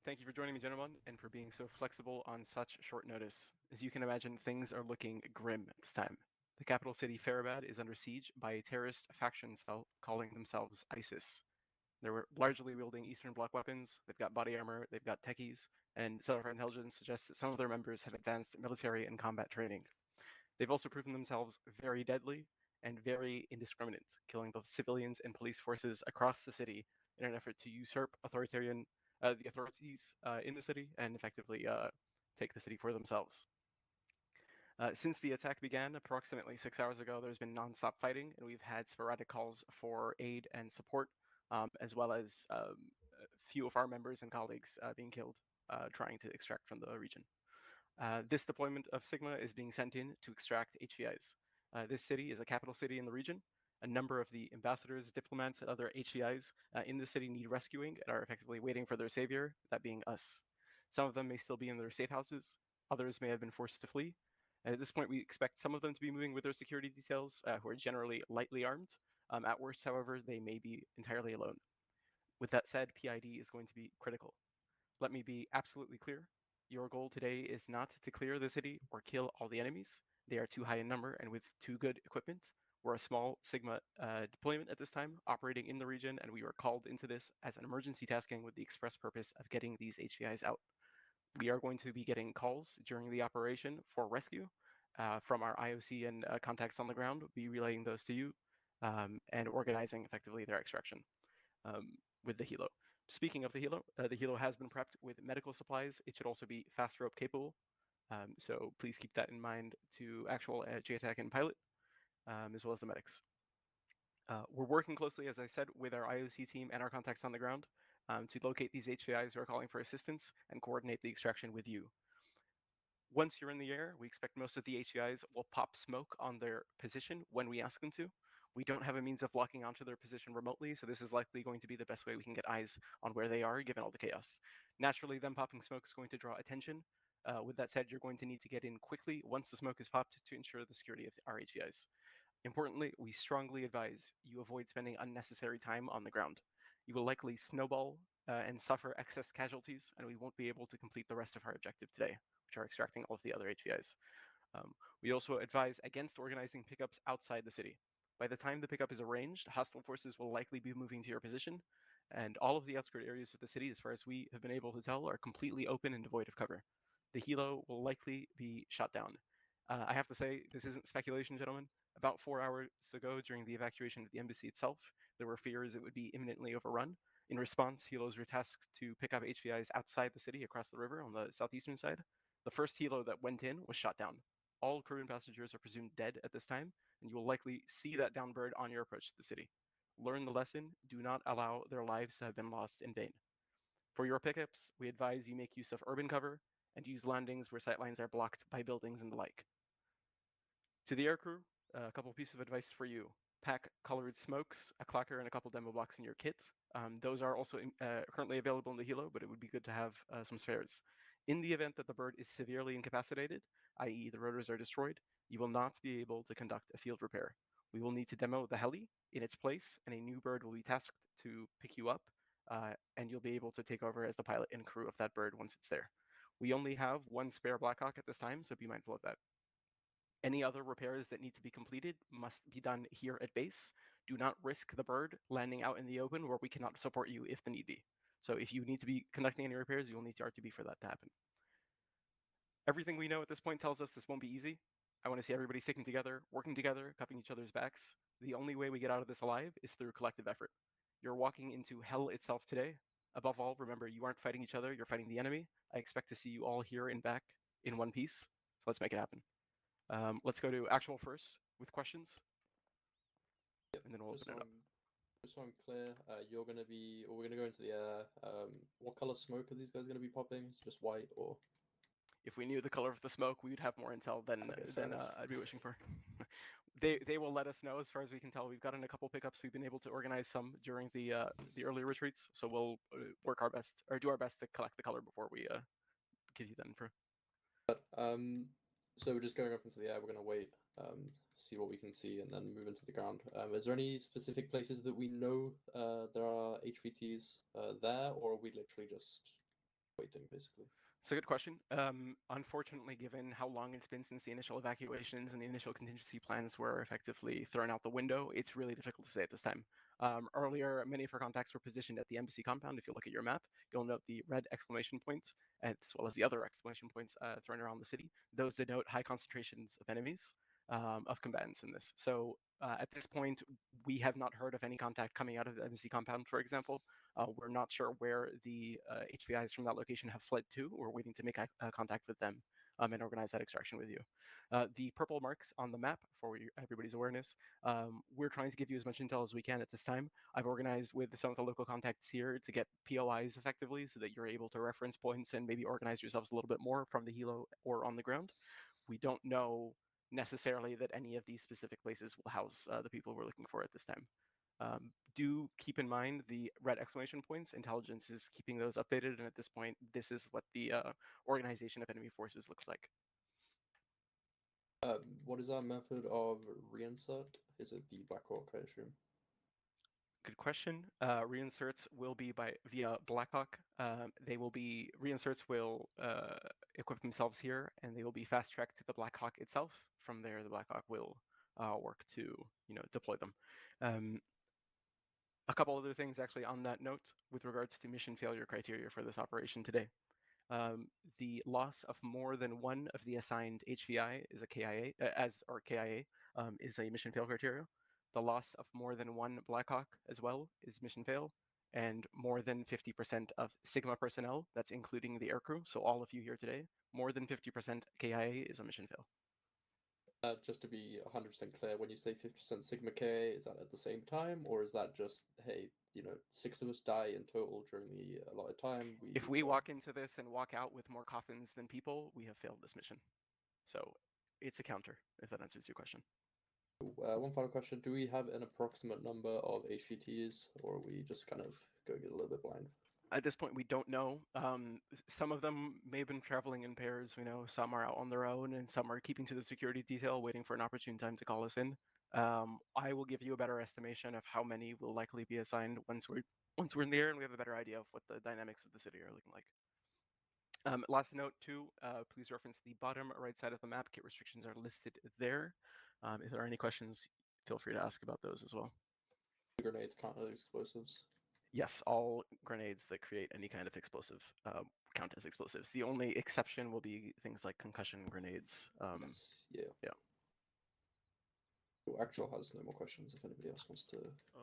Thank you for joining me, gentlemen, and for being so flexible on such short notice. As you can imagine, things are looking grim at this time. The capital city, Farabad, is under siege by a terrorist faction cell calling themselves ISIS. They're largely wielding Eastern Bloc weapons, they've got body armor, they've got techies, and Center for Intelligence suggests that some of their members have advanced military and combat training. They've also proven themselves very deadly and very indiscriminate, killing both civilians and police forces across the city in an effort to usurp the authorities in the city and effectively take the city for themselves. Since the attack began approximately 6 hours ago, there's been nonstop fighting, and we've had sporadic calls for aid and support, as well as a few of our members and colleagues being killed trying to extract from the region. This deployment of Sigma is being sent in to extract HVIs. This city is a capital city in the region. A number of the ambassadors, diplomats, and other HVIs in the city need rescuing and are effectively waiting for their savior, that being us. Some of them may still be in their safe houses, others may have been forced to flee. And at this point, we expect some of them to be moving with their security details, who are generally lightly armed. At worst, however, they may be entirely alone. With that said, PID is going to be critical. Let me be absolutely clear. Your goal today is not to clear the city or kill all the enemies. They are too high in number and with too good equipment. We're a small Sigma deployment at this time, operating in the region, and we were called into this as an emergency tasking with the express purpose of getting these HVIs out. We are going to be getting calls during the operation for rescue from our IOC and contacts on the ground. We'll be relaying those to you and organizing effectively their extraction with the helo. Speaking of the helo has been prepped with medical supplies. It should also be fast rope capable. So please keep that in mind to actual JTAC and pilot, as well as the medics. We're working closely, as I said, with our IOC team and our contacts on the ground to locate these HVIs who are calling for assistance and coordinate the extraction with you. Once you're in the air, we expect most of the HVIs will pop smoke on their position when we ask them to. We don't have a means of locking onto their position remotely, so this is likely going to be the best way we can get eyes on where they are, given all the chaos. Naturally, them popping smoke is going to draw attention. With that said, you're going to need to get in quickly once the smoke is popped to ensure the security of our HVIs. Importantly, we strongly advise you avoid spending unnecessary time on the ground. You will likely snowball and suffer excess casualties, and we won't be able to complete the rest of our objective today, which are extracting all of the other HVIs. We also advise against organizing pickups outside the city. By the time the pickup is arranged, hostile forces will likely be moving to your position, and all of the outskirt areas of the city, as far as we have been able to tell, are completely open and devoid of cover. The helo will likely be shot down. I have to say, this isn't speculation, gentlemen. About 4 hours ago, during the evacuation of the embassy itself, there were fears it would be imminently overrun. In response, helos were tasked to pick up HVIs outside the city across the river on the southeastern side. The first helo that went in was shot down. All crew and passengers are presumed dead at this time, and you will likely see that downed bird on your approach to the city. Learn the lesson. Do not allow their lives to have been lost in vain. For your pickups, we advise you make use of urban cover and use landings where sightlines are blocked by buildings and the like. To the aircrew, a couple pieces of advice for you. Pack colored smokes, a clacker, and a couple demo blocks in your kit. Those are also currently available in the helo, but it would be good to have some spares. In the event that the bird is severely incapacitated, i.e. the rotors are destroyed, you will not be able to conduct a field repair. We will need to demo the heli in its place, and a new bird will be tasked to pick you up, and you'll be able to take over as the pilot and crew of that bird once it's there. We only have one spare Blackhawk at this time, so be mindful of that. Any other repairs that need to be completed must be done here at base. Do not risk the bird landing out in the open where we cannot support you if the need be. So if you need to be conducting any repairs, you will need to RTB for that to happen. Everything we know at this point tells us this won't be easy. I want to see everybody sticking together, working together, cupping each other's backs. The only way we get out of this alive is through collective effort. You're walking into hell itself today. Above all, remember, you aren't fighting each other, you're fighting the enemy. I expect to see you all here and back in one piece. So let's make it happen. Let's go to actual first with questions. Yep. And then we'll open it up. Just so I'm clear, you're gonna be, or we're gonna go into the air. What color smoke are these guys gonna be popping? Is it just white or? If we knew the color of the smoke, we would have more intel than I'd be wishing for. They will let us know as far as we can tell. We've gotten a couple pickups. We've been able to organize some during the early retreats, so we'll work our best or do our best to collect the color before we give you that info. So we're just going up into the air. We're gonna wait, see what we can see, and then move into the ground. Is there any specific places that we know there are HVTs there, or are we literally just waiting, basically? It's a good question. Unfortunately, given how long it's been since the initial evacuations and the initial contingency plans were effectively thrown out the window, it's really difficult to say at this time. Earlier, many of our contacts were positioned at the embassy compound. If you look at your map, you'll note the red exclamation points, as well as the other exclamation points thrown around the city. Those denote high concentrations of enemies, of combatants in this. So at this point, we have not heard of any contact coming out of the embassy compound, for example. We're not sure where the HVIs from that location have fled to. We're waiting to make contact with them and organize that extraction with you. The purple marks on the map, for everybody's awareness, we're trying to give you as much intel as we can at this time. I've organized with some of the local contacts here to get POIs effectively so that you're able to reference points and maybe organize yourselves a little bit more from the helo or on the ground. We don't know necessarily that any of these specific places will house the people we're looking for at this time. Do keep in mind the red exclamation points. Intelligence is keeping those updated, and at this point, this is what the organization of enemy forces looks like. What is our method of reinsert? Is it the Black Hawk, I assume? Good question. Reinserts will be via Blackhawk. Reinserts will equip themselves here, and they will be fast tracked to the Blackhawk itself. From there, the Blackhawk will work to deploy them. A couple other things actually on that note with regards to mission failure criteria for this operation today. The loss of more than one of the assigned HVI is a KIA, is a mission fail criteria. The loss of more than one Blackhawk as well is mission fail, and more than 50% of Sigma personnel, that's including the aircrew, so all of you here today, more than 50% KIA is a mission fail. Just to be 100% clear, when you say 50% Sigma K, is that at the same time, or is that just, hey, 6 of us die in total during the allotted time? If we walk into this and walk out with more coffins than people, we have failed this mission. So it's a counter, if that answers your question. One final question. Do we have an approximate number of HVTs, or are we just kind of going a little bit blind? At this point, we don't know. Some of them may have been traveling in pairs. We know some are out on their own, and some are keeping to the security detail, waiting for an opportune time to call us in. I will give you a better estimation of how many will likely be assigned once we're in the air and we have a better idea of what the dynamics of the city are looking like. Last note too, please reference the bottom right side of the map. Kit restrictions are listed there. If there are any questions, feel free to ask about those as well. Grenades count as explosives? Yes, all grenades that create any kind of explosive count as explosives. The only exception will be things like concussion grenades. Yes, yeah. Yeah. Actual has no more questions if anybody else wants to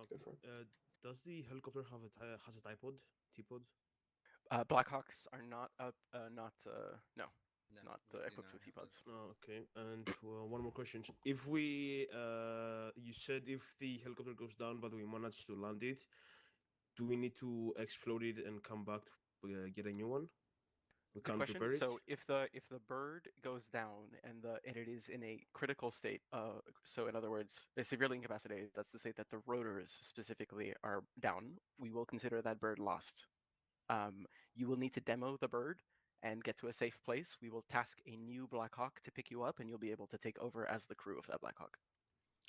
go for it. Does the helicopter have has a tripod? T-pod? Blackhawks are not equipped with T-pods. Oh, okay. And one more question: if we, you said if the helicopter goes down, but we manage to land it, do we need to explode it and come back to get a new one? We Good can't question. repair it. So if the bird goes down and it is in a critical state, so in other words, severely incapacitated, that's to say that the rotors specifically are down, we will consider that bird lost. You will need to demo the bird and get to a safe place. We will task a new Black Hawk to pick you up, and you'll be able to take over as the crew of that Black Hawk.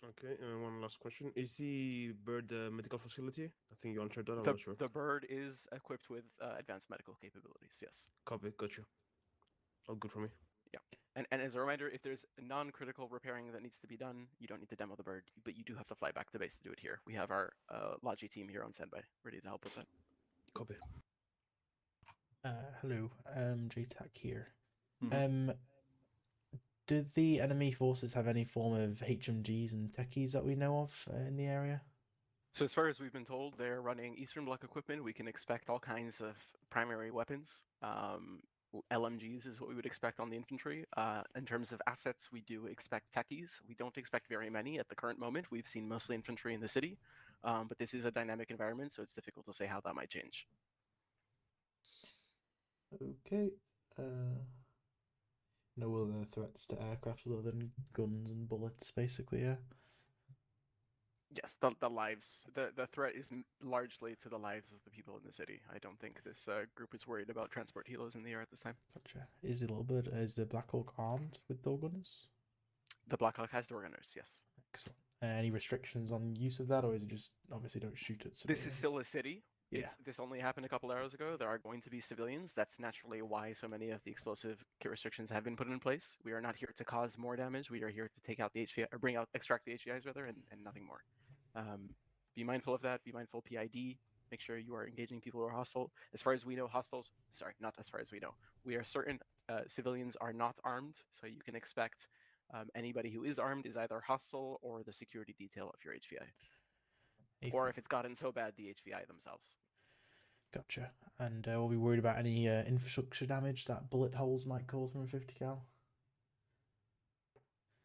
Okay, and one last question. Is the bird a medical facility? I think you answered that, I'm not sure. The bird is equipped with advanced medical capabilities, yes. Copy, gotcha. All good for me. Yeah. And as a reminder, if there's non-critical repairing that needs to be done, you don't need to demo the bird, but you do have to fly back to base to do it here. We have our Logi team here on standby, ready to help with that. Copy. Hello, JTAC here. Mm-hmm. Did the enemy forces have any form of HMGs and techies that we know of in the area? So as far as we've been told, they're running Eastern Bloc equipment. We can expect all kinds of primary weapons. LMGs is what we would expect on the infantry. In terms of assets, we do expect techies. We don't expect very many at the current moment. We've seen mostly infantry in the city, but this is a dynamic environment, so it's difficult to say how that might change. Okay. No other threats to aircraft other than guns and bullets, basically, yeah? Yes, the lives. The threat is largely to the lives of the people in the city. I don't think this group is worried about transport helos in the air at this time. Gotcha. Is the Black Hawk armed with door gunners? The Black Hawk has door gunners, yes. Excellent. Any restrictions on use of that, or is it just obviously don't shoot at civilians? This is still a city. Yeah. This only happened a couple hours ago. There are going to be civilians. That's naturally why so many of the explosive kit restrictions have been put in place. We are not here to cause more damage. We are here to take out the HVI, or extract the HVIs rather, and nothing more. Be mindful of that. Be mindful PID. Make sure you are engaging people who are hostile. As far as we know, not as far as we know. We are certain civilians are not armed, so you can expect anybody who is armed is either hostile or the security detail of your HVI. Or if it's gotten so bad, the HVI themselves. Gotcha. And we'll be worried about any infrastructure damage that bullet holes might cause from a 50 cal.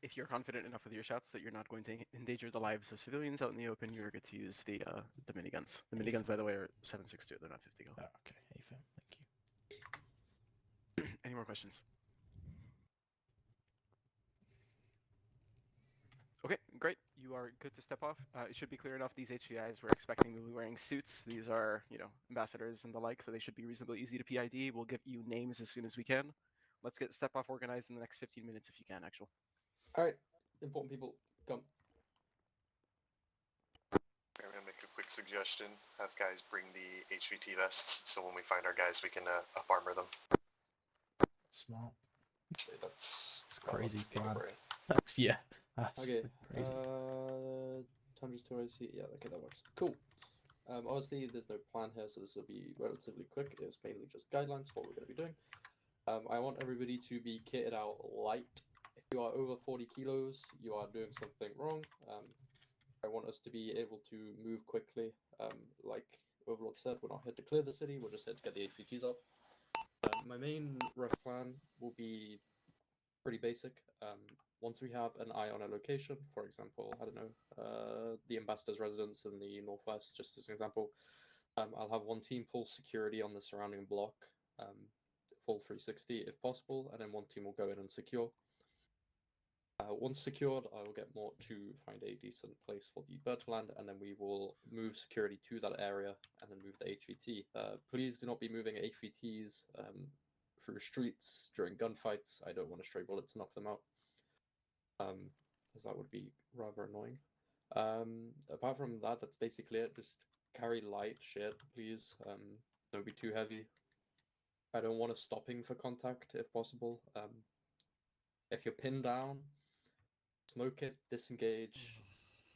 If you're confident enough with your shots that you're not going to endanger the lives of civilians out in the open, you're good to use the miniguns. The miniguns, by the way, are 7.62. They're not 50 cal. Oh, okay, AFM, thank you. Any more questions? Okay, great. You are good to step off. It should be clear enough. These HVIs, we're expecting will be wearing suits. These are, ambassadors and the like, so they should be reasonably easy to PID. We'll give you names as soon as we can. Let's get step off organized in the next 15 minutes if you can, actually. All right, important people, come. I'm gonna make a quick suggestion. Have guys bring the HVT vests, so when we find our guys, we can up armor them. Smart. Actually, It's crazy plan. brain. That's That's Okay. crazy. Tundras to OC. Yeah, okay, that works. Cool. Obviously, there's no plan here, so this will be relatively quick. It's mainly just guidelines for what we're going to be doing. I want everybody to be kitted out light. If you are over 40 kilos, you are doing something wrong. I want us to be able to move quickly. Like Overlord said, we're not here to clear the city, we're just here to get the HVTs up. My main rough plan will be pretty basic. Once we have an eye on a location, for example, I don't know, the ambassador's residence in the northwest, just as an example, I'll have one team pull security on the surrounding block, full 360 if possible, and then one team will go in and secure. Once secured, I will get Mort to find a decent place for the bird to land, and then we will move security to that area and then move the HVT. Please do not be moving HVTs through streets during gunfights. I don't want a stray bullet to knock them out, as that would be rather annoying. Apart from that, that's basically it. Just carry light shit, please. Don't be too heavy. I don't want a stopping for contact if possible. If you're pinned down, smoke it, disengage,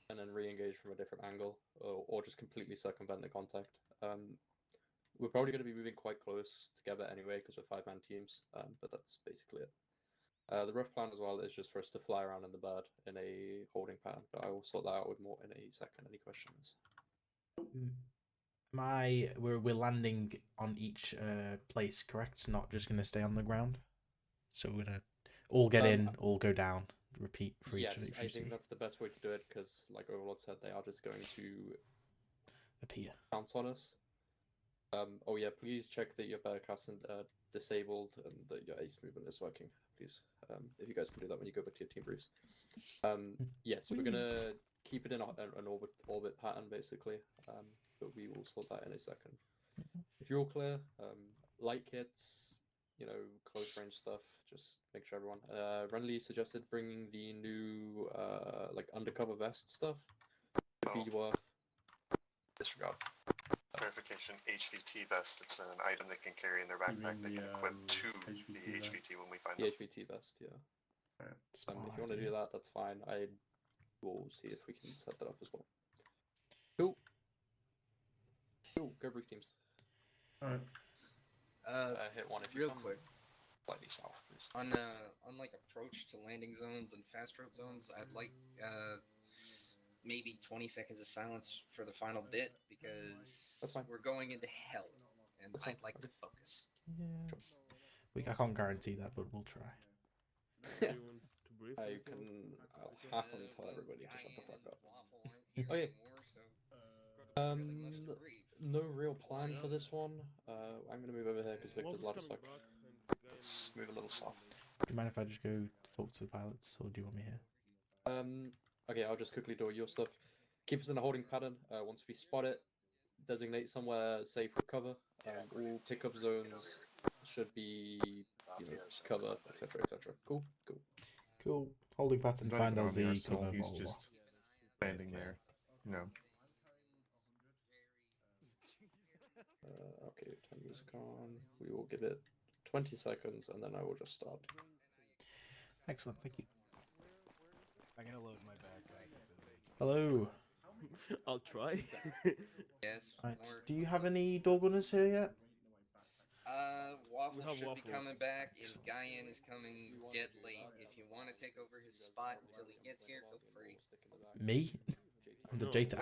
and then re-engage from a different angle, or just completely circumvent the contact. We're probably going to be moving quite close together anyway because we're 5-man teams, but that's basically it. The rough plan as well is just for us to fly around in the bird in a holding pattern, but I will sort that out with more in a second. Any questions? We're landing on each place, correct? Not just gonna stay on the ground. So we're gonna all get in, all go down, repeat for each of each. Yes, I think that's the best way to do it because, like Overlord said, they are just going to appear, pounce on us. Oh yeah, please check that your Bearcast disabled and that your ace movement is working, please. If you guys can do that when you go back to your team briefs. Yes, we're gonna keep it in an orbit pattern basically, but we will sort that in a second. If you're all clear, light kits, close range stuff, just make sure everyone. Renly suggested bringing the new like undercover vest stuff. Could be worth. Disregard. Verification HVT vest. It's an item they can carry in their backpack. They can equip to the HVT when we find the them. HVT vest. Yeah. Right. If you want to do that, that's fine. I will see if we can set that up as well. Cool. Cool. Go brief teams. All right. Hit one if you Real come quick. slightly south, please. On like approach to landing zones and fast route zones, I'd like maybe 20 seconds of silence for the final bit because we're going into hell and I'd like to focus. Yeah. I can't guarantee that, but we'll try. Do you want to brief? I'll happily tell everybody to shut the fuck up. Okay. No real plan for this one. I'm gonna move over here because Victor's loud as fuck. Move a little south. Do you mind if I just go talk to the pilots, or do you want me here? Okay, I'll just quickly do your stuff. Keep us in a holding pattern. Once we spot it, designate somewhere safe for cover. All pickup zones should be, cover, etc., etc. Cool, cool. Cool. Holding pattern, He's not find even on the LZ, arsenal, cover, he's blah, blah, just standing there. Turn music on. We will give it 20 seconds and then I will just start. Excellent, thank you. I'm gonna load my backpack. Hello. I'll try. Yes. Right. Lord, Do you what's have up? any door gunners here yet? Waffle have should be Waffle. coming back, and Guyan is coming dead late. If you want to take over his spot until he gets here, feel free. Me? I'm the No, JTAC.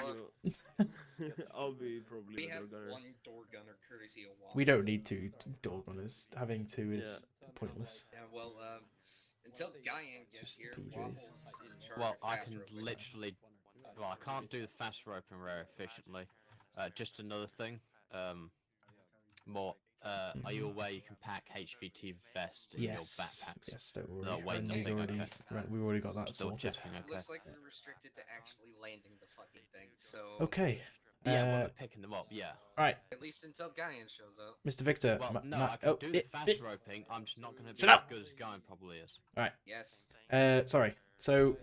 I'll be probably We the have door gunner. one door gunner courtesy of Waffle. We don't need two door gunners. Having two is pointless. Yeah, well, until Guyan gets Just the here, PJs. Waffle's in charge Well, of I fast can roping. literally. Well, I can't do the fast roping very efficiently. Just another thing. More. Are you aware you can pack HVT vest in your Yes. backpacks? Yes, don't worry. No, wait, Randy's nothing, already, okay. we've already got that Still sorted. checking, okay. Looks like we're restricted to actually landing the fucking thing, so... Okay. Yeah, well, we're picking them up, yeah. Right, At least until Guyan shows up. Mr. Victor. Well, no, I can do the fast it. roping, I'm just not going to be Shut as up! good as Guyan probably is. Right. Yes. Sorry. So,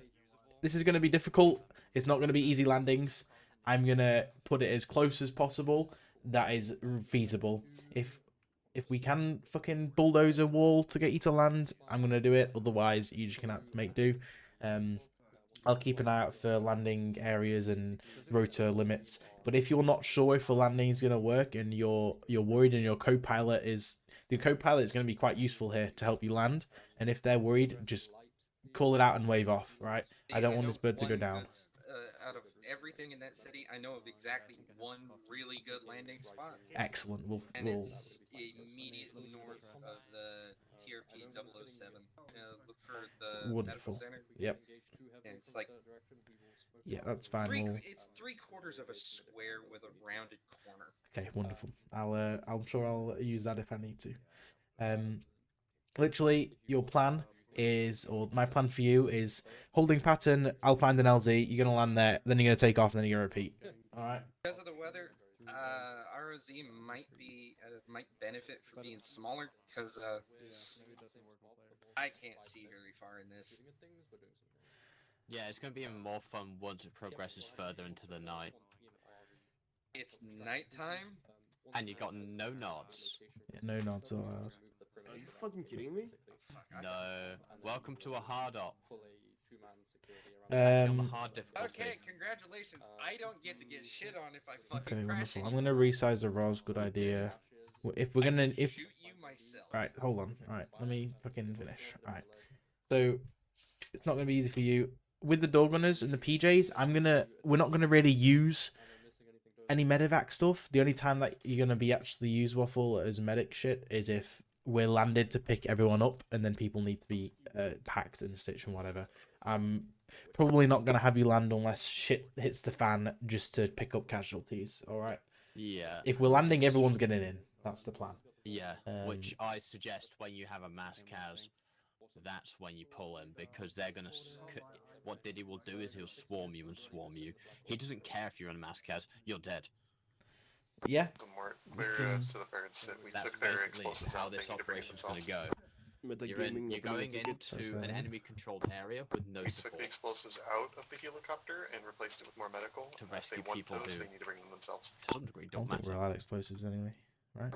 this is going to be difficult. It's not going to be easy landings. I'm going to put it as close as possible. That is feasible. If we can fucking bulldoze a wall to get you to land, I'm going to do it. Otherwise, you're just going to have to make do. I'll keep an eye out for landing areas and rotor limits. But if you're not sure if the landing is going to work and you're worried and your co-pilot is... The co-pilot is going to be quite useful here to help you land. And if they're worried, just call it out and wave off, right? I don't want this bird to go down. Out of everything in that city, I know of exactly one really good landing spot. Excellent. And it's immediately north of the TRP 007. Look for the medical Wonderful. center. Yep. And it's like... Yeah, that's fine. It's 3/4 of a square with a rounded corner. Okay, wonderful. I'm sure I'll use that if I need to. Literally, your plan is, or my plan for you is holding pattern. I'll find an LZ. You're gonna land there, then you're gonna take off, and then you're gonna repeat. All right. Because of the weather, ROZ might benefit from being smaller because I can't see very far in this. Yeah, it's going to be even more fun once it progresses further into the night. It's nighttime, And you got no nods. Yeah, no nods allowed. Are you fucking kidding me? No. Welcome to a hard op. Um. Okay, congratulations. I don't get to get shit on if I fucking Okay, crash. wonderful. I'm gonna resize the ROS. Good idea. If we're gonna, shoot you myself. Right, hold on. All right, let me fucking finish. All right. So it's not gonna be easy for you with the door gunners and the PJs. We're not gonna really use any medevac stuff. The only time that you're gonna be actually use Waffle as medic shit is if we're landed to pick everyone up, and then people need to be packed and stitched and whatever. I'm probably not gonna have you land unless shit hits the fan just to pick up casualties. All right. Yeah. If we're landing, everyone's getting in. That's the plan. Yeah, which I suggest when you have a mass cas, that's when you pull in, because they're gonna. What Diddy will do is he'll swarm you and swarm you. He doesn't care if you're in a mass cas, you're dead. Yeah. The more clear to the birds that we That's took their basically explosives how out, this they need to bring it operation's gonna themselves. go. Metagaming, You're going into Sorry. an enemy-controlled area with no We took support. the explosives out of the helicopter and replaced it with more medical. To If they rescue want people those, who- they need to bring them themselves. To some degree, I don't don't think we're matter. allowed explosives anyway, right?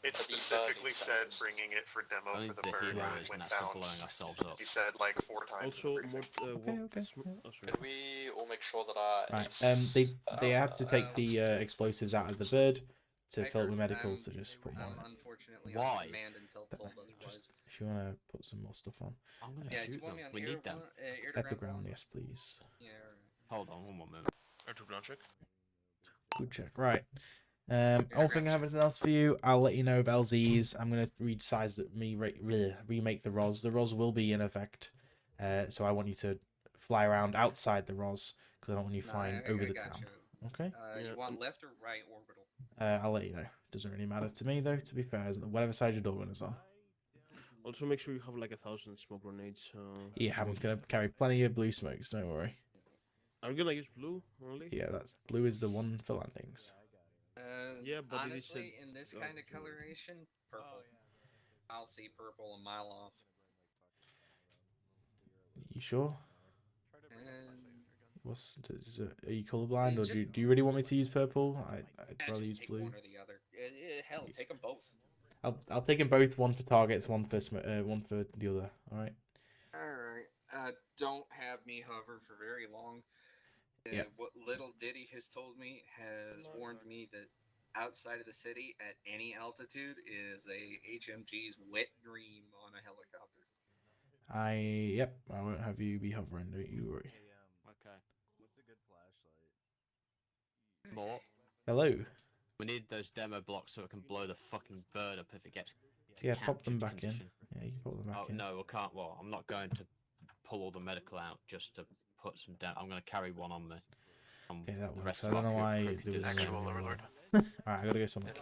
It specifically said bringing it for demo Only for the the bird hero when it is, went and that's down. blowing ourselves up. He said like 4 times. Also, in the more. briefing. Okay. Sorry. Can we all make sure that our Right. They had to take the explosives out of the bird to fill it with medicals. So just put them on. Unfortunately, Why? on command until But told otherwise. just if you wanna put some more stuff on. I'm gonna Yeah, you shoot want them. me on We air need them. one, air to At the ground ground, one? yes, please. Yeah. Hold on, one more minute. Air to ground check. Good check. Right. I don't think I have anything else for you. I'll let you know of LZs. I'm gonna resize remake the ROS. The ROS will be in effect, so I want you to fly around outside the ROS because I don't want you flying over the town. Okay. You want left or right orbital? I'll let you know. Doesn't really matter to me though. To be fair, whatever side your door runners on. Also, make sure you have like 1,000 smoke grenades. Yeah, I'm gonna carry plenty of blue smokes. Don't worry. Are you gonna use blue only? Yeah, that's blue is the one for landings. Yeah, but it is honestly, a- in this oh, kind of okay. coloration, purple. I'll see purple a mile off. You sure? And Are you colorblind, or do you really want me to use purple? I'd rather just use take blue. one or the other. Hell, take them both. I'll take them both. One for targets, one for the other. All right. Alright. Don't have me hover for very long. Yeah. What little Diddy has told me has warned me that outside of the city at any altitude is a HMG's wet dream on a helicopter. I won't have you be hovering. Don't you worry. Okay. What's a good flashlight? More. Hello. We need those demo blocks so it can blow the fucking bird up if it gets to Yeah, pop them captured back in. condition. Yeah, you can pop them back Oh in. no, I can't. Well, I'm not going to pull all the medical out just to put some down. I'm going to carry one on me. Okay, that The works. rest I of don't our know why crew can there do was the a same. Overlord. Alright, I gotta go somewhere.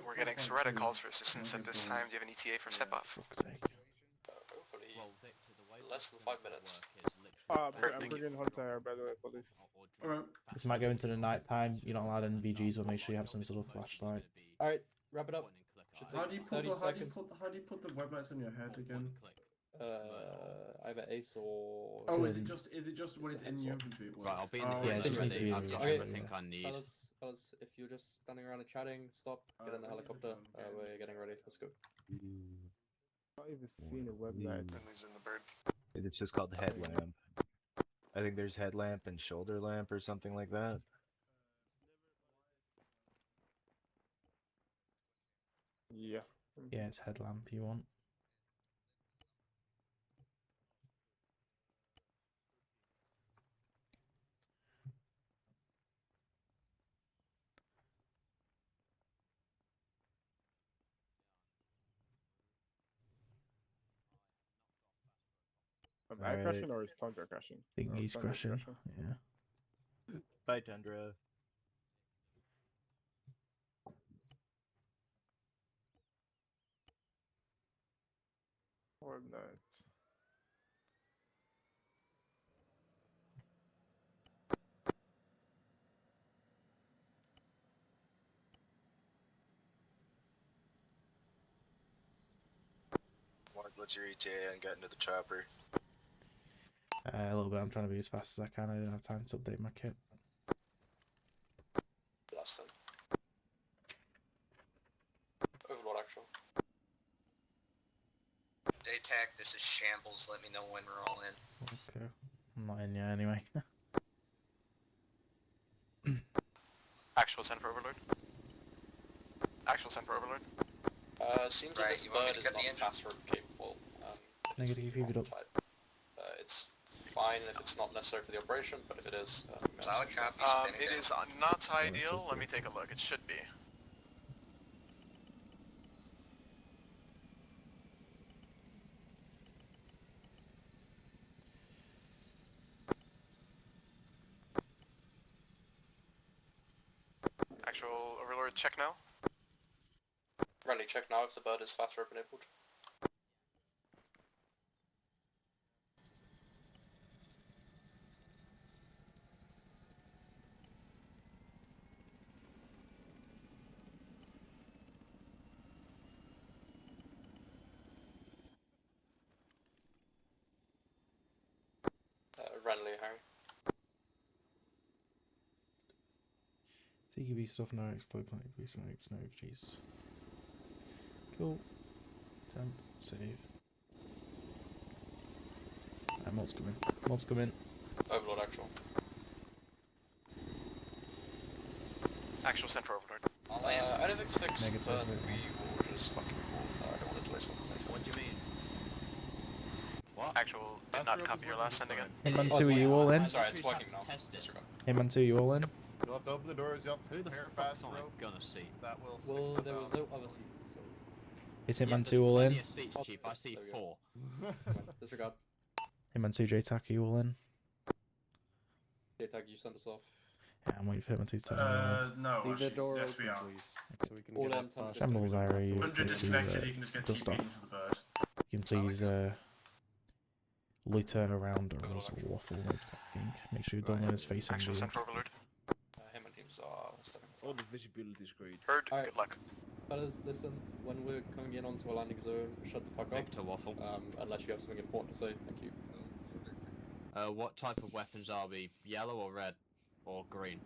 We're getting sporadic calls for assistance at this time. Do you have an ETA for step off? Fuck's sake. Hopefully, Well, Victor, the way less than 5 minutes. I'm bringing Hunter, by the way, for this. Alright. This might go into the night time. You're not allowed NVGs, but make sure you have some sort of flashlight. Alright, wrap it up. Should How take do you put 30 the seconds. how do you put the web lights on your head again? Either Ace or. Oh, is So- it just when it's in Headshot. your inventory? It Right, I'll be in works? the Yeah, it just needs to be I've got Okay. everything I need. Fellas, if you're just standing around and chatting, stop. Get in the helicopter. We're getting ready. Let's go. Not even seen a web light. We're losing the bird. It's just called the headlamp. I think there's headlamp and shoulder lamp or something like that. Yeah. Yeah, it's headlamp you want. Am I Alright. crashing or is Tundra crashing? I think Oh, he's Tundra's crashing. Yeah. Bye, Tundra. Or not. Mark, what's your ETA and get into the chopper? A little bit. I'm trying to be as fast as I can. I didn't have time to update my kit. Last time. Overlord actual. JTAC, this is shambles. Let me know when we're all in. Okay. I'm not in yet anyway. Actual send for Overlord. Actual send for Overlord. Seems Right, like this you want me bird to is cut the not engine? password capable. Negative, keep it up. It's fine if it's not necessary for the operation, but if it is, Solid copy. spin It down. is not Oh, that's ideal. so Let me cool. take a look. It should be. Actual Overlord, check now. Friendly, check now if the bird is fast rope enabled. Renly, Harry. CQB stuff, no exploit plenty of snipes, no jeez. Cool. Temp, save. Mod's coming. Mod's coming. Overlord actual. Actual send for Overlord. All in. I don't think it's fixed, Negative, but negative. we will just fucking I don't want to delay something. What do you mean? What? Actual did not copy your last send again. Hey man 2, are you all in? Sorry, it's working now. Test it. Disregard. Hey man 2, you all in? You'll have to open the doors, you'll have to Who the prepare fuck's fast on rope. a gunner seat? That will stick Well, stuff there was out. no other seat, so. Is Hitman there's 2 all in? plenty of seats, Oh, Chief. I see there we go. 4. Disregard. Hitman 2, JTAC, are you all in? JTAG, you send us off. Yeah, I'm waiting for Hitman 2 to tell me. No, Leave the actually, door yes, open, we are. please, so we can All get in up time fast. to Shambles Irie, you When you're disconnected, you can just get dust TP off. into the bird. You can please loiter around or else waffle with talking. Make sure your dominant is facing Actual the send for Overlord. Him and teams are stepping Oh, the visibility is great. Bird, Alright. good luck. Fellas, listen, when we're coming in onto a landing zone, shut the fuck up. Victor Waffle. Unless you have something important to say. Thank you. What type of weapons are we? Yellow or red? Or green?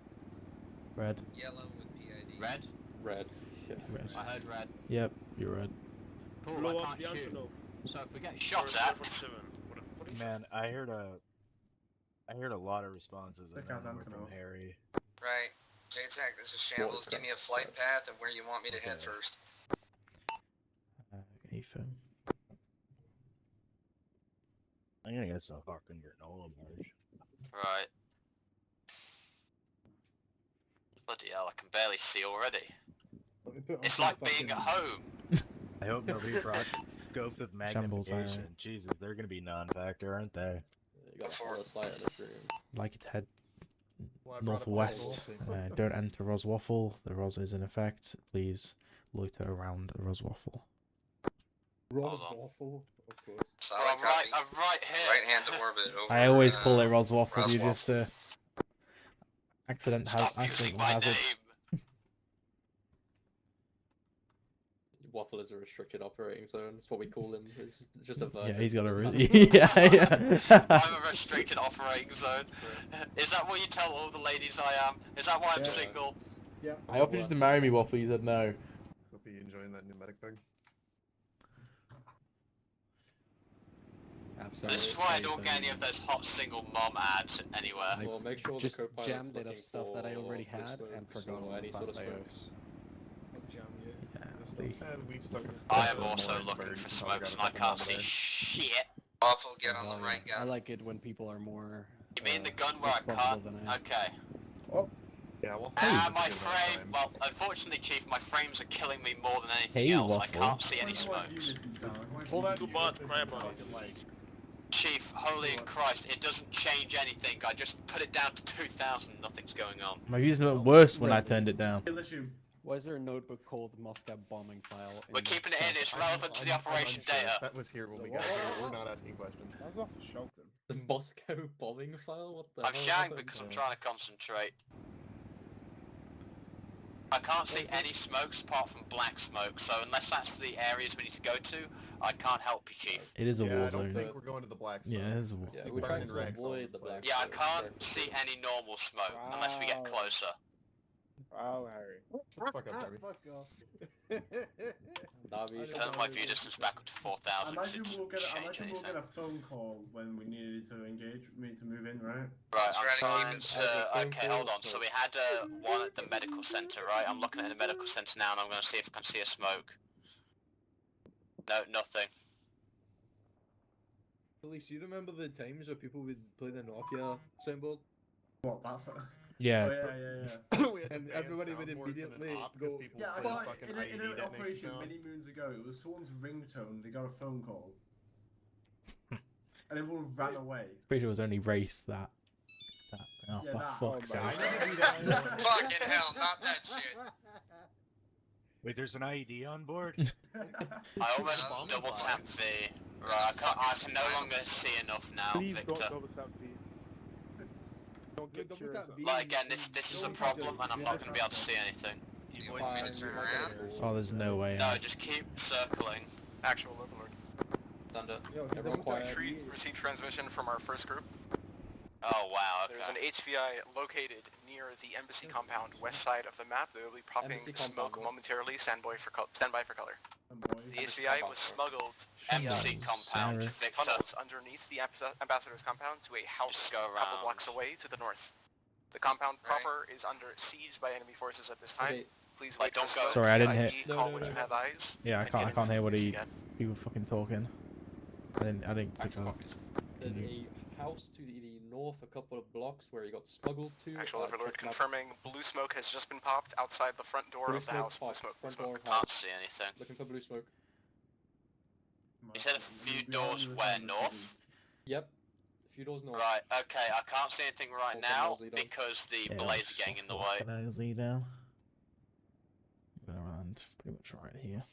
Red. Yellow with PID. Red? Red. Yeah. Red. I heard red. Yep, you're red. Cool, Blow I up can't the shoot. Antonov. So if we get Shot shot at. Man, I heard a lot of responses Check and out none were from Antonov. Harry. Right. JTAC, this is What Shambles. is Give me a correct? flight path and where you want me to head Okay. first. Ethan. I'm gonna get some fucking granola bars. Right. Bloody hell, I can barely see already. It's like being at home. I hope nobody brought scope of Shambles, magnification. Jesus, they're gonna be non-factor, aren't they? You got a hella sight in this room. Like it head Well, I brought up all northwest. the Don't enter Roswaffle. The Ros is in effect. Please loiter around Roswaffle. Roswaffle, of course. Solid I'm right, copy. I'm right here. Right hand to orbit over. I always call it Roswaffle. You Roswaffle. just accidental Stop using accidental my hazard. name. Waffle is a restricted operating zone. That's what we call him. It's just a Yeah, virgin. he's got a really yeah. I'm a restricted operating zone. Is that what you tell all the ladies I am? Is that why I'm Yeah. single? Yeah. I offered you to marry me, Waffle. You said no. Hope you enjoying that pneumatic thing. This is why I don't get any of those hot single mom ads anywhere. Well, make sure just the co-pilot's jammed it of looking stuff that I for already blue had smoke, and forgot or how any sort fast of I smokes. was. And we stuck I am also looking for smokes and I can't see shit. Waffle, get on the right I gun. like it when people are more. You mean the gun where I responsible can't? than I am. Okay. Yeah, well, My frame, well, unfortunately, Chief, my frames are killing me more than anything Hey, else. Waffle. I can't see any smokes. Pull that Like, Chief, holy Christ, it doesn't change anything. I just put it down to 2,000, nothing's going on. My views were worse when I turned it down. Why is there a notebook called Moscow bombing file? We're keeping it in, it's relevant to the operation data. That was here when we got here. We're not asking questions. That was off the Shelton. The Moscow bombing file? What the I'm hell shouting happened? because I'm trying to concentrate. I can't see any smokes apart from black smoke, so unless that's the areas we need to go to, I can't help you, Chief. It is a Yeah, war I don't zone. think we're going to the black Yeah, smoke. it is a war. Yeah, We're we're trying burning to rags all avoid over the black Yeah, I smoke. can't see any normal smoke unless we get Wow. closer. Oh, Harry. Fuck up, Harry. Navi, Turn my view distance back up to 4,000. Imagine It we'll doesn't get change a anything. phone call when we needed to engage, we need to move in, right? Right, Trying to I'm keep trying it to... simple. Okay, hold on. So we had one at the medical center, right? I'm looking at the medical center now and I'm going to see if I can see a smoke. No, nothing. Police, you remember the times where people would play the Nokia symbol? What, that's... Yeah. Oh, yeah. We had And to ban everybody would soundboards in an immediately op 'cause go- people Yeah, I play thought fucking in IED an detonation operation sound. many moons ago, it was someone's ringtone, they got a phone call. And everyone ran away. Pretty sure it was only Wraith that. Oh, Yeah, for that. fuck's Oh, sake. man. I need to do that. Fucking hell, not that shit. Wait, there's an IED on board? I almost double tapped V. Right, I can no longer see enough now, Please Victor. don't double tap V. Don't get Double curious. tap V. Like again, this is a problem and I'm not going to be able to see anything. You want me to turn around? Oh, there's no way. No, just keep circling. Actual overlord. Thunder. Yo, if you Everyone double tap quiet. V, Received transmission from our first group. Oh wow, There's an okay. HVI located near the embassy compound west side of the map. They will be popping Embassy compound, smoke what? momentarily. Stand by for color. The Embassy HVI compound, was sorry. smuggled Embassy compound, Sarah. Victor. tunnels underneath the ambassador's compound to a house Just go a couple around. blocks away to the north. The compound Right. proper is under siege by enemy forces at this time. Okay, Please Like, wait don't for go- smoke, Sorry, I didn't ID, hit- No, call no, when no, you no. have eyes. Yeah, I and can't. I get can't hear what into he. again. People fucking talking. I didn't pick Actual up. focus. there's a house to the north, a couple of blocks where he got smuggled to. Actual overlord kidnapped. confirming blue smoke has just been popped outside the front door Blue of the smoke house. Blue popped, smoke, blue front door smoke. of Can't house. see anything. Looking for blue smoke. You said a few doors where north? Yep. A few doors north. Right, okay, I can't see anything right Open now nosy dog. because the Yeah, blaze are getting in the way. Nosy down. I'm gonna land pretty much right here.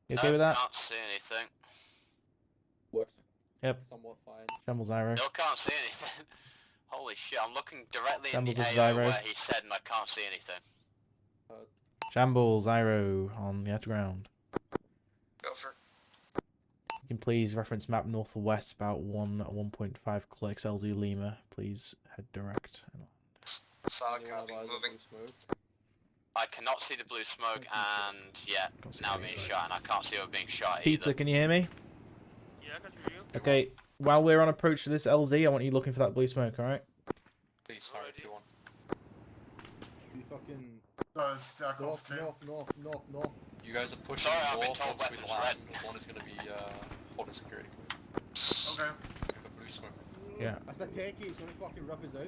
You okay No, with that? can't see anything. Works. Yep. Somewhat fine. Shambles Iro. Still can't see anything. Holy shit, I'm looking directly Shambles in of the AO Zyro. where he said and I can't see anything. Shambles Iro on the outer ground. Go for it. You can please reference map north or west about 1.5 clicks LZ Lima. Please head direct. Solid Anyone have copy. eyes on Moving. blue smoke? I cannot see the blue smoke, and yeah, it's now being shot, and I can't see it being shot Pizza, either. can you hear me? Yeah, I can hear you. Okay, while we're on approach to this LZ, I want you looking for that blue smoke, alright? Please, sorry, 2-1. You fucking So it's Jack north, off too. north. You guys are pushing Sorry, I've been north told once we weapons land. red. One is going to be holding security. Okay. The blue smoke. Yeah. That's a techie, it's gonna fucking rip us out.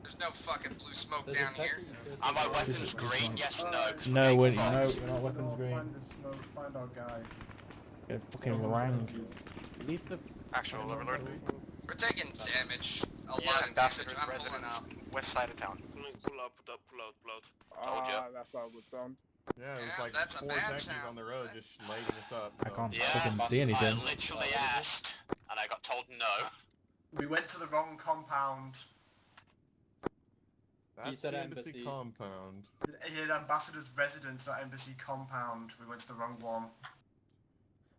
There's no fucking blue smoke There's a down here. techie, Are my weapons Just green? one. Yes or no? 'Cause No, being we're confused. not weapons green. Find the smoke, find our guy. Get fucking rang. Leave the Actual overlord. We're taking damage. A lot of damage. Ambassador's I'm resident pulling out. west side of town. Pull out. Told ya. That's not a good sound. Yeah, it was Yeah, like that's a 4 bad techies sound. on the road just lighting us up. I so- can't Yeah, fucking see anything. I literally asked, and I got told no. We went to the wrong compound. That's said the embassy. compound. Yeah, the ambassador's residence, that embassy compound. We went to the wrong one.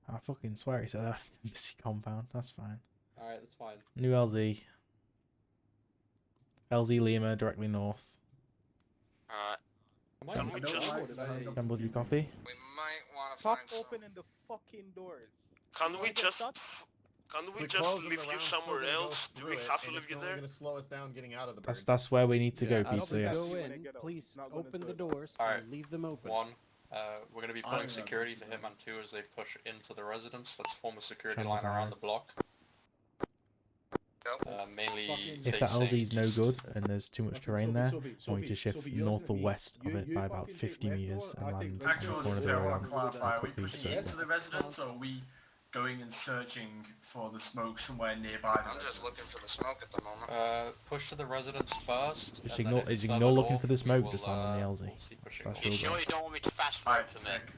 I fucking swear he said embassy compound. That's fine. Alright, that's fine. New LZ. LZ Lima, directly north. Alright. Am I Can in we the just- wrong or did I- Campbell, do you copy? We might want to Stop find some. opening the fucking doors. Can You we wanna get just... shot? Can we We just close them, leave the you round's still somewhere gonna go else? Do through we it, have to and leave it's you only there? gonna slow us down getting out of the bird. That's where we need to go, as pizza. we Yes. go When they in, get out. please Not going open into the it. doors Alright. and leave them open. One, we're going to be pulling I'm security to gonna- him, and two, as they push into the residence, let's form a security Channels line around are- the block. Mainly If that facing LZ's no east. good and there's too much terrain there, I want you to shift Sophie, you're north or listening to me. west of it You by about fucking 50 take left meters door, and I take land right in the Actual, corner of the I road. want to clarify, are we Could be pushing circle. into the residence, or are we going and searching for the smoke somewhere nearby the I'm just residence? looking for the smoke at the moment. Push to the residence first. Just and then ignore, if it's ignore further looking north, for the we smoke, will, just land on the LZ. we'll see pushing That's You your sure goal. you don't want me to fast forward Alright, to me? sick.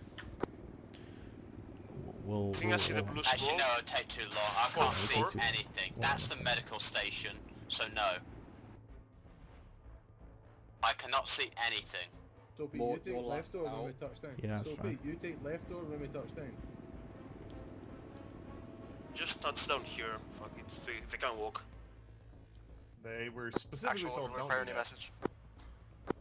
We'll, As you know, it'll take too long. I Well, can't it'll take see too- anything. well, That's the medical station, so no. I cannot see anything. Sophie, More- you take more left door last when we out. touch down. Yeah, that's Sophie, fine. you take left door when we touch down. Just touch down here. Fuck it. They can't walk. They were specifically Actual told overlord don't priority do that. message.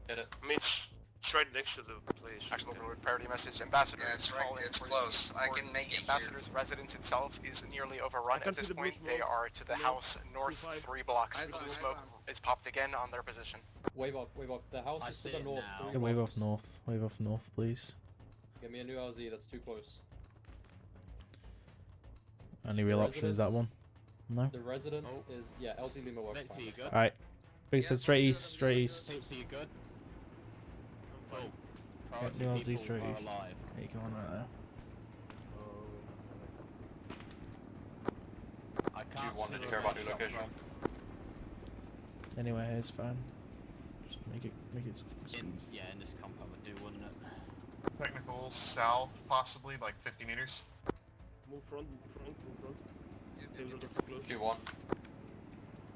Hit it. I mean, it's right next to the place. Actual overlord priority message. Ambassador. Yeah, it's right. calling It's for close. I support. can make The it here. ambassador's residence itself is nearly overrun. can At see this the blue point, they smoke. are to the North, house north 25. 3 blocks. Eyes The on, blue eyes smoke on. is popped again on their position. Wave off, wave off. The house I is to see the it north. now. 3 Yeah, wave off blocks. north. Wave off north, please. Give me a new LZ, that's too close. Only real option is that Residence. one. No? The residence is, yeah, LZ Lima West. Victor, fine. you good? Alright. Big said straight east, straight east. Pizza, you good? Cool. Yeah, Priority new LZ people straight are east. alive. Yeah, you can land right there. I Do can't you want see to where care about they're your shot location? from. Anyway, it's fine. Just make it In this compound would do, wouldn't it? Technical south, possibly like 50 meters. Move front. Tails are close. 2-1.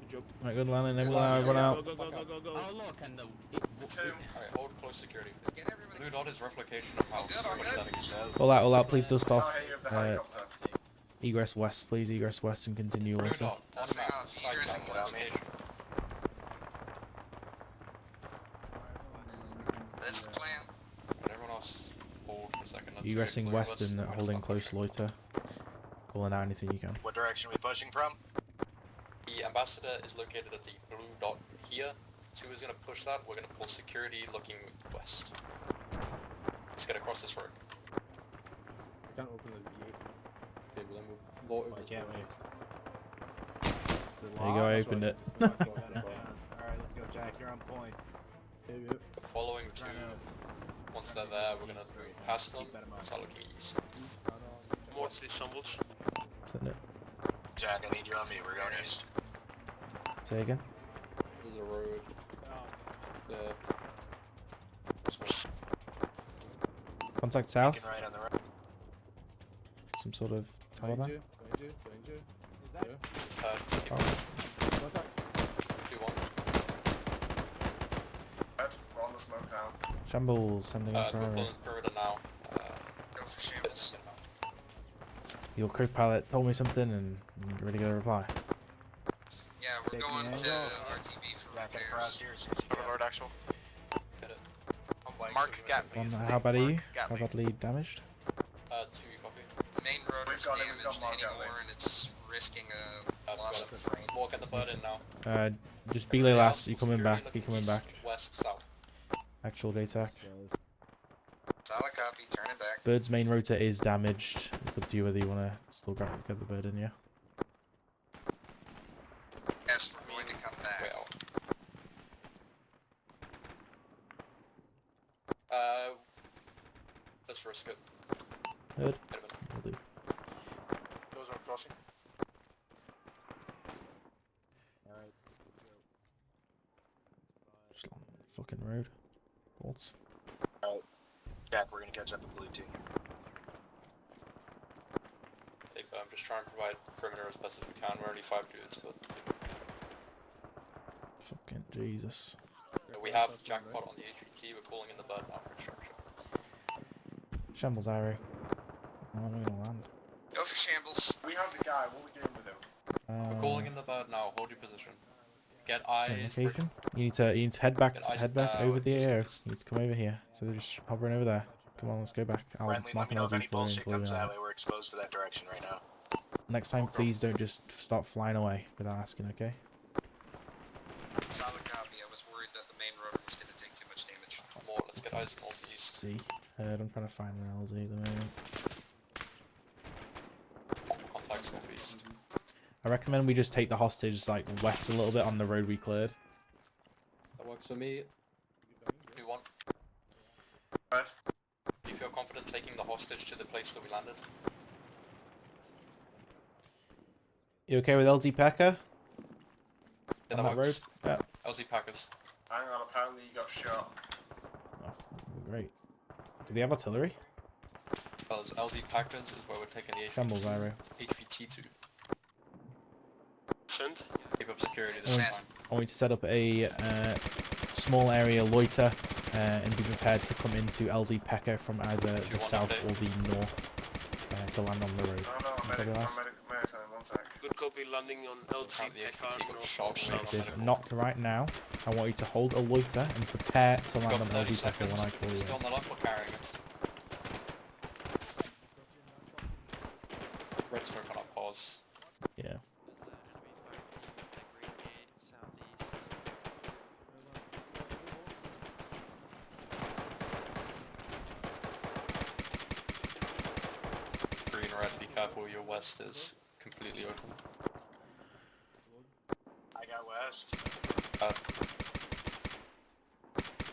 Good job. Right, good landing, everyone out. Go. Oh look, and the Alright, hold close security. Let's get everybody. Blue dot is replication of how All good. settings says. All out, please dust off. Oh, hey, you have the helicopter. Egress west, please, egress west and continue Blue also. dot, on the map, Nothing else. side Egress track and without west. nation. That's the plan. Can everyone else hold for a second? Let's Egressing get west clear. and Let's holding stop close pushing. loiter. Calling out anything you can. What direction are we pushing from? The ambassador is located at the blue dot here. 2 is going to push that. We're going to pull security looking west. Let's get across this road. Can't open this gate. Okay, well then we'll vote over can't this. There you go, I opened it. Alright, let's go, Jack. You're on point. Following 2, once they're there, we're going to move past them. Start looking east. What's these symbols? Send it. Jack, I need you on me. We're going east. Say again. This is a road. Yeah. Contact south. Right on the right. Some sort of Behind Taliban. you, behind you. Is that? Yeah. Oh. Contact. 2-1. We're on the smoke now. Shambles sending We're infrared. pulling perimeter now. Go for shambles. Your co-pilot told me something and you ready to get a reply. Yeah, we're going to RTB for repairs. Overlord actual. Get it. Mark got me. How bad are you? How badly damaged? 2 copy. The main rotor's damaged anymore and it's risking a loss of frame. Walk at the bird in now. Just belay last. You coming back? You coming back? West, south. Actual JTAC. Solid copy, turn it back. Bird's main rotor is damaged. It's up to you whether you want to still get the bird in, yeah? Yes, we're going to come back. Let's risk it. Good. Will do. Those are crossing. Alright, Just on the fucking road. Bolts. Alright. Jack, we're gonna catch up with blue team. Hey, I'm just trying to provide perimeter as best as we can. We're only 5 dudes, but... Fucking Jesus. We have jackpot on the HVT, we're calling in the bird now for extraction. Shambles arrow. How am I gonna land? Go for shambles. We have the guy, what are we doing with him? We're calling in the bird now, hold your position. Get eyes... Location? You need to head back Get eyes over the arrow. You need to come over here. So they're just hovering over there. Come on, let's go back. I'll Friendly, mark let me know if an any LZ for you bullshit and call comes you that out. way. We're exposed to that direction right now. Next time, please don't just start flying away without asking, okay? Solid copy, I was worried that the main rotor was going to take too much damage. More, let's get eyes northeast. See. I'm trying to find an LZ at the moment. Contacts northeast. I recommend we just take the hostage like west a little bit on the road we cleared. That works for me. 2-1. Right. Do you feel confident taking the hostage to the place that we landed? You okay with LZ Packer? Yeah, On that road? Yeah. LZ Packers. Hang on, apparently you got shot. Oh, great. Do they have artillery? Well, LZ Packers is where we're taking the Shambles arrow. HVT2. Send. Keep up security I this want, time. I want you to set up a small area loiter and be prepared to come into LZ Pekka from either the south or the north to land on the road. Good copy, landing on LZ Negative. Not right now. I want you to hold a loiter and prepare to land on LZ Pekka when I call you. Still on the left or carrying it? Redstone cannot pause. Yeah. Green, red, be careful, your west is completely open. I got west.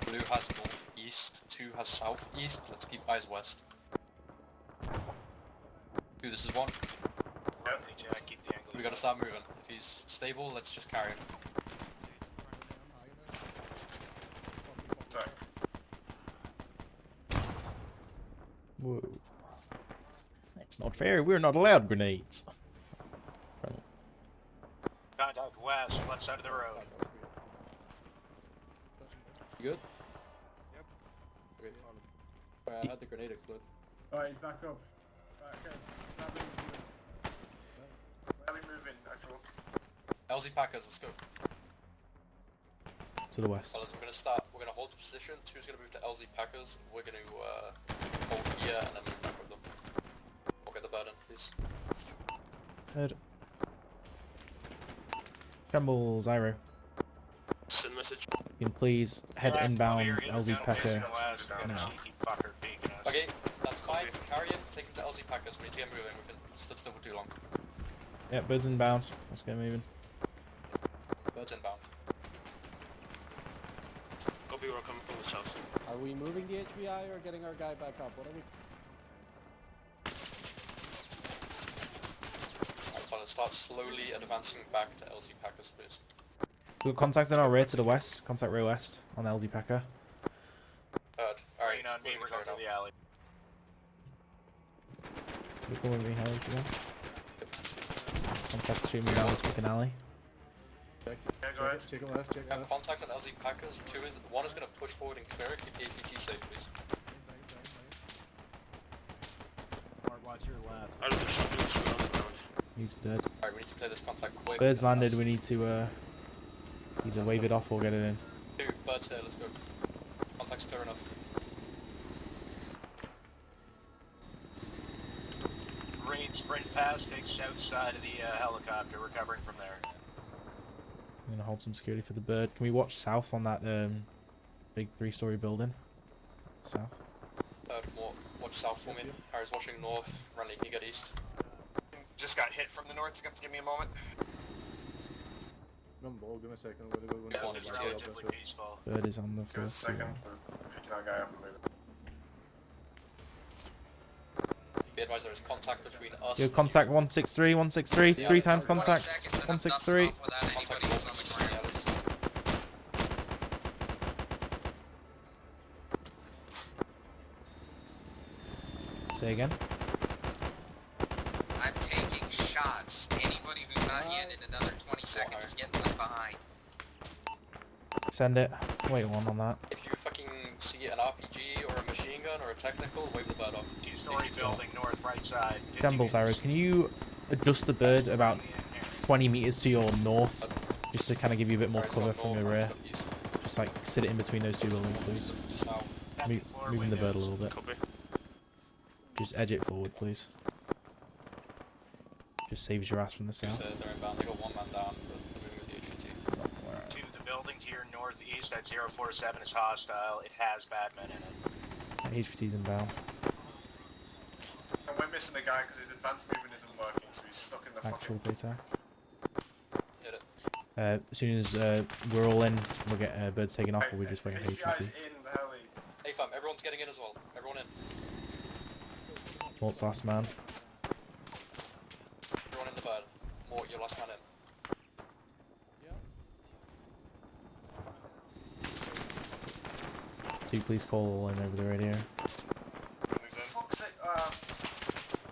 Blue has northeast, 2 has southeast, let's keep eyes west. 2, this is 1. Yep, Jack, keep the angle. We gotta start moving. If he's stable, let's just carry him. Sorry. Whoa. That's not fair. We're not allowed grenades. Contact west, left side of the road. You good? Yep. Great. Alright, I had the grenade explode. Alright, he's back up. Okay. Rally moving, actual. LZ Packers, let's go. To the west. Fellas, we're gonna hold the position, 2's gonna move to LZ Packers, we're gonna hold here and then move back with them. We'll get the bird in, please. Head. Shambles arrow. Send message. You can please head inbound LZ Pekka now. Okay, that's fine, carry him, take him to LZ Packers, we need to get moving, we've been stood still for too long. Yeah, birds inbound. Let's get moving. Birds inbound. Copy, we're coming from the south. Are we moving the HBI or getting our guy back up? What are we? Alright, so let's start slowly advancing back to LZ Packers, please. We've got contact in our rear to the west. Contact rear west on LZ Pekka. Alright, On me, we're going to the alley. You're calling me Harry again. Contact shooting me down this fucking alley. Yeah, go ahead. Check it left, check it left. Contact on LZ Packers, 1 is gonna push forward and clear it, keep the APT safe, please. Mark, watch your left. I don't know something else around the ground. He's dead. Alright, we need to say this contact quick. Birds landed. We need to either wave it off or get it in. Two, birds here, let's go. Contact's clear enough. Green sprint past, take south side of the helicopter, recovering from there. I'm gonna hold some security for the bird. Can we watch south on that big 3-story building? South. More, watch south for me. Harry's watching north. Renly, can you get east? Just got hit from the north, you got to give me a moment. Give me a second, I'm gonna go Yeah, and it's find relatively peaceful. Bird is on the Give us 4th a second. floor. We're picking our guy up and moving. Be advised there is contact between us. Yo, contact 163, 163. Yeah. 3 times contact. 163. Say again. I'm taking shots. Anybody who's not yet in another 20 seconds is getting left behind. Send it. Wait one on that. If you fucking see an RPG or a machine gun or a technical, wave the bird off. 2-story building, north, right side. 50 Shambles arrow. meters. Can you adjust the bird about 20 meters to your north, just to kind of give you a bit more cover from your rear? Just like sit it in between those two buildings, please. Moving the bird a little bit. Just edge it forward, please. Just saves your ass from the south. They're inbound, they got one man down, but they're moving with the HVT. To the building to your northeast at 047 is hostile. It has bad men in it. HVT's inbound. And we're missing the guy because his advanced movement isn't working, so he's stuck in the Actual fucking... data. Hit it. As soon as we're all in, we'll get birds taken off, or we just wait on These guys HVT. in the heli. Hey fam, everyone's getting in as well. Everyone in. Mort's last man. Everyone in the bird. Mort, your last man in. Two, please call all in over the radio. Fuck's sake,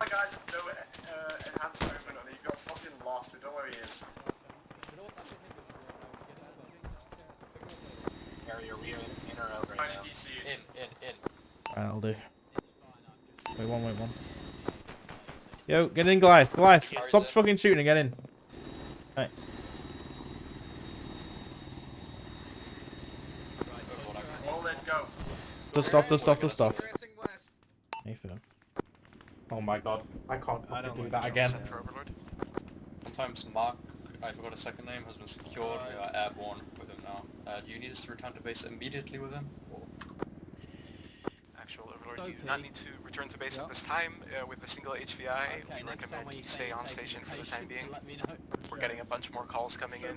my guy just no enhanced movement and he got fucking lost. I don't know where he is. Area, are we in or out right now? In. That'll do. Wait one. Yo, get in, Goliath. Goliath, stop fucking shooting and get in. Right. All in, go. Dust off. Hey, Phil. Oh my god. I can't fucking do that again. Sometimes Mark, I forgot his second name, has been secured. We are airborne with him now. Do you need us to return to base immediately with him? Or? Actual Overlord, you do not need to return to base at this time with a single HVI. We recommend you stay on station for the time being. We're getting a bunch more calls coming in.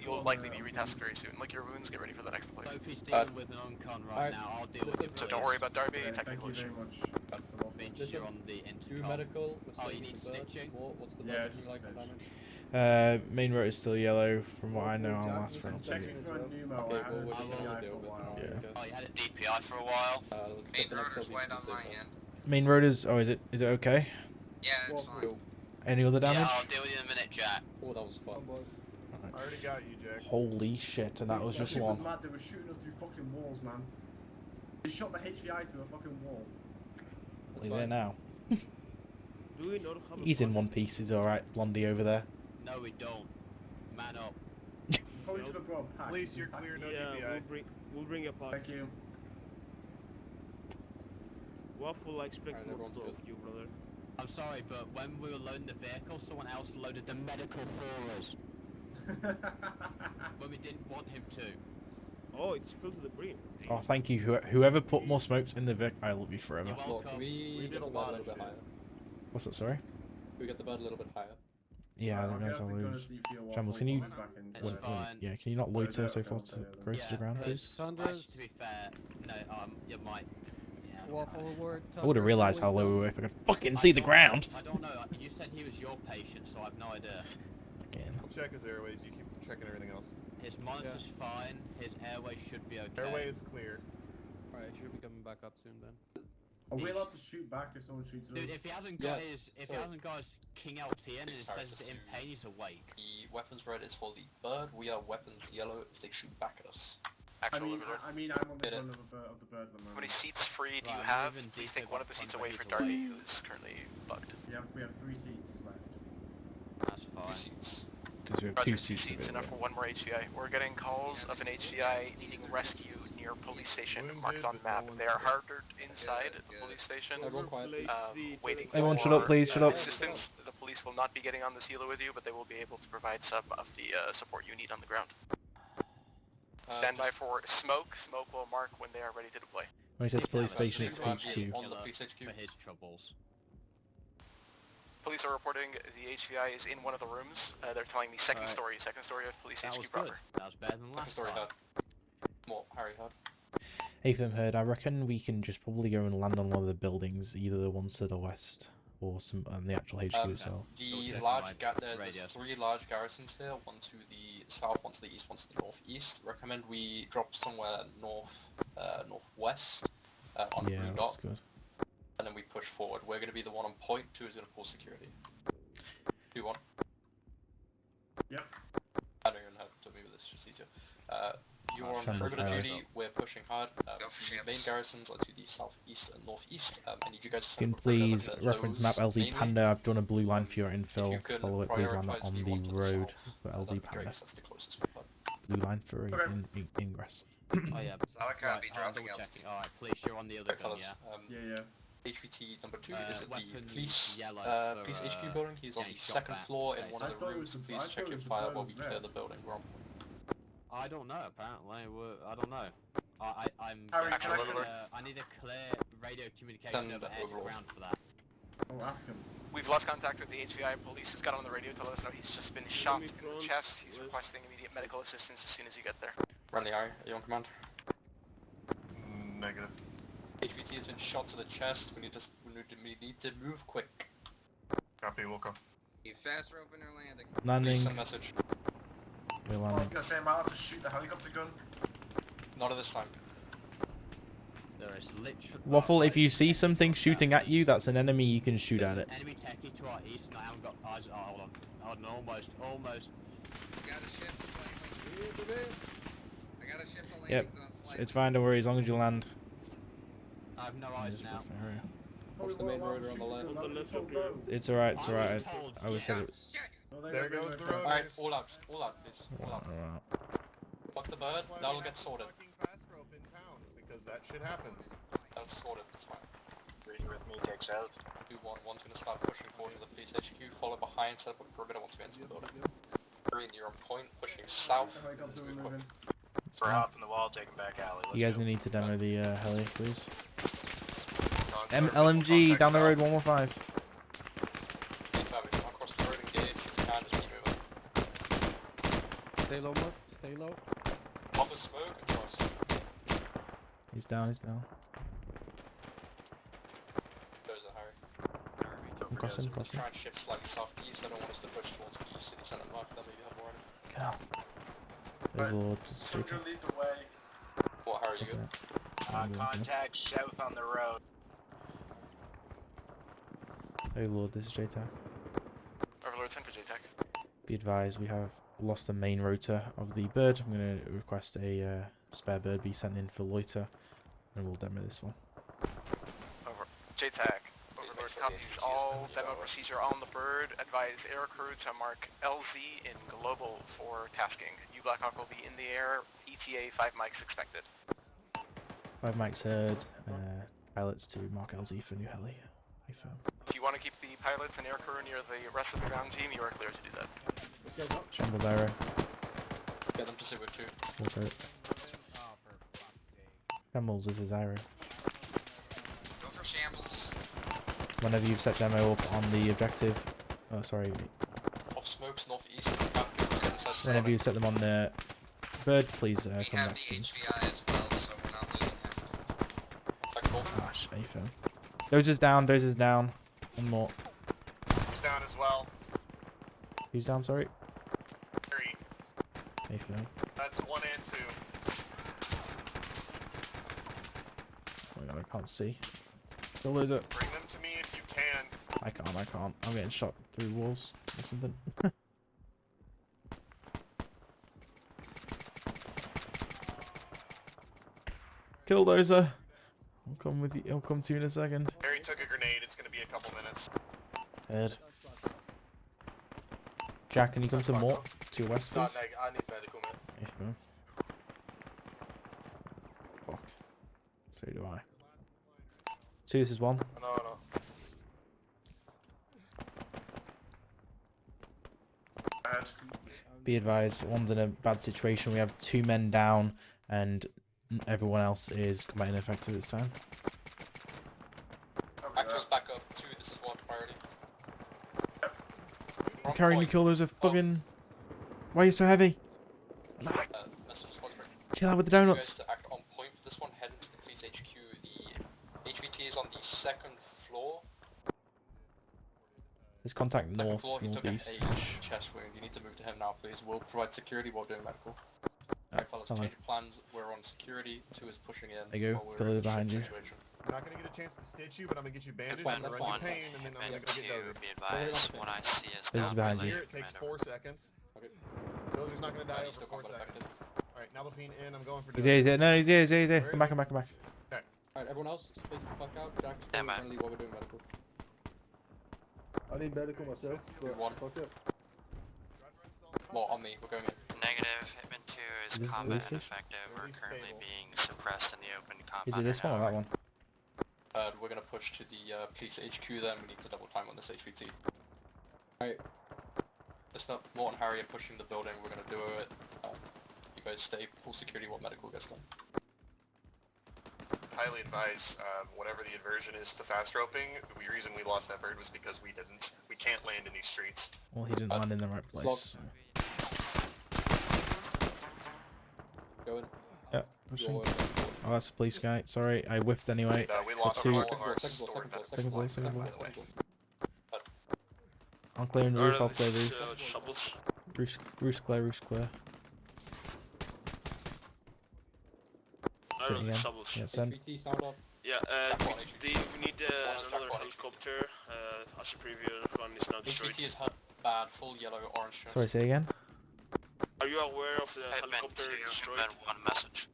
You'll likely be retasked very soon. Lick your wounds, get ready for the next place. Soapy's dealing with an uncon right now. I'll deal with it. So don't worry about Darby, technical Thank you issue. very much. Vince, you're on the Do intercom. medical. Oh, you need stitching? What's the Yeah, bird looking like on damage? Main road is still yellow. From what I know, I'll last for an Checking for a pneumo. Okay, I had well, a we're just DPI gonna for deal a with while. it. Yeah. Oh, you had a DPI for a while. Let's Main get the next road is white on LVP my so far. end. Main road is. Oh, is it okay? Yeah, it's fine. Any other damage? Yeah, I'll deal with you in a minute, Jack. Oh, that was fun. I already got you, Jack. Holy shit! And that was just shit one. was mad. They were shooting us through fucking walls, man. They shot the HVI through a fucking wall. He's there now. Do we not have a He's in plan? one piece. He's all right. Blondie over there. No, we don't. Man up. Probably should have brought a pack. Police, you're clear, no Yeah, DPI. we'll bring a pack. Thank you. Waffle, I expect Alright, more everyone's of you, brother. I'm sorry, but when we were loading the vehicle, someone else loaded the medical for us. When we didn't want him to. Oh, it's filled to the brim. Oh, thank you. Whoever put more smokes in the Vic, I love you forever. You're Look, welcome. we did get a the bird lot a of little bit shit. higher. What's that? Sorry. We get the bird a little bit higher. Yeah, I Alright, think that's I'll all definitely gonna lose. see for your Shambles, waffle can you? back in It's Wait, today. fine. yeah, can you not loiter so I'll far tell you then. close to the ground, please? Actually, to be fair, no, you might. Yeah, Waffle award. I would have realised how low we were if I could fucking see the ground. I don't know. You said he was your patient, so I've no idea. Again. Check his airways. You keep checking everything else. His monitor's fine. His airway should be okay. Airway is clear. Alright, should be coming back up soon then. Are we allowed to shoot back if someone shoots at us? Dude, if he hasn't got Yes. his hasn't got his King LT in and it says it's in pain, he's awake. The weapons red is for the bird. We are weapons yellow if they shoot back at us. Actual Overlord. I'm on the Hit it. front of the bird at the How moment. many seats free do you Right, have? moving We deep think in one of the front seats of away his for Darby, away. who is currently bugged. We have 3 seats left. That's fine. Because we have Roger, 2 seats enough available. for one more HVI. We're getting calls of an HVI needing rescue near police station marked on map. They are harbored inside the police station, Everyone quiet, please. waiting Everyone for shut up, please, shut up. assistance. The police will not be getting on the helo with you, but they will be able to provide some of the support you need on the ground. Stand by for smoke. Smoke will mark when they are ready to deploy. When he says police station, it's HQ. On the police HQ. For his troubles. Police are reporting the HVI is in one of the rooms. They're telling me second story of police That was HQ good. proper. That was better than last Sorry, time. What? Harry heard. Atham heard. I reckon we can just probably go and land on one of the buildings, either the ones to the west or some on the actual HQ itself. The Okay, large fine. there's Radios. 3 large garrisons here, one to the south, one to the east, one to the northeast. Recommend we drop somewhere northwest on the Yeah, blue that's dot, good. and then we push forward. We're going to be the one on point, 2 is going to pull security. 2-1. Yep. I don't even have to move this, just easier. You're on Shambles perimeter Harry. duty, we're pushing hard. The main garrisons are to the southeast and northeast. I need you guys to You can please reference map LZ mainly. Panda. I've drawn a blue line for your If you infill. could Follow it, please land prioritize on the the one to the road south, for that'd LZ be great, Panda. that's the closest weapon. Blue line for Okay. ingress. Oh yeah. I can't be dropping double out. checking. Alright, police, you're on the other Okay, gun, fellas, yeah? Yeah. HVT number 2 is at the weapons police, yellow for, police HQ building. He's on getting the shot second back. floor in Okay, one I of the thought it rooms. was the- I Please thought check it your was the fire bird while was we clear red. the building. We're on. I don't know, apparently. I don't know. I'm Harry, getting, can I get I need a clear radio communication Send over air to overall. ground for that. Oh, ask him. We've lost contact with the HVI. Police has got on the radio to let us know he's just been shot in the front, chest. He's west. requesting immediate medical assistance as soon as you get there. Randy, are you on command? Negative. HVT has been shot to the chest. We need to move quick. Copy, we'll come. You faster open or landing. Please Landing. send a message. We're I was landing. gonna say, I might have to shoot the helicopter gun. Not at this time. There is literally... Waffle, if you see something shooting at you, that's an enemy, you can shoot at it. Enemy techie to our east, and I haven't got eyes. Oh, hold on. Hold on, almost. I got a shift slightly. I got a shift the Yep, landings on slightly. it's fine, don't worry, as long as you land. I have no eyes Just now. rough area. What's the main road on the left? On the left, okay. It's alright, it's I was alright. told, I was said it. There goes the road. Alright, all out, please. All out. Alright. Fuck the bird, that'll get sorted. Fast rope in towns because that shit happens. That's sorted, that's fine. Reading with me takes out. 2-1, one's gonna start pushing forward to the police HQ, follow behind, set up a perimeter once we enter the building. 3, you're on point, pushing south. Helicopter Zoo moving. It's We're fine. hopping the wall, taking back alley. You guys need to demo the heli, please. Dog, LMG, down the road, south. 115. Come across the road, engage, if you can, just keep moving. Stay low, Mark. Stay low. Off of smoke, across. He's down, he's down. There's a Harry. I'm crossing, crossing. Try and shift slightly southeast, I don't want us to push towards the east city centre mark, that way you have more in. Get out. Overlord, just So JTAC. you lead the way. What, Harry, you good? Contact south on the road. Overlord, this is JTAC. Overlord 10 for JTAC. Be advised, we have lost the main rotor of the bird. I'm going to request a spare bird be sent in for loiter, and we'll demo this one. Over. JTAC. Overlord copies all demo procedure on the bird. Advise air crew to mark LZ in global for tasking. U Blackhawk will be in the air. ETA 5 mics expected. 5 mics heard. Pilots to mark LZ for new heli. Confirm. If you want to keep the pilots and air crew near the rest of the ground team, you are clear to do that. Shambles arrow. Get them to Sewer 2. Water it. Shambles, this is arrow. Go for shambles. Whenever you've set demo up on the objective. Oh, sorry. Off smokes, northeast. Whenever you set them on the bird, please We come have back the to teams. HVI as well, so we're not losing him. Gosh, AFM. Dozer's down. One more. He's down as well. Who's down, sorry? 3. AFM. That's 1 and 2. Oh my god, I can't see. Go loser. Bring them to me if you can. I can't. I'm getting shot through walls or something. Killdozer. I'll come with you. I'll come to you in a second. Harry took a grenade. It's going to be a couple minutes. Head. Jack, can you come to Mort, to your west, No, please? I need medical, man. Yes, bro. Fuck. So do I. 2, this is 1. No. Be advised, one's in a bad situation. We have 2 men down, and everyone else is combat ineffective this time. Actors back up. 2, this is 1 priority. I'm carrying Nicola's a fucking... Why are you so heavy? Chill out with the donuts. To act on point for this one, head into the police HQ. The HVT is on the 2nd floor. There's contact Second north, floor, he took a northeast. chest wound. You need to move to him now, please. We'll provide security while doing medical. Alright, fellas, fine. change plans. We're on security. 2 is pushing in. There you go. while we're Deliver in behind you. situation. I'm not gonna get a chance to stitch you, but I'm gonna get you bandaged Fine, and that's run fine. your pain, and then I'm gonna get dosed. Be advised, when I see us This is behind you. Here, it takes 4 seconds. Okay. Doser's not gonna die He's over still 4 combat seconds. Alright, Nalafine in, I'm going for He's here, he's here. No, he's here, he's here, he's here. Where Come is back, come back, come back. Alright, everyone else, space the fuck out. Jack, stay Stand by. friendly while we're doing medical. I need medical myself, but One. fuck up. Well, on me. We're going in. Negative, Hitman 2 is Is this combat police station? ineffective. We're Release currently stable. being suppressed in the open combat. Is it this one or that one? We're gonna push to the police HQ then. We need to double time on this HVT. Alright. It's not Mort and Harry are pushing the building. We're gonna do it. You guys stay full security while medical gets done. Highly advise, whatever the aversion is to fast roping, the reason we lost that bird was because we didn't. We can't land in these streets. Well, he didn't land in the right place. Go in. Yeah, pushing. Oh, that's a police guy. Sorry, I whiffed anyway. We lost 2. all of our Second floor, stored second floor, medical Second floor, supplies, second by floor. the way. I'm clearing the roof, I'll clear the roof. Shovels. Roof's clear, roof's clear. Sitting again. Yeah, send. HVT, sound off. Yeah, we need another helicopter. As a previous one is now destroyed. HVT is bad, full yellow, orange. Sorry, say again? Are you aware of the Hitman 2, helicopter destroyed? Hitman 1 message.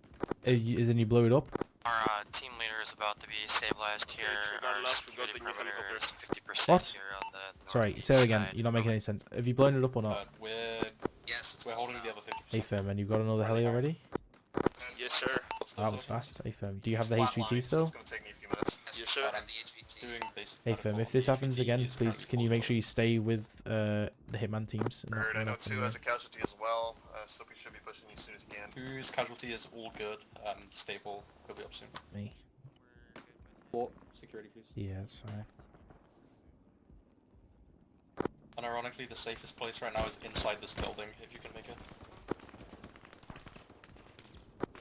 Is then you blow it up? Our team leader is about to be stabilized here. Our regardless, we got security the new perimeter helicopter. is 50% What? here on the Sorry, northeast say it again. side. You're not making any sense. Have you blown it up or not? We're holding the other 50%. Hey, firm, and you've got another heli already? Yes, sir. That was fast. Hey, firm, do you have the HVT still? Yes, sir. Hey, firm, if this happens again, please, can you make sure you stay with the Hitman teams? and not Bird, I know up 2 anywhere? has a casualty as well, so we should be pushing you as soon as you can. 2's casualty is all good, stable. He'll be up soon. Me. Mort, security, please. Yeah, that's fine. And ironically, the safest place right now is inside this building, if you can make it.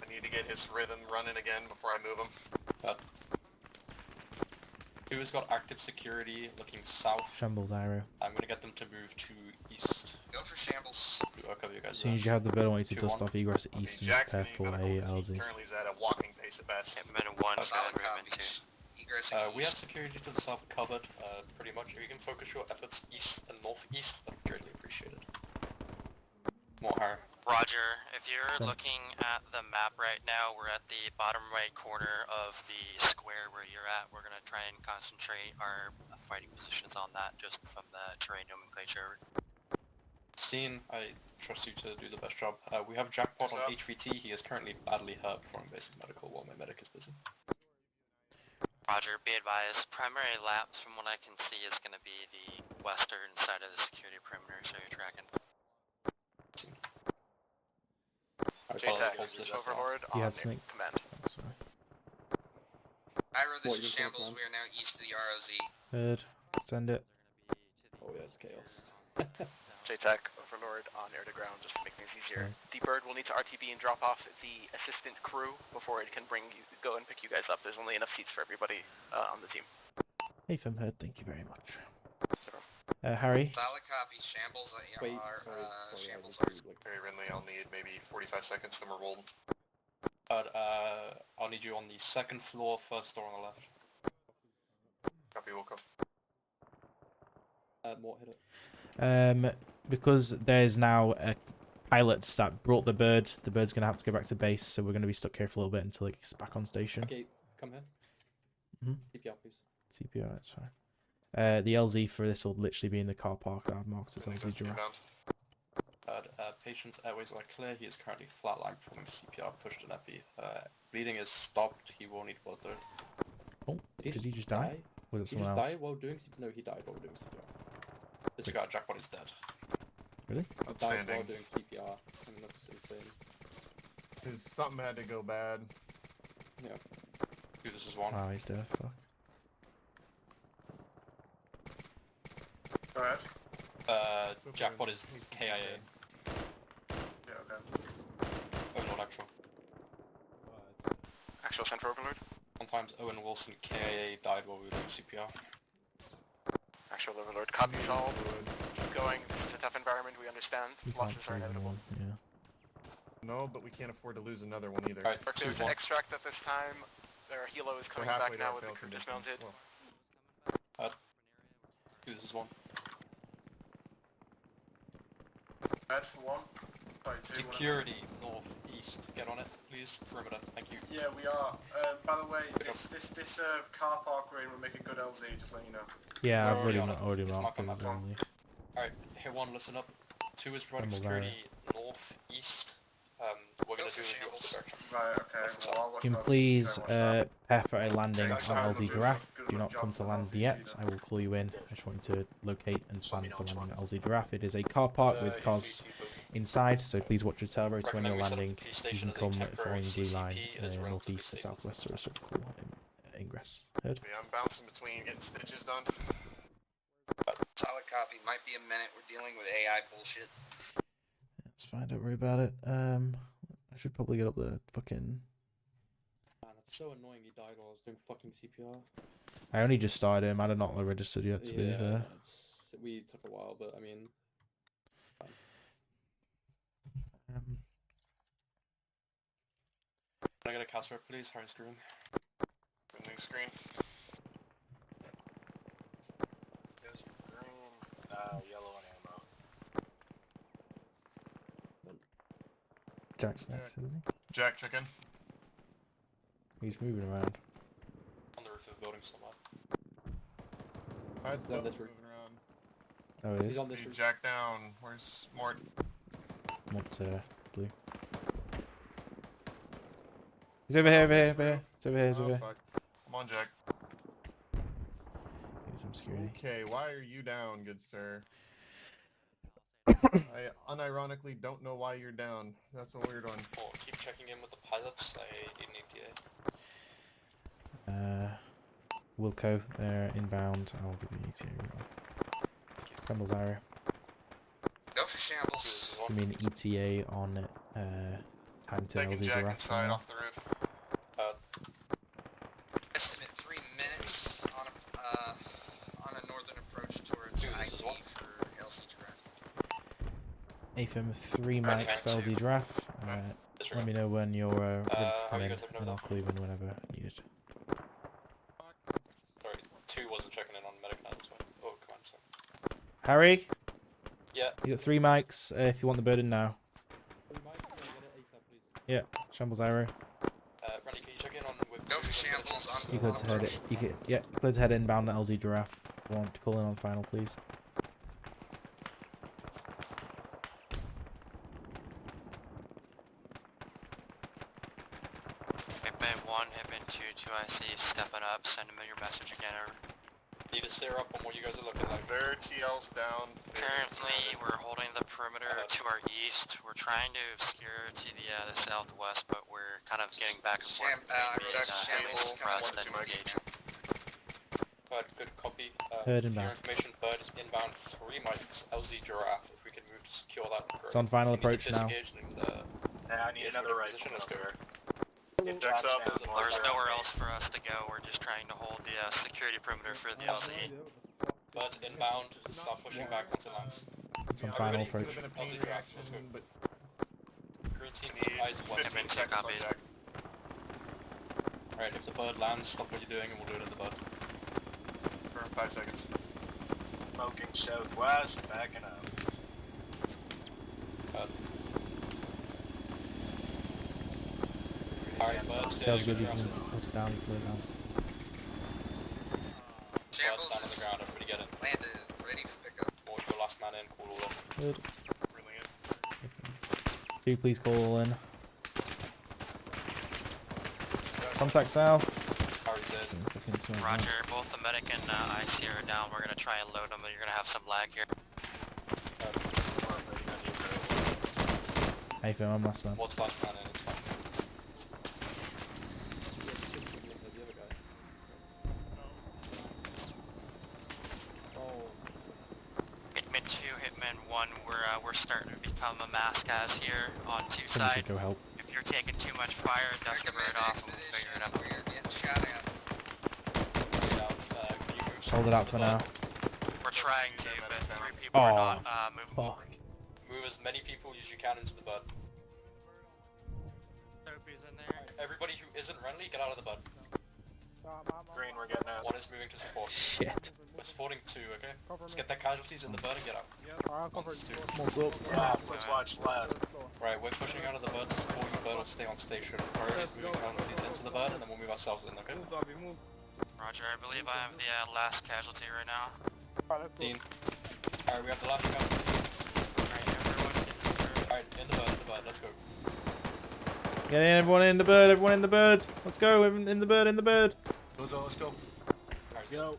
I need to get his rhythm running again before I move him. 2 has got active security looking south. Shambles, Iro. I'm gonna get them to move to east. Go for shambles. I'll cover you guys. As soon as you have the bird, I want you to 2-1. dust off egress east and prepare for a LZ. Currently is at a walking pace at best. Hitman 1, Hitman 2. We have security to the south covered, pretty much. If you can focus your efforts east and northeast, that'd be greatly appreciated. More Harry. Roger, if you're Sure. looking at the map right now, we're at the bottom right corner of the square where you're at. We're going to try and concentrate our fighting positions on that just from the terrain nomenclature. Steen, I trust you to do the best job. We have Jackpot on HVT. He is currently badly hurt performing basic medical while my medic is busy. Roger, be advised, primary lapse from what I can see is going to be the western side of the security perimeter, so you're tracking. JTAC, this is Overlord You on had snake. command. Sorry. Ira, this What, is you can Shambles. command? We are now east of the ROZ. Bird, send it. Oh yeah, it's chaos. JTAC, Overlord on air to ground just to make things easier. The bird will need to RTB and drop off the assistant crew before it can go and pick you guys up. There's only enough seats for everybody on the team. Hey, firm heard, thank you very much. Harry? Solid copy. Shambles Wait, are, sorry, Shambles I are... was like, Very Rinley, I'll need maybe 45 seconds to roll. I'll need you on the second floor, first door on the left. Copy, will come. Mort hit it. Because there's now pilots that brought the bird's going to have to go back to base, so we're going to be stuck here for a little bit until it gets back on station. Okay, come here. CPR, please. CPR, that's fine. The LZ for this will literally be in the car park that I've marked as LZ giraffe. Patient's airways are clear. He is currently flatlined from CPR, pushed in epi. Bleeding is stopped. He will need blood though. Oh, did he just die? Was it someone else? Did he just die while doing CPR? No, he died while doing CPR. Disregard, Jackpot is dead. Really? He died while doing CPR. I mean, that's insane. Cause something had to go bad. Yeah. Dude, this is one. Oh, he's dead. Fuck. Go ahead. Jackpot is KIA. Yeah, okay. Overlord actual. Actual sent for Overlord. Sometimes Owen Wilson KIA died while we were doing CPR. Actual Overlord. Copy all. Keep going. This is a tough environment. We understand. You can't Losses are save inevitable. one. Yeah. No, but we can't afford to lose another one either. Alright, There's an extract at this time. Their helo is coming back now with the crew dismounted. This is one. Red for one. Sorry, two. Security, north, east. Get on it, please. Perimeter, thank you. Yeah, we are. By the way, this car park raid will make a good LZ, just letting you know. Yeah, I've Already already on it. marked him as Mark on only. Alright, here one, listen up. 2 is providing Rumble security north, east. We're gonna do the opposite direction. Right, okay. Well, I'll watch Can you out. please prepare for a landing on LZ Giraffe? Do not come to land yet. I will call you in. I just want you to locate and plan for landing at LZ Giraffe. It is a car park with cars inside, so please watch your tail rotor when you're landing. You can come following the blue line northeast to southwest to reciprocal ingress. Heard? Yeah, I'm bouncing between getting stitches done. Solid copy. Might be a minute. We're dealing with AI bullshit. That's fine, don't worry about it. I should probably get up the fucking... Man, it's so annoying he died while I was doing fucking CPR. I only just started him, I don't know if registered yet, to be fair. We took a while, but I mean... Fine. Can I get a cast rep, please? Hurry screen. Bending screen. There's green, yellow, and ammo. Jack's next, isn't he? Jack, check in. He's moving around. On the roof of the building somewhere. Alright, still this moving roof. around. Oh, it is? He's on this Hey, roof. Jack down. Where's Mort? What's blue? He's over here, over here, over here. It's over here, it's over here. Fuck. I'm on Jack. Need some security. Okay, why are you down, good sir? I unironically don't know why you're down. That's a weird one. Oh, keep checking in with the pilots. I need an ETA. Wilco, they're inbound. I'll give you an ETA. Crumbles area. Go for shambles. Give me an ETA on time to Taking LZ Jack Giraffe. inside off the roof. Estimate 3 minutes on a northern approach towards ID for LZ Giraffe. AFM 3 mics for LZ Giraffe. Let me know when you're ready to come in, and I'll call you in whenever needed. Sorry, 2 wasn't checking in on medic now, so... Oh, come on, sorry. Harry? Yeah. You got 3 mics if you want the burden now. 3 mics, can I get it ASAP, please? Yeah, Shambles Arrow. Randy, can you check in on... Go for shambles on You cleared to head it. You get, yeah, cleared to head inbound at LZ Giraffe. If you want to call in on final, please. Hitman 1, Hitman 2, 2IC, stepping up, send them your message again, over. Need to steer up on what you guys are looking like. Their TL's down. Currently, we're holding the perimeter to our east. We're trying to obscure to the southwest, but we're kind of getting back and forth. Good copy. Heard for inbound. your information, Bird is inbound 3 mics, LZ Giraffe. If we can move to secure that. It's on final approach now. I need another right position. Let's go. Jack's up. There's nowhere else for us to go. We're just trying to hold the security perimeter for the LZ. Bird inbound. Start pushing back onto lands. It's on final approach. Been a pain reaction, but Green team eyes west. Hitman 2 copies. Alright, if the bird lands, stop what you're doing and we'll do it in the bird. for 5 seconds. Smoking southwest, backing up. Alright, bird. Sounds good, you can put it down, you put it down. Bird's down on the ground, everybody get it. Landed, ready for pickup. Watch your last man in, call order. Good. Brilliant. 2, please call in. Contact south. Roger, both the medic and IC are down. We're gonna try and load them, but you're gonna have some lag here. Hey, Phil, I'm last man. What's flash plan in? It's fine. Hitman 2, Hitman 1, we're starting to become a mass gas here on 2 Somebody side. should go help. If you're taking too much fire, dust the bird off and we'll figure it out. Just hold it out for now. We're trying to, but 3 people are not movable. Fuck. Move as many people as you can into the bud. Soapy's in there. Everybody who isn't friendly, get out of the bud. Green, we're getting out. 1 is moving to support. Shit. We're supporting 2, okay? Just get their casualties in the bud and get out. Cover 2. What's up? Let's watch left. Right, we're pushing out of the bud to support you, bud, or stay on station. Priority is moving casualties into the bud, and then we'll move ourselves in, okay? Roger, I believe I have the last casualty right now. Dean. Alright, we have the last casualty. Alright, in the bud, let's go. Get in, everyone in the bird, everyone in the bird. Let's go, everyone in the bird, in the bird. Let's go. Let's go.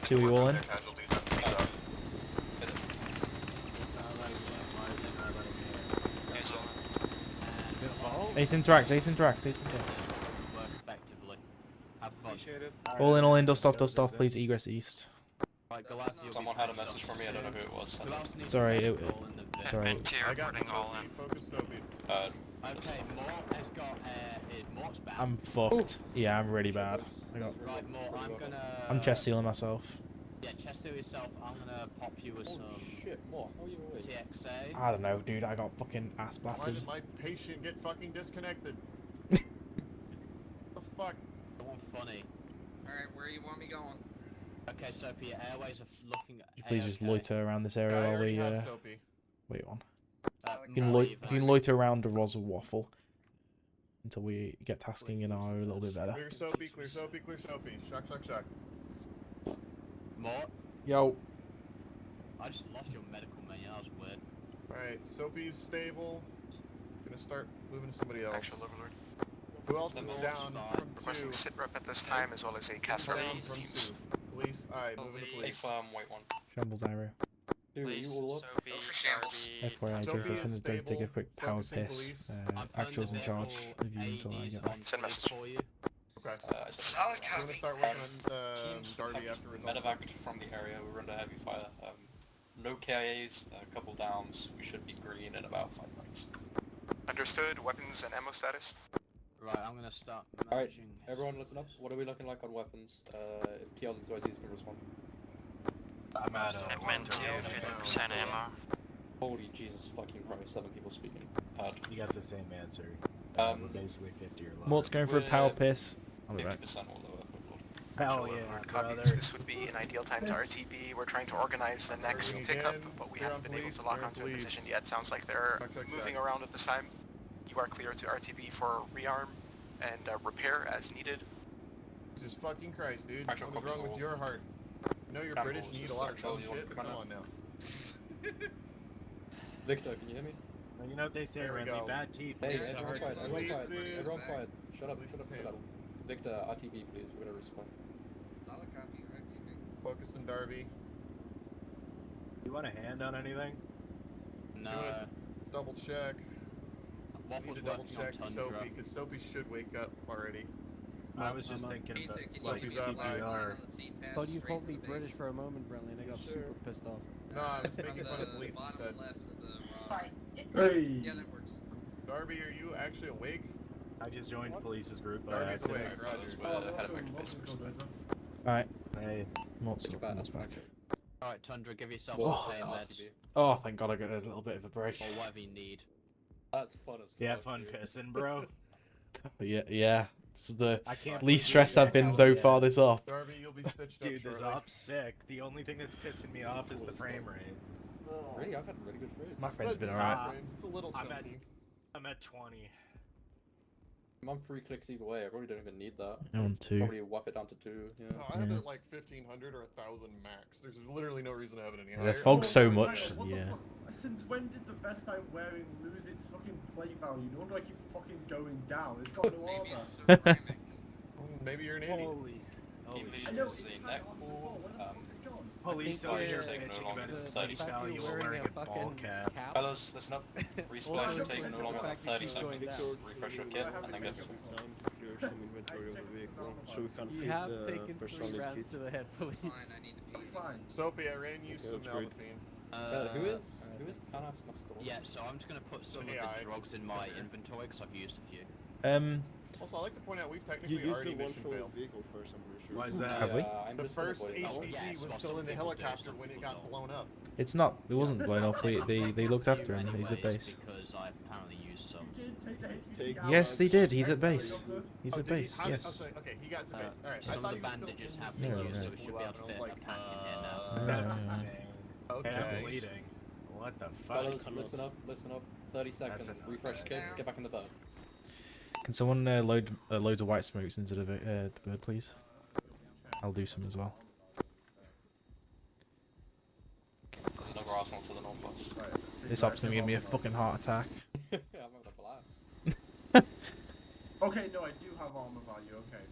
See you all in. Ace interact, ace interact, ace interact. Work effectively. Have fun. All in, dust off, please egress east. Right, Goliath, you'll Someone be had a message from me, I don't know who it was. Sorry, sorry. Hitman 2 reporting all in. Okay, Mort has got Mort's bad. I'm fucked. Yeah, I'm really bad. I got. Right, Mort, I'm chest sealing myself. Yeah, chest to yourself. I'm gonna pop you with some Shit, Mort, how are you awake? TXA. I don't know, dude. I got fucking ass Why blasted. did my patient get fucking disconnected? What the fuck? One funny. Alright, where you want me going? Okay, so your airways are looking. Please just loiter around this area while we wait on. You can loiter around the Rosa waffle until we get tasking in our a little bit better. Clear Soapy, clear Soapy, clear Soapy. Shock, shock, shock. Mort, Yo. I just lost your medical menu. That was weird. Alright, Soapy's stable. Gonna start moving to somebody else. Actual overlord. Who else is down from Requesting 2? sit rep at this time as well as a cast rep. Down from 2. Police, alright, moving to police. Wait 1. Shambles Iro. Dude, are you all up? FYI, Soapy Jason, is don't take a stable, quick power focusing piss. police. Actual's in charge of you until I get back. Send message. For you. Okay. Solid We're gonna start working on Darby after results. Medevac from the area, we're under heavy fire. No KIAs, a couple downs. We should be green in about 5 minutes. Understood. Weapons and ammo status. Right, I'm gonna start. Alright, everyone listen up. What are we looking like on weapons? If TLs and 2ICs can respond. I'm at Hitman 2, 50% ammo. Holy Jesus fucking Christ, 7 people speaking. You got the same answer. We're basically 50 or lower. Mort's going for a power piss. I'll be 50% right. or lower. Hell yeah, copies. This would be an ideal time to RTB. We're trying to organize the next pickup, but we haven't been able to lock onto a position yet. Sounds like they're moving around at this time. You are clear to RTB for rearm and repair as needed. Jesus fucking Christ, dude. What is wrong with your heart? You know you're British and you eat a lot of dumb shit? Come on now. Victor, can you hear me? Well, you know what they say, There we Randy, go. bad teeth. Hey, makes the everyone heart quiet, everyone disease. quiet, everyone quiet. Shut up, shut up, shut up. Victor, RTB please, we're gonna respond. Solid copy, RTB. Focus on Darby. You want a hand on anything? No. Double check. Waffle's Need to double working on check Tundra. Soapy, because Soapy should wake up already. I was just thinking Pizza, about can like you CPR. Thought you called me British for a moment, Brentley, and I got super pissed off. No, I was making fun of police bottom instead. left of the rocks. Hey! Yeah, that works. Darby, are you actually awake? I just joined police's group by Darby's awake, accident. Roger. Alright. Hey. Mort's back. Alright, Tundra, give yourself Oh, some pain God. meds. Oh, thank God I got a little bit of a break. Or whatever you need. That's fun as Yeah, fuck, fun dude. pissing, bro. Yeah. This is the I can't least believe stressed you I've been hell so yeah. far this off. Darby, you'll be stitched Dude, up this shortly. op's sick. The only thing that's pissing me off is the frame rate. Really? I've had really good frames. My friend's been But alright. frames, it's a little I'm at chunky. 20. I'm on 3 clicks either way. I probably don't even need that. I'm on 2. Probably whap it down to 2. Yeah. No, I have it at like 1500 or 1000 max. There's literally no reason to have it any The higher. fog's so much. What the Yeah. fuck? Since when did the vest I'm wearing lose its fucking plate value? No wonder I keep fucking going down. It's got no armor. Maybe you're an idiot. Holy I know. the neck pool. Police I think officer taking bitching no longer about his than bloody 30 seconds. value while wearing a ball cap. Fellas, listen up. Resplash will take no longer than 30 seconds. Refresh your kit and then get Time to clear some inventory of the vehicle, so we can You fit have the taken 3 personal rounds kit. to the head, police. Fine. Soapy, I ran you some that's great. Alvathine. Who is Panas Mastor? Yeah, so I'm just gonna put some of the drugs in my inventory because I've used a few. Also, I'd like to point out we've You technically used already the one mission from the failed. vehicle first, I'm pretty sure. Why is that? Have we? The first HVC was still in the helicopter when it got blown up. It's not. It wasn't blown up. They looked after him. He's at base. Because I apparently used some. Yes, they did. He's at base. He's Oh, at did he? base. How- Yes. Okay, he got to base. Alright, Some of the bandages have been used, so we should be able to fit a pack in here now. That's insane. Okay. I'm bleeding. What the fuck? Fellas, listen up. 30 seconds. Refresh kits. Get back in the boat. Can someone load loads of white smokes into the bird, please? I'll do some as well. There's another arsenal to the northwest. This op's gonna give me a fucking heart attack. I'm having a blast. Okay, no, I do have armor value. Okay.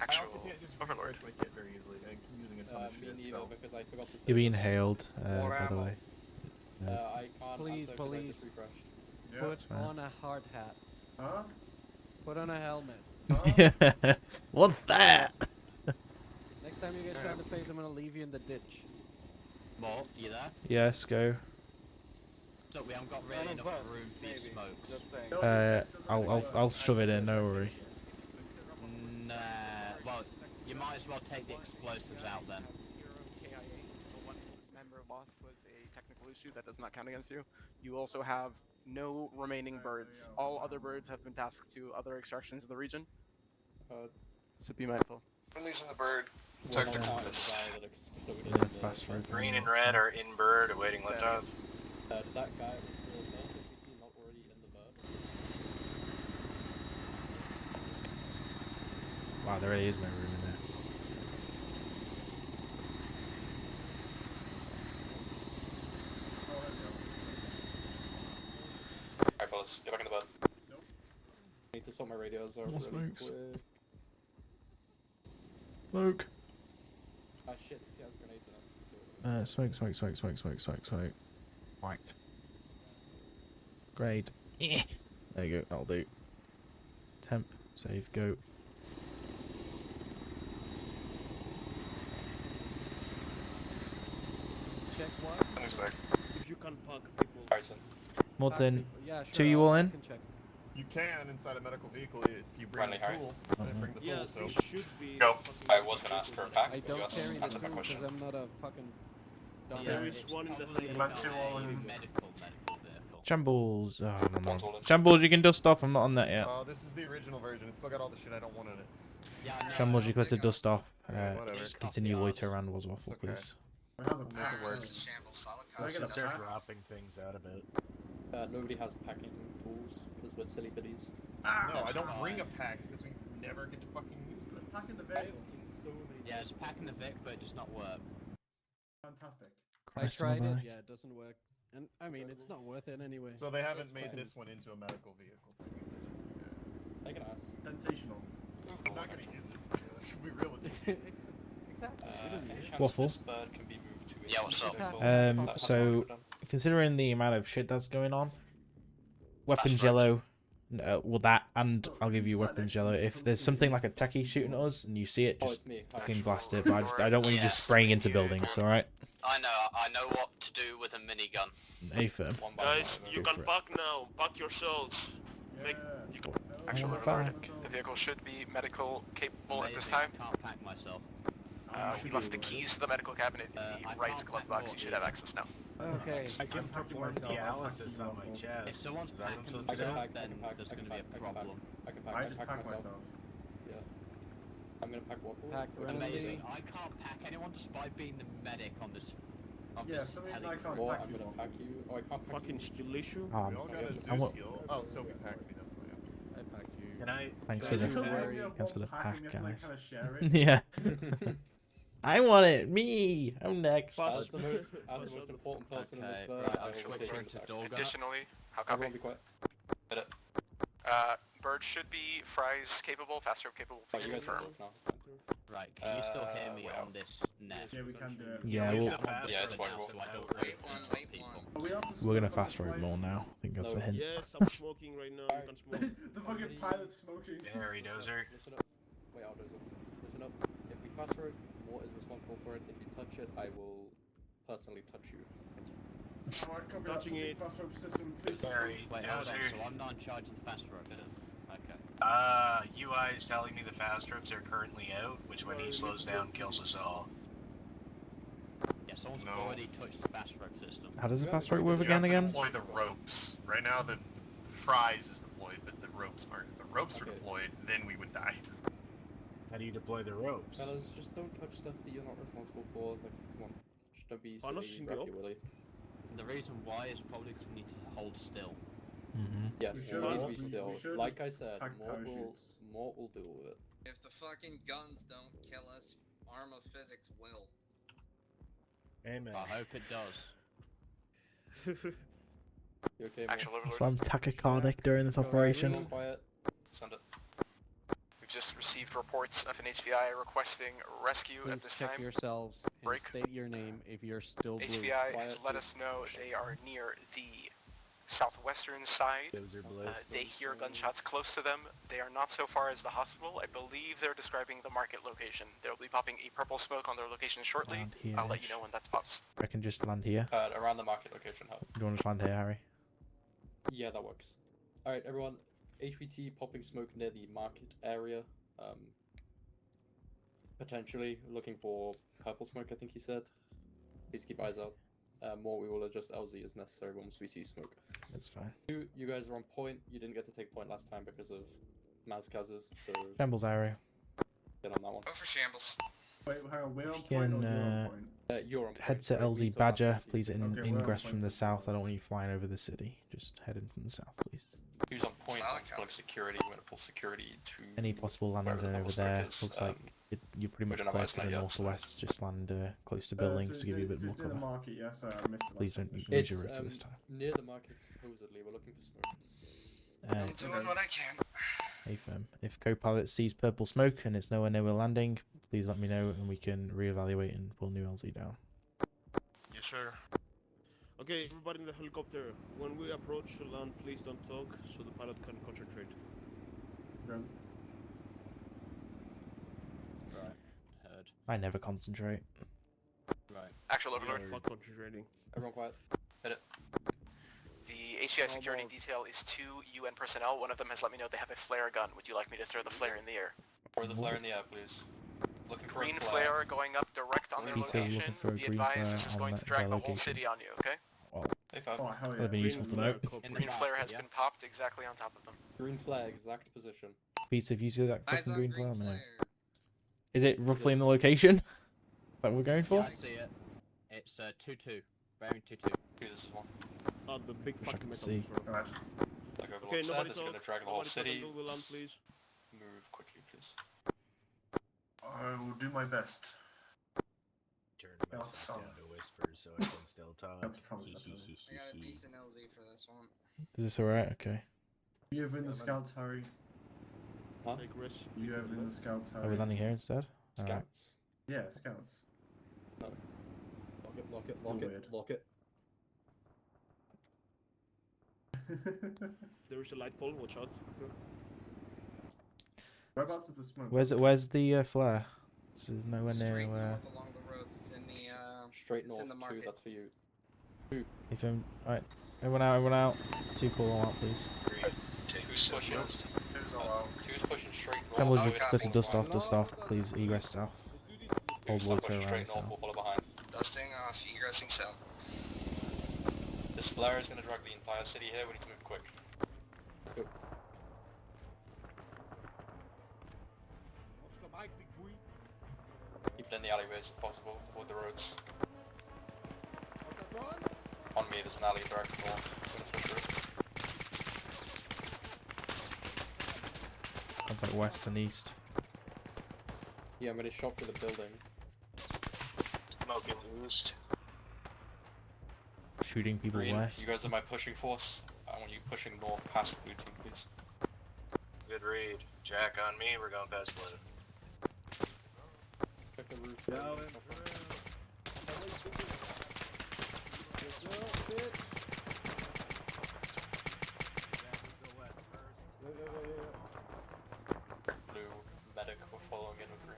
I also can't just refresh my kit very easily. I'm using a ton of Me shit, neither, so... because I forgot to say. You're being hailed, by the way. I can't Please, answer 'cause I police. just refreshed. Yeah. Put fine. on a hard hat. Huh? Put on a helmet. Yeah. What's that? Next time you get shot in the face, I'm gonna leave you in the ditch. Mort, you there? Yes, go. So we haven't got really enough room for your smokes. I'll shove it in. No worry. Nah, well, you might as well take the explosives out then. KIA, the one member lost was a technical issue that does not count against you. You also have no remaining birds. All other birds have been tasked to other extractions in the region. So be mindful. Releasing the bird. Well, Took the the guy compass. that exploded Yeah, in the fast first forward. Green and red are in bird, awaiting liftoff. Did that guy with the bird not already in the bird? Wow, there really is no room in there. Alright, fellas, get back in the boat. I need to sort my radios out More really smokes. quick. Smoke. Ah shit, he has grenades in it. Smoke. White. Grade. Yeah. There you go. That'll do. Temp. Save. Go. Check what? Thanks, back. If you can park people. Alright, Morton. Yeah, sure. Two you all in? I can check. You can inside a medical vehicle if you bring Friendly, the Harry. tool. I didn't bring the Yeah, tool, so... there should be. Go. I was gonna ask for a pack, I but you don't also carry the answered my tool question. because I'm not a fucking dumbass. There is one in the Probably high. But you all a in- medical vehicle. Shambles. Oh, I'm One's on. all in. Shambles, you can dust off. I'm not on that yet. This is the original version. It's still got all the shit I don't want in it. Yeah, no, Shambles, you got to dust off. Whatever. Continue loiter around was waffle, It's okay. please. It has a Make it pack. work. Can I Let's get a just start pack? dropping things out of it. Nobody has packing tools because we're silly biddies. No, I don't bring a pack because we never get to fucking use them. Pack in the I've vehicle. seen so many. Yeah, it's packing the Vic, but it does not work. Fantastic. I Christ tried it. alive. Yeah, it doesn't work. And I mean, it's not worth it anyway. So they haven't it's made fucking- this one into a medical vehicle. I can ask. Sensational. I'm not gonna use it. Should be real with this. Exactly. We don't need Any it. chance Waffle. this bird can be moved to a Yeah, what's up? vehicle? So considering the amount of shit that's going on, weapons yellow. Well, that and I'll give you weapons yellow. If there's something like a techie shooting at us and you see it, Oh, just it's me. fucking blast it. But I don't want you just spraying into buildings. All right. I know what to do with a minigun. A firm. Guys, you can park now. Park yourselves. Yeah. Actual Oh, alert. fuck. The vehicle should be medical capable at this Amazing, time. Can't pack myself. We left the keys to the medical cabinet in I the right can't glove pack box. more, You should have access now. Okay. I can put more dialysis on my chest. If someone's Is that what I'm packing supposed to do? themselves, I then can pack, there's I going can to be a pack, I can pack. problem. I can pack. I I just can pack myself. Yeah. I'm gonna pack waffle. Pack Amazing. I can't pack anyone despite being the medic on this. On Yeah, this for some reason I heli. can't Or pack I'm you gonna all. pack you. Oh, I can't pack Fucking you. still issue. We all got a I Zeus want- heal. Oh, Soapy packed me though. Can I? Thanks can for I the do that? thanks for the pack, and we have to, like, guys. kinda share it. Yeah. I want it. Me. I'm next. As the most important person in this Okay, bird, right, I I'm will switching take to the back. dog. Additionally, how copy? Everyone be quiet. Bird should be fries capable, fast rope capable, please you guys confirm. can talk now, it's fine. Right, can you still hear me wait, on this net? Yeah, we can do it. Yeah, I'm we'll, on the Yeah, it's server now, watchable. so I don't Wait really one, interrupt wait people. one. Are we allowed to we're gonna smoke on fast the road flight? more now. I think that's No. a hint. Yes, I'm smoking right now. You can smoke. The fucking pilot smoking. Harry Dozer. Listen up. Wait, I'll dozer. Listen up. If we fast road, Mort is responsible for it. If you touch it, I will personally touch you. Thank you. Alright, copy that. Touching it. Fast rope system, please. Harry Wait, hold on, Dozer. so I'm not in charge of the fast road then? Okay. UI is telling me the fast ropes are currently out, which when he slows down kills us all. Yeah, someone's No. already touched the fast road system. How does the fast road work You again? have to Again? deploy the ropes. Right now the fries is deployed, but the ropes aren't. If the ropes are Okay. deployed, then we would die. How do you deploy the ropes? Fellas, just don't touch stuff that you're not responsible for. Like, come on. Just don't be I'm not silly, shooting grab up. your willy. The reason why is probably because we need to hold still. Mm-hmm. Yes, We we should need to have- be we still. should Like just I said, pack Mort will parachutes. deal with it. If the fucking guns don't kill us, Arma physics will. Amen. I hope it does. You okay, Mort? Actual That's overlord. why I'm tachycardic during this Alright, operation. everyone quiet. Send it. We've just received reports of an HVI requesting rescue at Please this check time. yourselves and Break. state your name if you're still blue. HVI Quiet, has let us know they are near the southwestern side. Dozer blue. They hear gunshots close to them. They are not so far as the hospital. I believe they're describing the market location. They'll be popping a purple smoke on their location shortly. Around here. I'll let you know when that pops. I can just land here. Around the market location hub. Do you want to land here, Harry? Yeah, that works. Alright, everyone. HVT popping smoke near the market area. Potentially looking for purple smoke, I think he said. Please keep eyes out. More, we will adjust LZ as necessary once we see smoke. That's fine. You guys are on point. You didn't get to take point last time because of Mazkaz's, so Shambles area. get on that one. Go for shambles. Wait, hang on, we're on You point or can, you're on point? You're on Head point, to sorry, we LZ took last Badger. time. Please Okay, we're on ingress point from the for south. I first. don't want you flying over the city. Just head in from the south, please. Who's on point? I'm pulling security. We're gonna pull security to Any possible landing wherever the zone over purple smoke there. is. Looks like you're pretty we much don't have clear eyes to on the it yet, so- northwest. Just land close to So buildings it's to give you a near- bit more it's near the cover. market, yes, I missed it. Please don't last lose time. your route this time. Near the market, supposedly. We're looking for smoke. I'm doing what I can. Hey firm. If co-pilot sees purple smoke and it's nowhere near we're landing, please let me know and we can reevaluate and pull new LZ down. Yes, sir. Okay, everybody in the helicopter. When we approach to land, please don't talk so the pilot can concentrate. Go. Right. Heard. I never concentrate. Right. Actual Yeah, overlord. fuck concentrating. Everyone quiet. The HCI security detail is 2 UN personnel. One of them has let me know they have a flare gun. Would you like me to throw the flare in the air? Throw the flare in the air, please. Looking for Green a flare. flare going up direct on their Pizza, location. looking for a Be green advised flare this is on going that- to drag their the whole location. city on you, okay? Well, Hey, Fab. Oh, hell yeah. that'd be useful to know. Green flare has been popped exactly on top of them. Green flare, exact position. Pizza, if you see that Eyes fucking on green green flare, let me know. flare. Is it roughly in the location that we're going for? Yeah, I see it. It's 2-2. Bearing 2-2. Okay, this is one. Oh, the big Wish I fucking could metal see. before. Like Okay, Overlord nobody said, it's talk. gonna drag the whole Nobody talk city. until we land, please. Move quickly, please. I will do my best. Turn Yeah, myself solid. down to whisper so I can still talk. That's promised, I got a decent LZ for this one. Is this alright? Okay. You have in the scouts, Harry. Huh? Take risks. You have in the scouts, Are we Harry. landing here instead? Alright. Scouts. Yeah, scouts. Lock it, lock it, You're lock it, weird. lock it. There is a light pole, watch out. Whereabouts is the smoke? Where's the flare? This is nowhere near Straight where. north along the roads. It's in the Straight it's north, in the 2, market. that's for you. If I'm alright, everyone out. 2 call all out, please. Who's pushing? Who's pushing straight north? Shambles, Oh, you yeah. got to dust off. Please egress south. Old Who's water pushing around straight south. north? We'll follow behind. Dusting off, egressing south. This flare is gonna drag the entire city here. We need to move quick. Let's go. Keep it in the alleyways if possible. Avoid the roads. On me, there's an alley direct north. Gonna flip through. Contact west and east. Yeah, I'm gonna shop to the building. Smoke it loosed. Shooting people Green, west. you guys are my pushing force. I want you pushing north past blue team, please. Good read. Jack on me, we're going past blue. Check the roof. Blue medic, we're following in with green.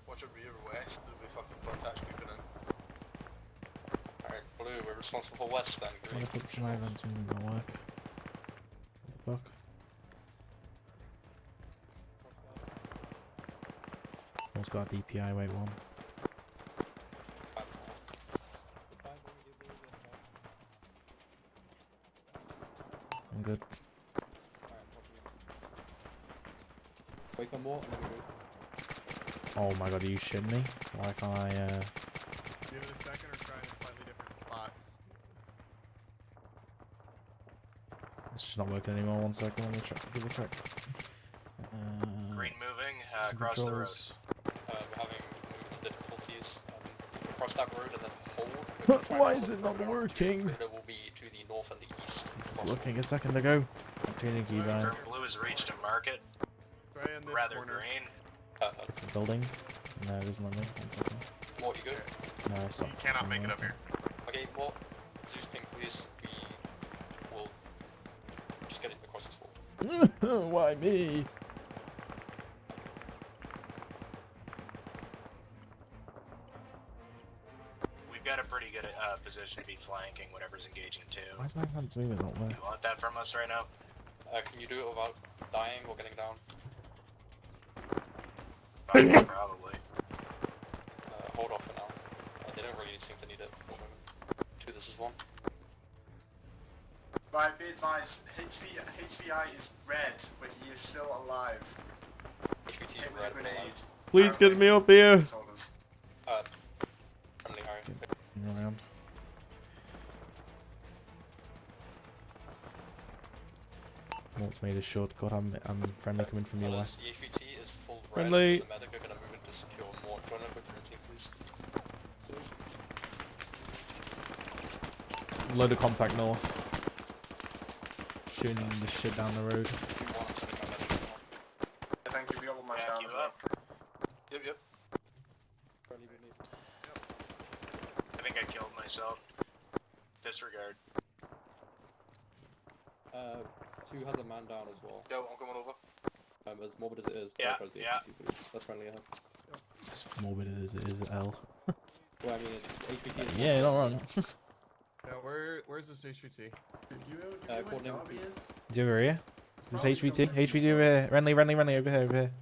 Watch a rear west, there'll be fucking contacts creeping in. Alright, blue, we're responsible for west then, I'm green. gonna put my events in my work. What the fuck? Almost got a DPI, wait one. I'm good. Wait for more and then we move. Oh my god, are you shitting me? Why can't I, Give it a second or try in a slightly different spot. It's just not working anymore. 1 second, let me check, double check. Green moving, some across the road. controls. We're having movement difficulties. Cross that road and then hold. Why is it not working? It will be to the north and the east. Looking a second ago. I'm changing keybind. Blue has reached a market. Try in this Rather corner. green. It's the building. No, it doesn't let me. 1 second. What, you good? No, it's not. You cannot make it up here. Okay, more. Zeus ping, please. We will just get it across this wall. Why me? We've got a pretty good position to be flanking whatever's engaging too. Why is my hands moving not there? You want that from us right now? Can you do it without dying or getting down? Probably. Hold off for now. They don't really seem to need it. 2, this is 1. Right, be advised, HVI is red, but he is still alive. HVT is red, but alive. Please get me up here. Friendly Harry. Around. What's made a shortcut? I'm friendly coming from your west. The HVT is full red. Friendly. The medic are gonna move into secure more. Join up with your team, please. Load of contact north. Shooting the shit down the road. Thank you, we all my down. Yep. I think I killed myself. Disregard. 2 has a man down as well. Yo, I'm coming over. As morbid as it is, Yeah, prioritize the yeah. HVT, please. That's friendly ahead. As morbid as it is, L. Well, I mean, it's HVT. Is Yeah, you're not wrong. Now, where's this HVT? Coordinate with Do you over here? This HVT? HVT over here. Renly, over here.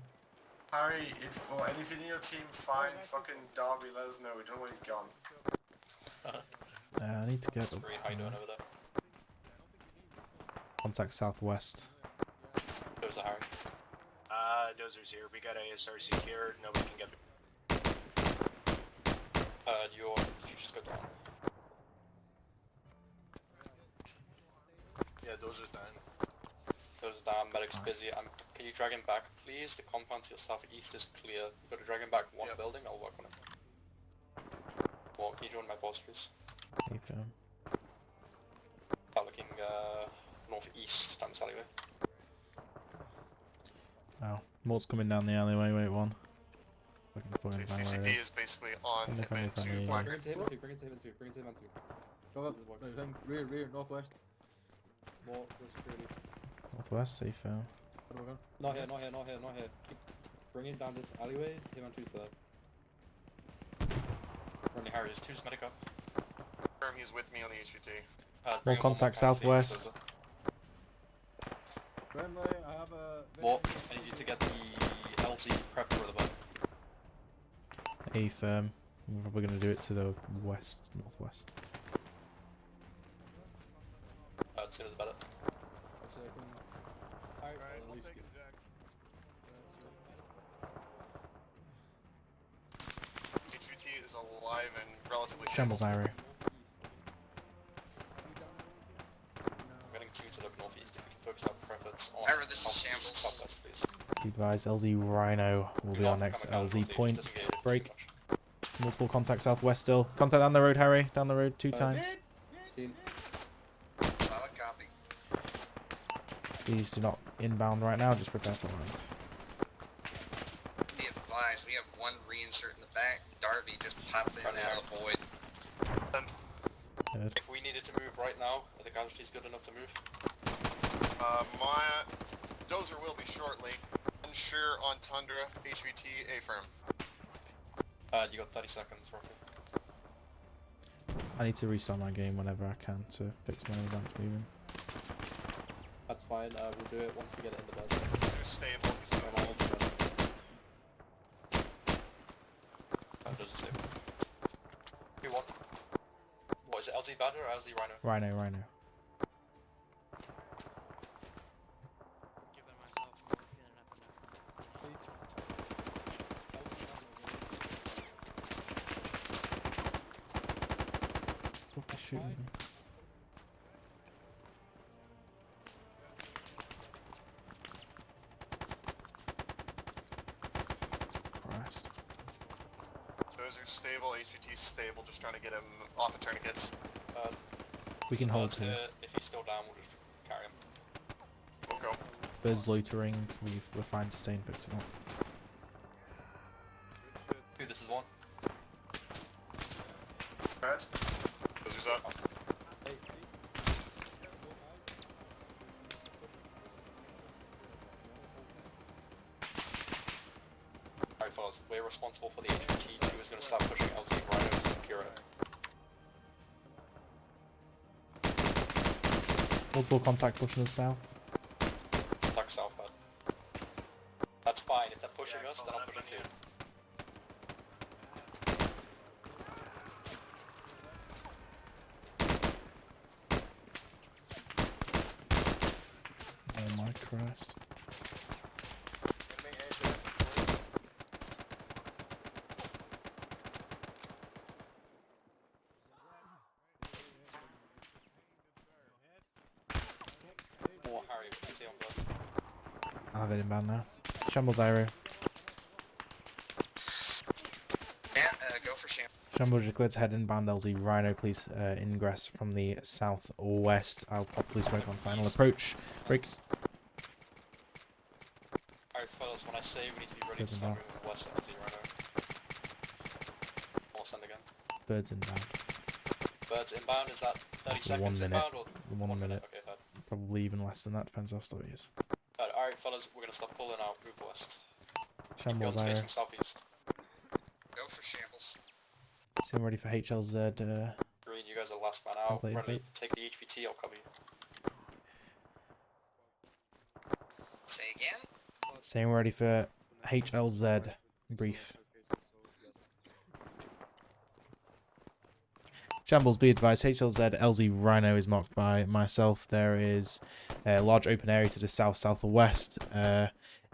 Harry, if for anything in your team, find fucking Darby, let us know. We don't know where he's gone. I need to get up. Green, how you doing over there? Contact southwest. Dozer Harry. Dozer's here. We got ASR secured. Nobody can get. You just go down. Yeah, Dozer's down. Dozer's down. Medic's busy. Can you drag him back, please? The compound to your southeast is clear. You've got to drag him back one building. I'll work on it. Well, can you join my boss, please? Hey, fam. Start looking northeast down this alleyway. Oh, Mort's coming down the alleyway. Wait, one. Looking for him. Where it CCP is. is basically on Friendly, event 2 friendly. flag. Bring it to him, bring it to him, bring it to him, Go up. Rear, northwest. More security. Northwest, safe, fam. Not here. Keep bringing down this alleyway. Him on 2's there. Running Harry, is 2's medic up. Confirm he's with me on the HVT. More contact southwest. Friendly, I have a... What? I need you to get the LZ prep for the button. A firm. We're probably going to do it to the west, northwest. As soon as better. Alright, I'll take it, Jack. HVT is alive and relatively Shambles, Irie. Be advised, LZ Rhino will be our next LZ point. Break. Multiple contact southwest still. Contact down the road, Harry. Down the road 2 times. Seen. Solid copy. Please do not inbound right now. Just prepare to land. Be advised, we have one reinsert in the back. Darby just popped in out of the void. Good. If we needed to move right now, are the casualties good enough to move? My dozer will be shortly. Unsure on Tundra, HVT, A-firm. You got 30 seconds, roughly. I need to restart my game whenever I can to fix my advanced moving. That's fine. We'll do it once we get it in the bed. Stable. Stable. Who won? What is it, LZ Badger or LZ Rhino? Rhino. Stop shooting me. Christ. Dozer stable, HVT stable, just trying to get him off the tourniquets. We can hold here. If he's still down, we'll just carry him. We'll go. Birds loitering. We're fine to stay and fix it up. Dude, this is one. Red. Dozer's up. Alright fellas, we're responsible for the HVT, who is going to start pushing LZ Rhino to secure it. Multiple contact pushing us south. Attack south, bud. That's fine, if they're pushing us, then I'll push it too. Oh my Christ. More Harry, what do you see on blood? I'll have it inbound now. Shambles Iroh. Yeah, go for Sham. Shambles, you're clear to head inbound LZ Rhino. Please ingress from the southwest. I'll probably smoke on final approach. Break. Alright fellas, when I say we need to be ready to Birds start inbound. moving west of LZ Rhino. I'll send again. Birds inbound. Birds inbound, is that 30 For seconds 1 minute. inbound or? 1 minute. Okay, fine. Probably even less than that. Depends how slow he is. Alright fellas, we're gonna stop pulling out, move west. Shambles Guns Iroh. facing southeast. Go for shambles. Seem ready for HLZ. Green, you guys are the last man out. Template Ready, info. take the HVT, I'll cover you. Say again? Saying we're ready for HLZ. Brief. Shambles, be advised, HLZ LZ Rhino is marked by myself. There is a large open area to the south-southwest.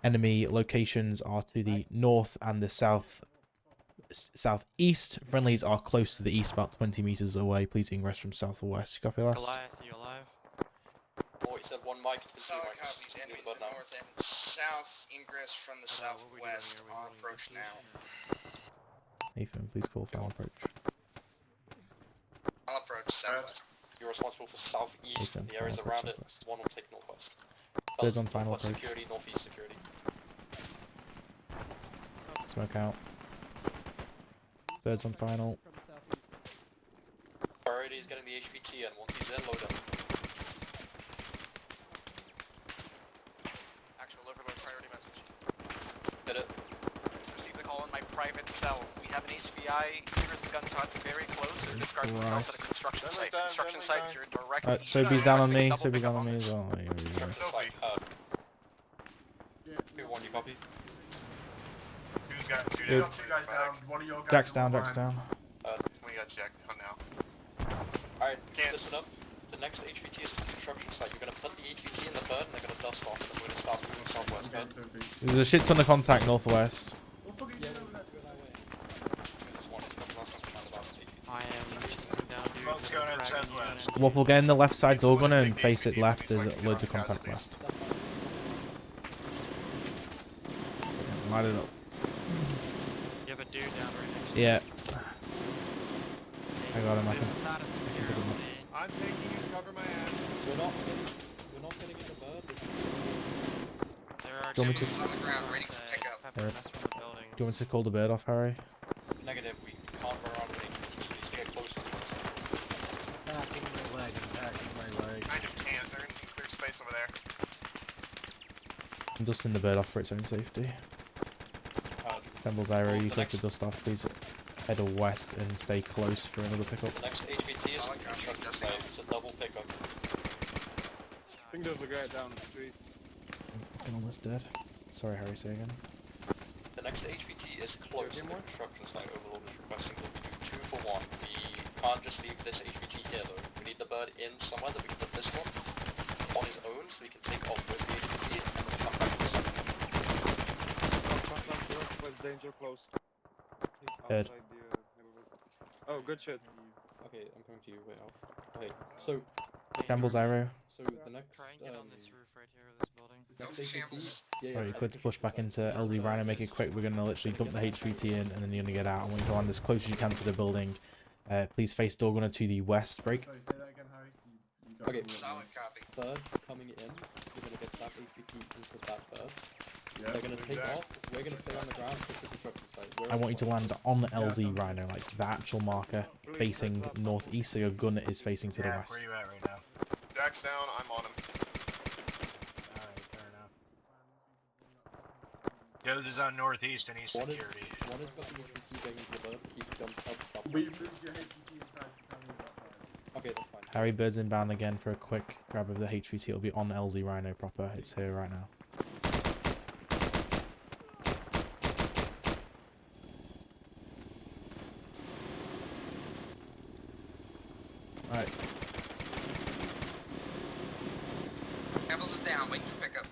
Enemy locations are to the north and the southeast. Friendlies are close to the east, about 20 meters away. Please ingress from south or west. Copy last. Goliath, you alive? Oh, you said one mic. Solid copies, enemies to the north and south, ingress from the southwest, on approach now. Nathan, please call final approach. I'll approach southwest. You're responsible for southeast Nathan, and the areas final around approach it. southwest. One will take northwest. Birds on final Northwest approach. security, northeast security. Smoke out. Birds on final. Priority is getting the HVT and once he's in, load him. Actual overload priority message. Hit it. Receive the call in my private cell. We have an HVI, triggers the gunshots very close, so discard themselves at a construction site. Construction sites, you're directly... Sobeys down on me. Sobeys down on me as well. There we go. Who won you, copy? Who's got two Good. down? Two guys down. One of your guys. Jack's down, is Jack's online. down. We got Jack on now. Alright, listen up. The next HVT is a construction site. You're gonna put the HVT in the bird and they're gonna dust off and then we're gonna start moving southwest. Okay, so There's a shit ton of contact northwest. what the fuck are you doing over there? I am chasing down dudes. Smoke's going in southwest. Waffle, get in the left side door gunner and face it left. There's loads of contact left. I don't know. You have a dude down right next to Yeah. you. I got him. I This can. is not a secure pick him up. LZ. I'm taking you to cover my ass. We're not getting in the bird. There are Do you want me dudes to- on the ground ready to pick up. Peppering us from the buildings. Do you want me to call the bird off, Harry? Negative, we can't run around with HVT, please get closer. Attacking my leg, attacking my leg. Kind of can't, they're in clear space over there. I'm dusting the bird off for its own safety. Campbell's Ira, you clear to dust off. Please head west and stay close for another pickup. The next HVT is construction site, it's a double pickup. I think there's a guy down the street. I'm almost dead. Sorry, Harry, say again. The next HVT is close to the construction site. Overlord is requesting to do 2 for 1. We can't just leave this HVT here though. We need the bird in somewhere that we can put this one on his own so we can take off with the HVT and then come back to the site. West danger close. Dead. Outside the neighborhood. Oh, good shit. Okay, I'm coming to you. Wait out. Okay, so. Campbell's Iro. So the next. Try and get on this roof right here of this building. Next HVT. Yeah, Alright, you clear to push back into LZ Rhino, make it quick. We're gonna literally dump the HVT in and then you're gonna get out. I want you to land as close as you can to the building. Please face door gunner to the west. Break. Sorry, say that again, Harry. You got Okay, me. solid copy. Bird coming in. We're gonna get that HVT into that bird. Yeah, They're gonna take off. We're gonna stay on the ground push the construction site. I want you to land on LZ Rhino, like the actual marker, facing northeast, so your gun is facing to the west. Where you at right now? Jack's down, I'm on him. Alright, fair enough. Yours is on northeast and east security. One is got the HVT going into the bird. Keep gun help stop. We moved your HVT inside to tell me outside. Okay, that's fine. Harry, bird's inbound again for a quick grab of the HVT. It'll be on LZ Rhino proper. It's here right now. Alright. Campbell's is down, wait for pickup.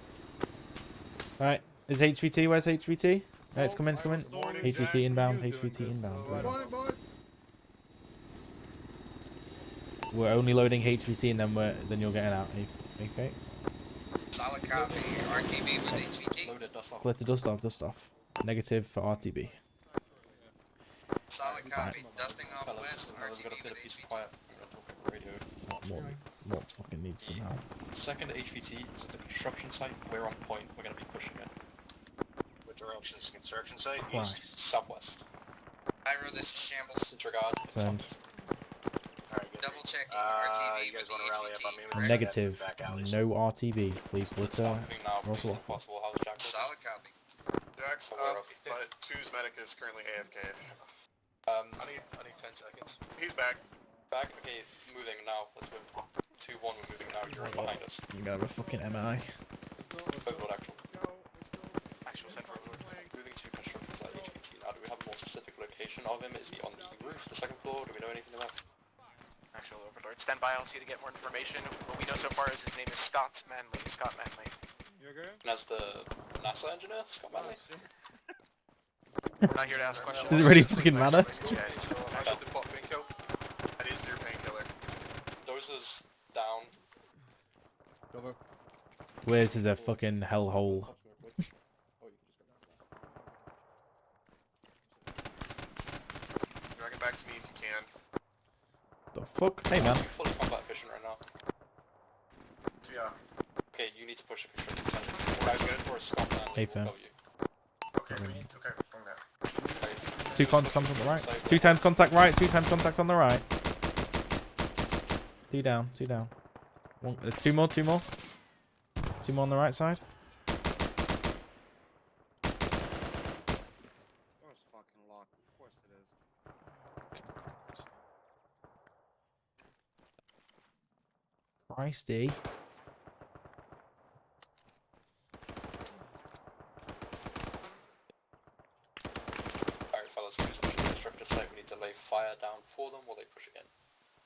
Alright. Is HVT? Where's HVT? It's come in, it's come in. HVT inbound, HVT inbound. Right. We're only loading HVT and then you're getting out. Okay. Solid copy. RTB with HVT. Clear to dust off. Negative for RTB. Solid copy. Dusting off west. RTB with HVT. What fucking needs some help. Second HVT is at the construction site. We're on point. We're going to be pushing it. Which direction is the construction site? Christ. East, southwest. Iro, this is Shambles. Disregard. Send. Double checking. RTB you guys with want to rally up on me? HVT. We're Negative. back alleys. No RTB. Please litter. Russell off. Possible. How's Jack? Solid copy. Jack's up, but 2's medic is currently AFK. I need 10 seconds. He's back. Back. Okay, moving now. Let's move. 2-1. We're moving now. You're right behind us. You got a fucking MI. Overlord actual. Actual sent for overlord. Moving to construction site HVT now. Do we have a more specific location of him? Is he on the roof, the second floor? Do we know anything about? Actual overlord. Stand by, I'll see to get more information. What we know so far is his name is Scott Manley. Scott Manley. You okay? And as the NASA engineer, Scott Manley? We're not here to ask questions. Does it really fucking matter? Yeah, so actual default Binko. That is your painkiller. Doses down. Cover. Where's is a fucking hellhole? Drag it back to me if you can. The fuck? Hey man. Fully combat vision right now. Yeah. Okay, you need to push a construction site. Guys, good for a Scott Manley. Hey, We'll fam. cover you. Okay, from there. Two contact on the right. 2 times contact right. 2 times contact on the right. 2 down. 2 down. 2 more. 2 more. 2 more on the right side. Oh, it's fucking locked. Of course it is. Christy. Alright, fellas, who's pushing the construction site? We need to lay fire down for them while they push it in.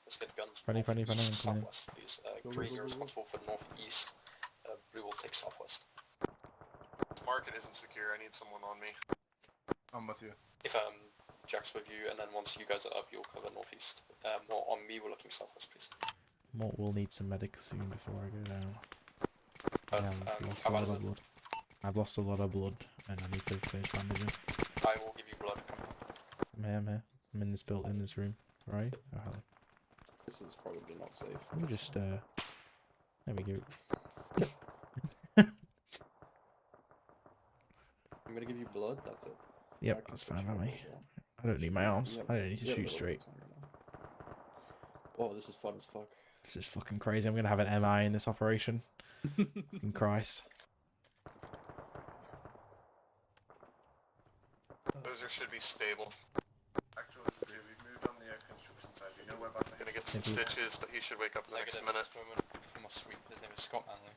Let's get guns. Friendly, I'm coming in. Southwest, please. Green, you're responsible for northeast. Blue will take southwest. Market isn't secure, I need someone on me. I'm with you. If Jack's with you, and then once you guys are up, you'll cover northeast. More on me, we're looking southwest, please. We'll need some medic soon before I go down. How about Lost a lot of blood. I've lost a lot of blood, and I need to finish bandaging. I will give you blood. I'm here, I'm here. I'm in this building, in this room. Right? Oh, hello. This is probably not safe. Let me just, there we go. I'm gonna give you blood, that's it. Yep, that's fine by me. I don't need my arms. I don't need to shoot straight. Oh, this is fun as fuck. This is fucking crazy. I'm gonna have an MI in this operation. Fucking Christ. Those should be stable. Actually, we've moved on the construction side. You know where about Gonna get some stitches, but he should wake up in the next minute. From a sweep. His name is Scott Manley.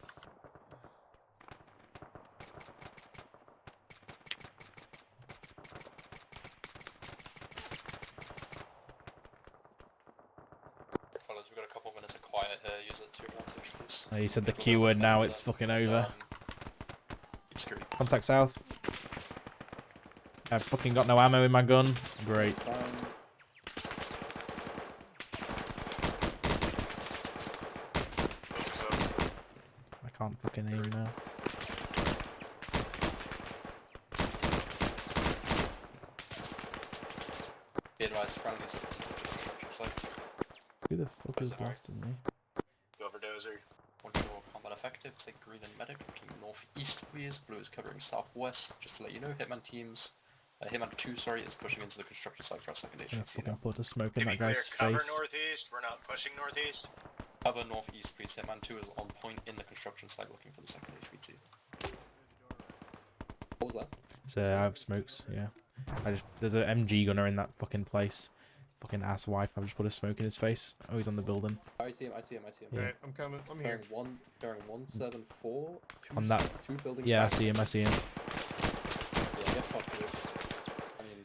Fellas, we've got a couple minutes of quiet here. Use it to your advantage, please. Oh, you said the Q word, now it's fucking over. Contact south. I've fucking got no ammo in my gun. Great. I can't fucking aim now. Be advised, friendlies at the construction site. Who the fuck is blasting me? Go over dozer. Once your combat effective, take green and medic, looking northeast please. Blue is covering southwest. Just to let you know, Hitman teams, Hitman 2, sorry, is pushing into the construction site for a second I'm gonna HQ. fucking put a smoke in that Clear, guy's cover face. northeast. We're not pushing northeast. Cover northeast please. Hitman 2 is on point in the construction site looking for the second HVT. What was that? So I have smokes, yeah. There's an MG gunner in that fucking place. Fucking ass wipe. I've just put a smoke in his face. Oh, he's on the building. I see him. Yeah. Alright, I'm coming. I'm here. Carrying 174. On that. Two buildings. Yeah, I back. see him. I see him. Yeah, get fucked with this. I mean,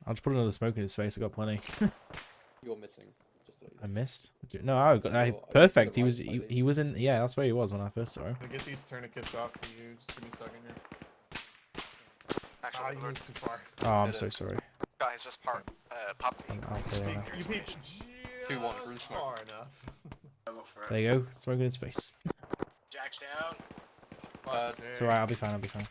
I'll just put another smoke in his face. I got plenty. you're missing. Just to let you I know. missed. No, I got. Perfect. He was in. Yeah, that's where he was when I first saw him. Can I get these tourniquets off for you? Just give me a second here. Actually, you moved too far. Oh, I'm so sorry. Guys, just pop the I'll say that. You peeked just far enough. There you go. Smoke in his face. Jack's down. It's alright. I'll be fine. I'll be fine.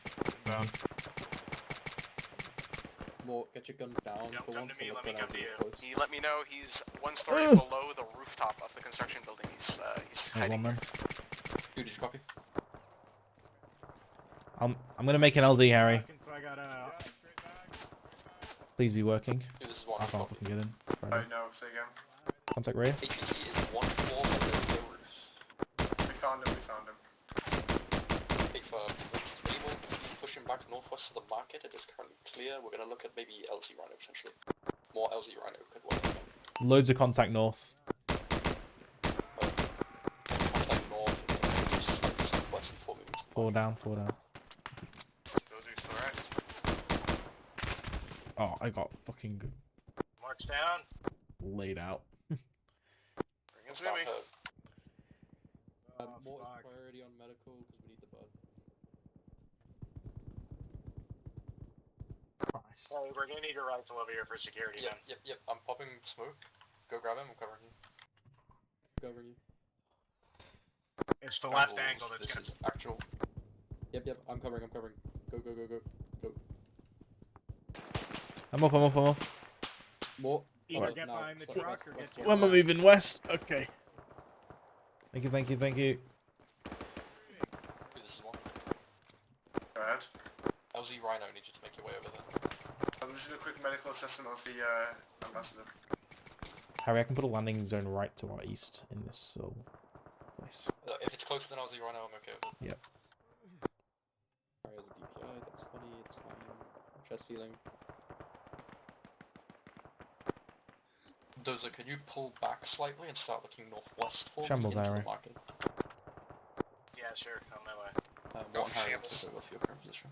More, get your gun down for once and look around you close. He let me know he's one story below the rooftop of the construction building. He's hiding. One man. Dude, did you copy? I'm gonna make an LD, Harry. So I got Please be working. Dude, this is one I can't fucking get in. I know, say again. Contact Ray. HVT is one floor below the roof. We found him. If able to push him back northwest to the market, it is currently clear. We're gonna look at maybe LZ Rhino potentially. More LZ Rhino could work. Loads of contact north. Contact north, southwest, 4 movements. 4 down. 4 down. Those are still right. Oh, I got fucking Mark's down. laid out. Bring him to me. More is priority on medical because we need the bud. Sorry, we're gonna need your rifle over here for security then. Yep. I'm popping smoke. Go grab him. I'm covering you. Covering you. It's the left angle that's This gonna. is actual. Yep. I'm covering. Go. I'm up. More. Either get behind the truck or get to When am I moving west? Okay. Thank you. This is one. Go ahead. LZ Rhino needs you to make your way over there. I'm just doing a quick medical assessment of the ambassador. Harry, I can put a landing zone right to our east in this little place. If it's closer than LZ Rhino, I'm okay with it. Yep. Harry has a DPI. That's funny. It's fine. Chest ceiling. Dozer, can you pull back slightly and start looking northwest for Shambles, me into Harry. the market? Yeah, sure. On my way. What Harry will take over for your current position.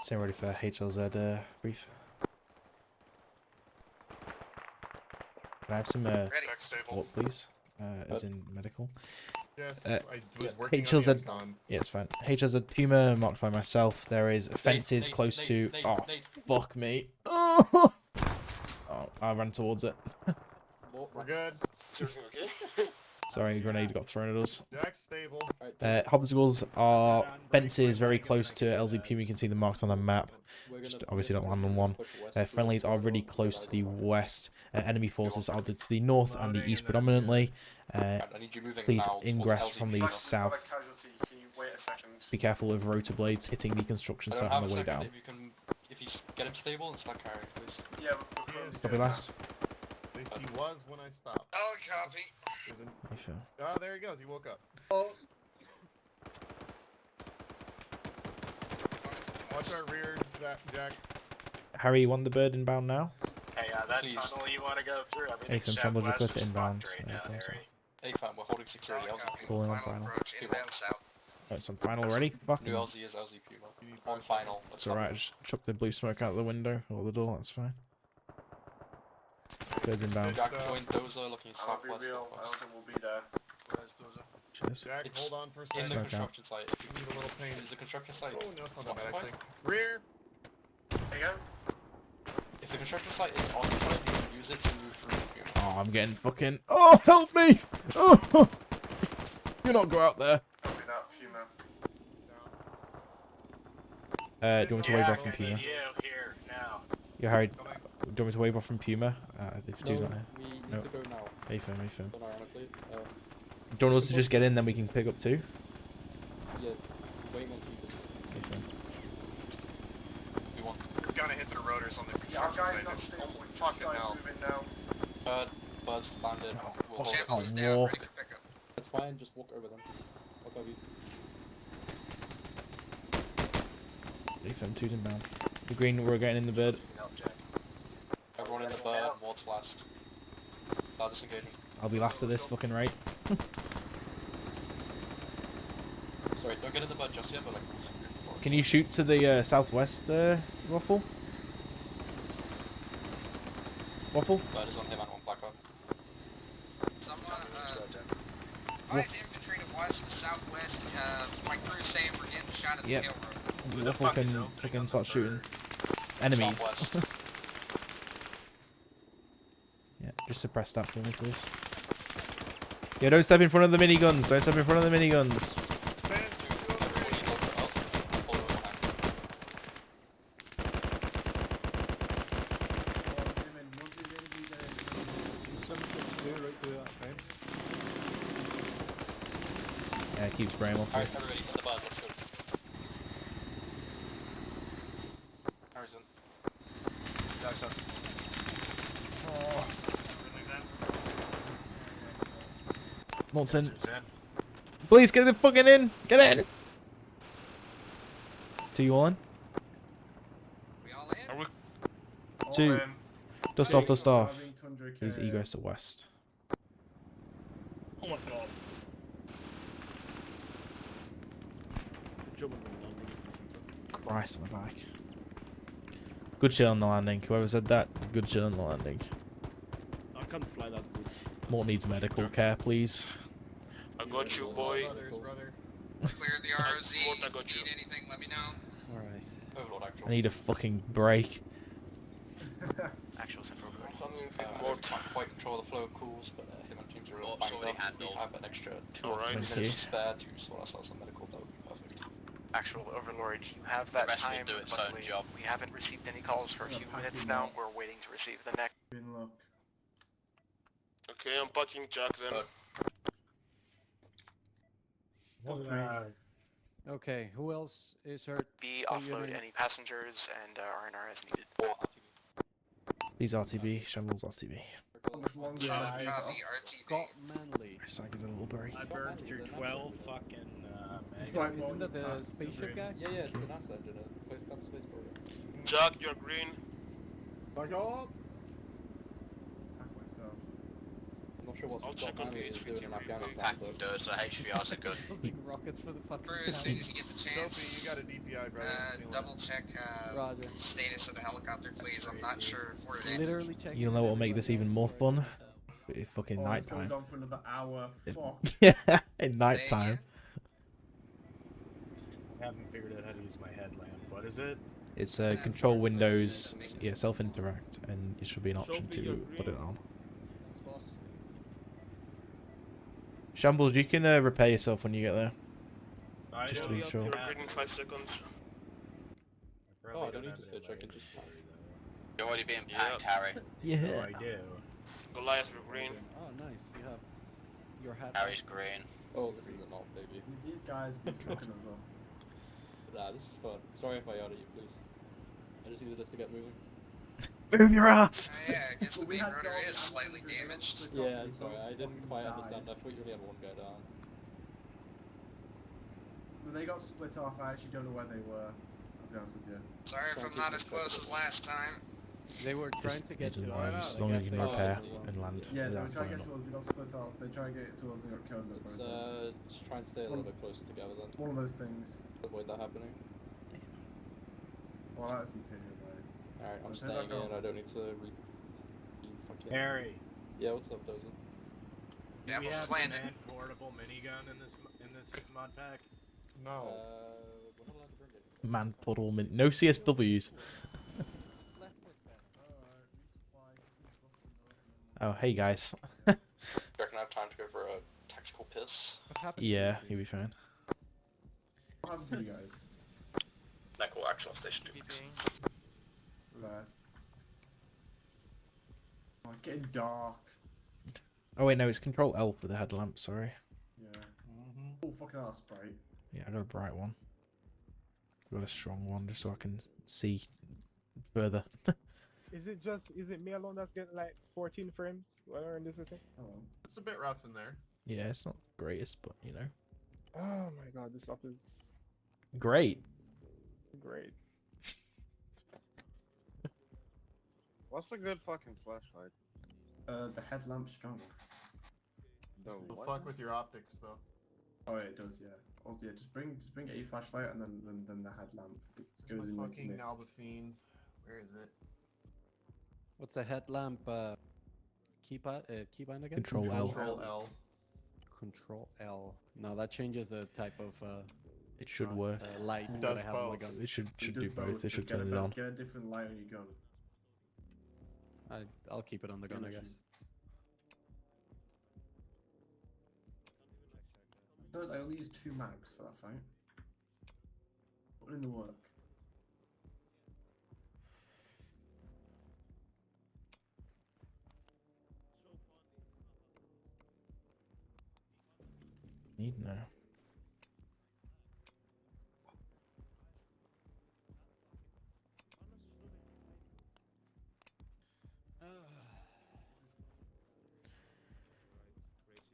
Stay ready for HLZ brief. Can I have some support, please? As in medical. Yes, I was working on HLZ. the Amazon. Yeah, it's fine. HLZ Puma marked by myself. There is fences close to. Oh, fuck me. Oh, I ran towards it. We're good. Sorry, a grenade got thrown at us. Jack's stable. Obstacles are fences very close to LZ Puma. You can see them marked on the map. Just obviously don't land on one. Friendlies are really close to the west. Enemy forces are to the north and the east predominantly. Please ingress from the south. Be careful of rotor blades hitting the construction site on the way down. If you get him stable and start carrying, please. Yeah, Copy last. At least he was when I stopped. Oh, copy. Oh, there he goes. He woke up. Oh. Watch our rear, Jack. Harry, you want the bird inbound now? Hey, that tunnel you want to go through, everything's Ethan, Trumbull, southwest, put it just inbound. right now, Harry. Hey, fam, we're holding security. Calling on final. Inbound south. Oh, it's on final already? Fucking. New LZ is LZ Puma. On final. It's alright, just chuck the blue smoke out the window or the door, that's fine. Goes inbound. Jack, join Dozer looking I'll be southwest. real, I don't think we'll be there. Where's Dozer? Cheers. Jack, hold on for a In second. the construction site. If you need a little pain. Is the construction site? Oh, no, it's not that bad, occupied? actually. Rear. There you go. If the construction site is occupied, you can use it to move through the Puma. Oh, I'm getting fucking. Oh, help me! Oh! Do not go out there. Copy that, Puma. Do you want me to wave off from Puma? Here, now. Yeah, Harry. Do you want me to wave off from Puma? If No, two's not here. we need No. to go now. Hey, fam, hey, fam. Ironically, Do you want us to just get in, then we can pick up two? yeah, waiting on people. Hey, fam. We're gonna hit the rotors on the Yeah, our construction guys site. not It's stable, fucking guys hell. moving now. Birds landed. We'll hold Shambles it. is down, walk. ready for pickup. That's fine, just walk over them. I'll cover you. Hey, fam, two's inbound. The green, we're getting in the bird. Everyone in the bird, what's last? Start disengaging. I'll be last of this fucking raid. Sorry, don't get in the bird just yet, but like. Can you shoot to the southwest, Waffle? Waffle? Bird is on him and one black hawk. Someone, find infantry to watch the southwest. My crew's saying we're getting shot at the Yep. tail road. Waffle can fucking start shooting. Enemies. Yeah, just suppress that for me, please. Yeah, don't step in front of the miniguns. Don't step in front of the miniguns. Yeah, keep spraying off. Alright, everybody, in the bird, let's go. Harrison. Jackson. Molten. Please get the fucking in. Get in. Two, you all in? We all in? Are we? Two. Dust off, dust off. Having Tundra Use care. egress to west. Oh my god. Christ, my back. Good shit on the landing. Whoever said that, good shit on the landing. I can't fly that good. More needs medical care, please. I got you, boy. Clear the ROZ. I got you. Need anything, let me know. Alright. Overlord actual. I need a fucking break. Actuals more quite control the flow of calls, but him and teams are real banged up. We have an extra 2 or 3 minutes to spare to sort ourselves some medical, that would be perfect. Actual Overlord, you have that rest will time, do its but own we, job. we haven't received any calls for a few minutes now. We're waiting to receive the next. Okay, I'm packing Jack then. Okay, who else is hurt? Be State your offload name. any passengers and R&R as needed. These RTB, Shambles RTB. Copy, RTB. Got Manly. So I get a little break. I burned through 12 fucking Isn't that the spaceship guy? Yeah, it's the NASA engineer. Place Cup Space Program. Jack, you're green. Back up! I'm not sure what I'll Scott check on Manley the is doing in Afghanistan, Packing but... doors, the HVRs are good. Big rockets for the fucking Crew, as soon as you get the chance, Sophie, you got a DPI, brother. double check Roger. status of the helicopter, please. I'm not sure if we're in. Literally check. You know what will make this even more fun? It's fucking Oh, this nighttime. goes on for another hour. Fuck. Yeah, in nighttime. I haven't figured out how to use my headlamp. What is it? It's control windows, yeah, self-interact, and it should be an option to put it on. Shambles, you can repair yourself when you get there. Just to be sure. Repeating 5 seconds. Oh, I don't need to switch, I can just... You're already being packed, Harry. Yeah. Oh, I do. Goliath, we're green. Oh, nice. You have your hat. Harry's green. Oh, this is an alt, baby. These guys be cooking as well. Nah, this is fun. Sorry if I yelled at you, please. I just needed this to get moving. Boom your ass! Yeah, I guess the main rotor is slightly damaged. Yeah, sorry, I didn't quite understand. I thought you only had one guy down. When they got split off, I actually don't know where they were. I'll be honest with you. Sorry if I'm not as close as last time. They were trying to get to us. As long as you can repair and land. Yeah, they were that's trying to fine. get to us, we got split off. They tried to get to us and got killed in the process. Just try and stay a little bit closer together then. One of those things. Avoid that happening. Well, that's interior, right? Alright, I'm Let's head staying back in, on. I don't need to fucking... Harry. Yeah, what's up, Dozer? Yeah, we we're have landing. a portable minigun in this mod pack? No. We're not allowed to bring it. Man, puddle min. No CSWs. Oh, hey guys. You reckon I have time to go for a tactical piss? Yeah, you'll be fine. What happened to you guys? Nickel actual station 2. Right. Oh, it's getting dark. Oh wait, no, it's Control L for the headlamp. Sorry. Yeah. Oh, fucking hell, that's bright. Yeah, I got a bright one. Got a strong one just so I can see further. Is it me alone that's getting like 14 frames while we're in this thing? Oh. It's a bit rough in there. Yeah, it's not the greatest, but you know. Oh my god, this stuff is Great. great. What's a good fucking flashlight? The headlamp's strong. The It'll what? fuck with your optics though. Oh, yeah, it does, yeah. Also, yeah, just bring a flashlight and then the headlamp. It goes in Fucking mist. Albafine. Where is it? What's a headlamp? Keybind again? Control L. Control L. Control L. No, that changes the type of It should work. light It that I does have on my both. gun. It should It do does both. It so should get turn a it on. Get a different light on your gun. I'll keep it on the gun, I Yeah, guess. Suppose I only use 2 mags for that fight. Put in the work. Need no.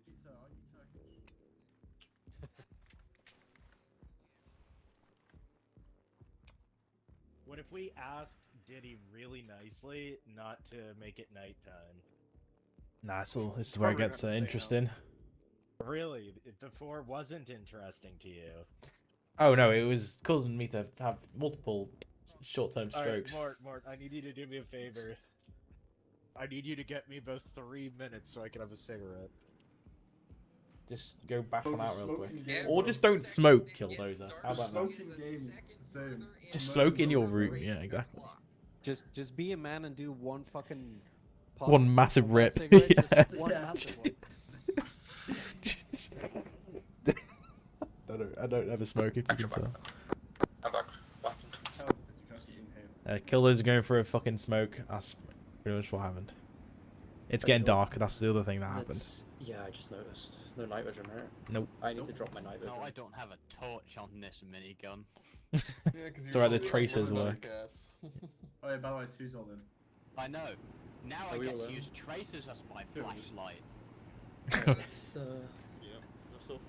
Pizza, are you Turkish? What if we asked Diddy really nicely not to make it nighttime? Nah, so this is where it gets interesting. Really? Before wasn't interesting to you? Oh no, it was causing me to have multiple short-term Alright, strokes. Mort, I need you to do me a favor. I need you to get me about 3 minutes so I can have a cigarette. Just go back on out real quick. Smoking game, Or bro. just don't smoke, Killdozer. How about that? Smoking game is the same. Just smoke in your room, yeah, exactly. Just be a man and do one fucking puff One massive of that rip. cigarette, Yeah. just one massive one. I don't ever smoke if you can tell. I'm back. Tell because you can't inhale. Killers going for a fucking smoke. That's pretty much what happened. It's getting dark. That's the other thing that happened. Yeah, I just noticed. No night vision, right? Nope. I need to drop my night vision. No, I don't have a torch on this minigun. Yeah, because It's alright, the tracers work. Oh yeah, by the way, 2's all in. I know. Now Are I we get all to in? use tracers as my flashlight. Yeah, that's off.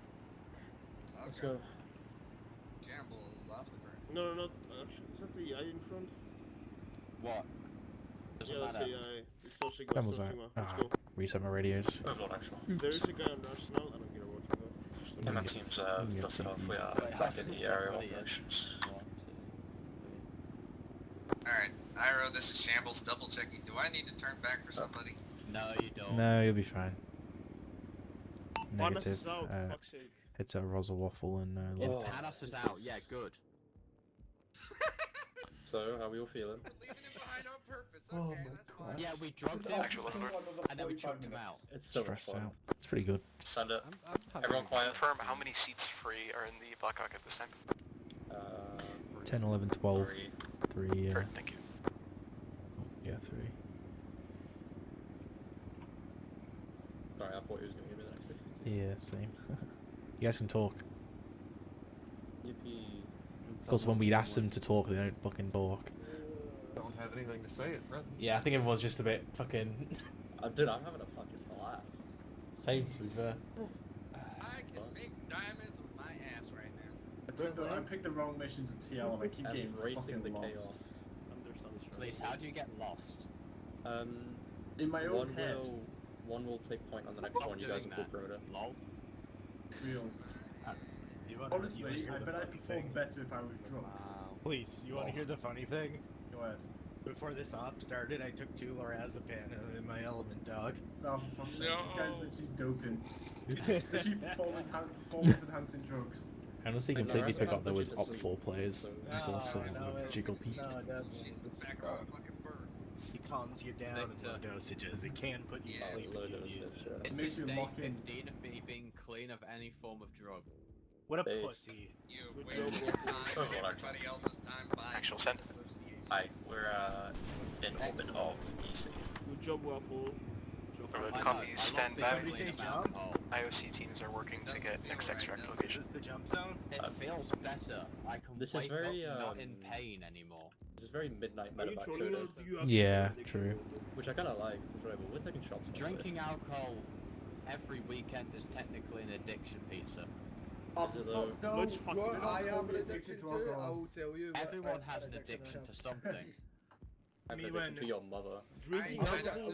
Let's go. Shambles off the ground. No, not actually. Is that the eye in front? What? Doesn't Yeah, that's the matter. eye. It's so Sigma, When was so that? Sigma. Let's Ah, go. reset my radios. There is a guy on the arsenal. I don't get a working though. Just And my team's dusted off. We are back in the area of operations. Alright, Iro, this is Shambles, double checking. Do I need to turn back for somebody? No, you don't. No, you'll be fine. Harness Negative. is out, fuck's sake. It's a Rosal Waffle and Oh, Tanos is out. Yeah, good. So, how are we all feeling? Leaving him behind on purpose. Oh Okay, my that's God. fine. Yeah, we drugged him, Actually, and then we chucked him out. It's so much stressed fun. out. It's pretty good. Send it. Everyone quiet. Confirm how many seats free are in the Blackhawk at this time. 10, 11, 12. 3, yeah. Heard, thank you. Yeah, 3. Sorry, I thought he was going to give me the next 60. Yeah, same. You guys can talk. Yippee. Because when we ask them to talk, they don't fucking talk. Don't have anything to say at present. Yeah, I think everyone's just a bit fucking... Dude, I'm having a fucking blast. Same, to be fair. I can make diamonds with my ass right now. I picked the wrong mission to TL and I keep getting Embracing the fucking lost. chaos. Please, how do you get lost? In my own head. One will take point on the next one. You guys will pull perimeter. Lol. Real. Honestly, I bet I'd perform better if I was drunk. Please, you want to hear the funny thing? Go ahead. Before this op started, I took 2 lorazepam in my element, dog. Oh, fuck no. This guy's literally doping. Literally performance-enhancing drugs. I honestly completely forgot there was Op 4 players until Jiggle peaked. He calms you down in low dosages. It can put you to sleep if you use it. It's makes you day lock in. 15 of me being clean of any form of drug. What a pussy. You wasted your time and everybody else's time by Actual send. Hi, we're in open all easy. Good job, Waffle. Copy, stand by. Somebody say jump? IOC teams are working to get next extract location. Is this the jump zone? It feels better. I can This is wake very, up not in pain anymore. This is very midnight Are you medevac trolling coded, us? Do you actually Yeah, have an addiction? true. which I kind of like. It's enjoyable. We're taking shots. Drinking alcohol every weekend is technically an addiction, pizza. Oh, Is it though? fuck no. Let's fucking What I alcohol am be an addicted addiction to to it, I alcohol? will tell you. but Everyone I has had an addiction myself. to something. I'm Me addicted when- to your mother. Drinking I alcohol.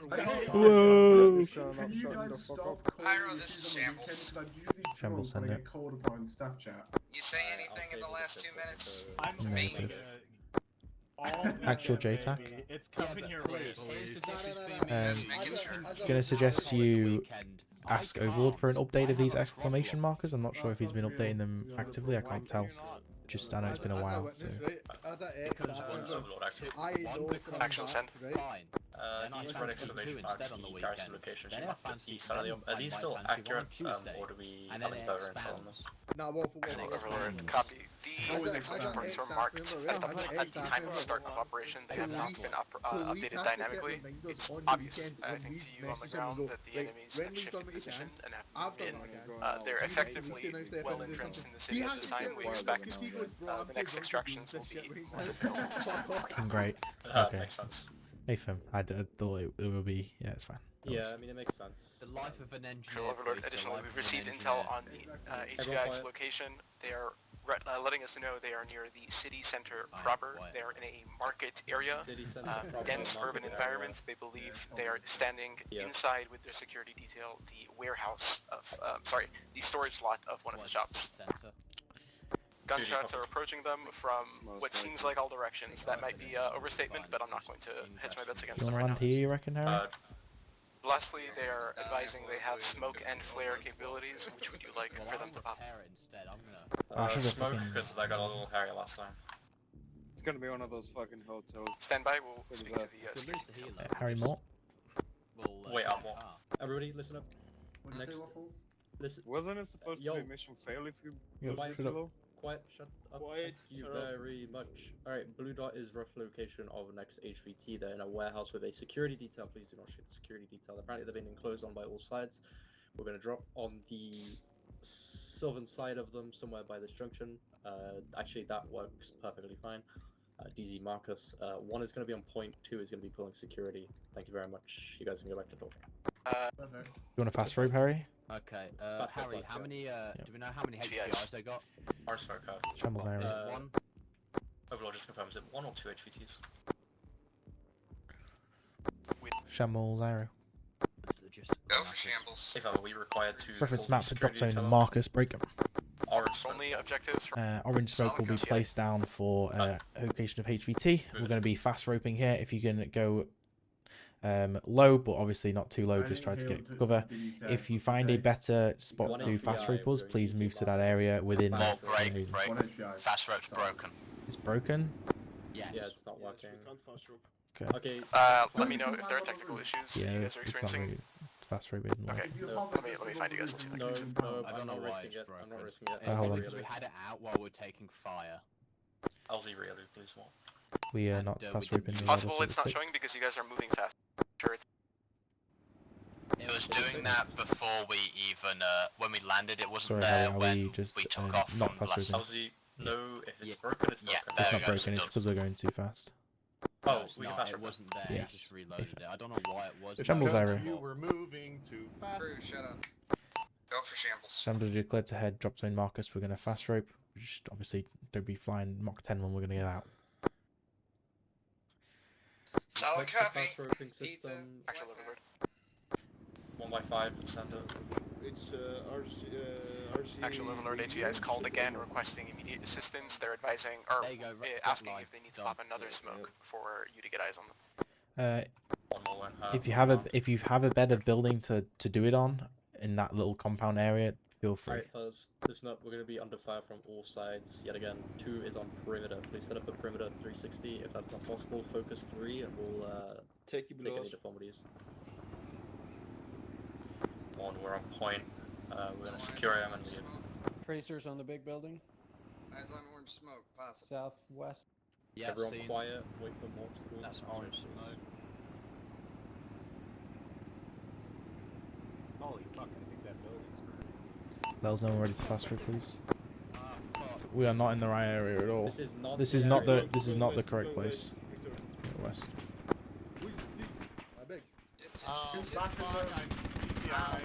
don't Whoa! Can you guys stop Pyro, calling this issues is on the Shambles. weekend? Because I'm usually Shambles, drunk when I send get called upon in staff chat. You say anything in the last 2 minutes? I'm Negative. all Actual weekend, JTAC. baby. It's coming your way, boys. Gonna suggest you ask Overlord for an update of these exclamation markers. I'm not sure if he's been updating them actively. I can't tell. Just I know it's been a while. So As at X, I know for a Actual send. fact, right? These red exclamation marks, the garrison location should not be east. Are these still accurate, or do we have any better info on this? Nah, well, for what? Overlord, copy. These exclamation marks are marked at the time of start of operation. They have not been updated dynamically. It's obvious, I think, to you on the ground that the enemies have shifted position and have been. They're effectively well entrenched in the city at this time. We expect the next extractions will be more difficult. fucking great. Okay. Makes sense. Nathan, I thought it would be. Yeah, it's fine. Yeah, I mean it makes sense. The life of an engineer. Sure, Overlord. please, the Additionally, life we've of an received engineer. intel on the HVI's location. They are letting us know they are near the city center proper. They are in a market area, City center proper, dense market urban area. environment. They believe they are standing inside with their security detail, the warehouse of, the storage lot of one of the shops. Center. Gunshots are approaching them from what seems like all directions. That might be overstatement, but I'm not going to hedge my bets against You them want to right land now. here, you reckon, Harry? Lastly, they are advising they have smoke and flare capabilities. Which would you like for them to pop? Instead, I'm gonna. I should have Smoke, fucking. because I got a little hairy last time. It's gonna be one of those fucking hotels. Stand by, we'll speak to the security. Harry Mort. Wait, I'm what? Everybody, listen up. What did you say, Next. Waffle? Listen. Wasn't it supposed Yo. to be mission fail if you Yo, go shut up. below? Quiet, shut up. Quiet, Thank you shut up. very much. Alright, Blue Dot is rough location of next HVT. They're in a warehouse with a security detail. Please do not shoot the security detail. Apparently they've been enclosed on by all sides. We're going to drop on the southern side of them, somewhere by this junction. Actually, that works perfectly fine. DZ Marcus. One is going to be on point, two is going to be pulling security. Thank you very much. You guys can go back to talking. Perfect. You want a fast rope, Harry? Okay, That's what Harry, I'd how say. many, do we know how many HPIs they got? Our smoke card. Shambles Harry. One? Overlord just confirms it. 1 or 2 HVTs. Shambles Harry. Go for Shambles. If ever we required to. Reference pull map, the drop security zone, detail and up. Marcus, break them. Orange smoke. Only objectives from Orange smoke will be placed down for location of HVT. We're going to be fast roping here. If you can go low, but obviously not too low, just try to get cover. If you find a better spot to fast rope us, please move to that area within reason. Fast rope's broken. It's broken. Yes. Yeah, it's not working. We can't fast rope. Okay. Okay. let me know if there are technical issues Yeah, you guys are it's not experiencing. really fast rope isn't Okay, working. If you No. have it, let me find you guys. One second. No, no, I don't I'm know not why risking it's it. broken. I'm not risking it. It's hold on. because we had it out while we're taking fire. LZ really, please what? We are And, not we fast didn't roping use the it. yard Possible until it's it's not fixed. showing because you guys are moving fast. It was doing that before we even, when we landed, it wasn't Sorry, there Harry, are when we just took off not from fast Blast. roping? LZ, no, if it's broken, it's broken. It's there not we go, broken, it's it because we're going too fast. Oh, it's we can not, fast it rope it. wasn't there, Yes. you just reloaded it. I don't know why it was. Shambles, though. Ira. You were moving too fast. Crew, shut up. Go for shambles. Shambles, you're cleared to head, drop zone Marcus. We're going to fast rope. Just obviously don't be flying Mach 10 when we're going to get out. Solid Text the copy. fast roping Pizza. system. Actual overboard. 1x5, send it. It's RC. Actual Overlord HVI is called again, requesting immediate assistance. They're advising, or There you go, asking line. if they need to Done. pop another smoke for you to get eyes on them. One more went hard, If you one have a better building to do it on in that little compound area, feel free. Alright, fellas. Listen up. We're going to be under fire from all sides. Yet again, 2 is on perimeter. Please set up a perimeter 360. If that's not possible, focus 3 and we'll Take you take below any us. deformities. One, we're on point. We're gonna secure him and leave. Tracers on the big building. Eyes on orange smoke, possible. Southwest. Yeah, Everyone seen. quiet. Wait for more to call. That's orange smoke. Holy fuck, I think that building's Let us know when we're ready to fast rope, please. We are not in the right area at all. This is not. This the is not area. the this is not the West, correct go place. west, Victor. West. I beg. Back on, I'm PCI.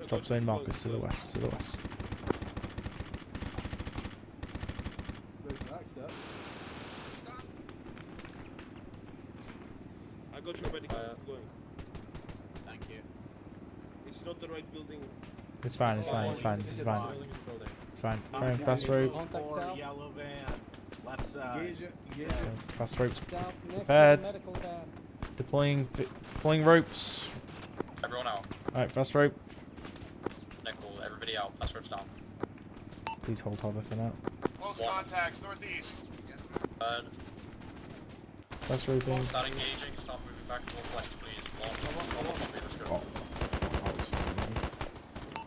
Drop zone Marcus to the west. To the west. I got your medical. I'm going. Thank you. It's not the right building. It's fine. It's fine. It's fine. This is fine. It's fine. Carrying fast rope. Contact south. Yellow van, left side. Fast ropes. South next to the Prepared. medical van. Deploying ropes. Everyone out. Alright, fast rope. Nickel, everybody out. Fast rope's down. Please hold hover for now. Close contacts, northeast. Third. Fast roping. Start engaging. Start moving back northwest, please. Let's go.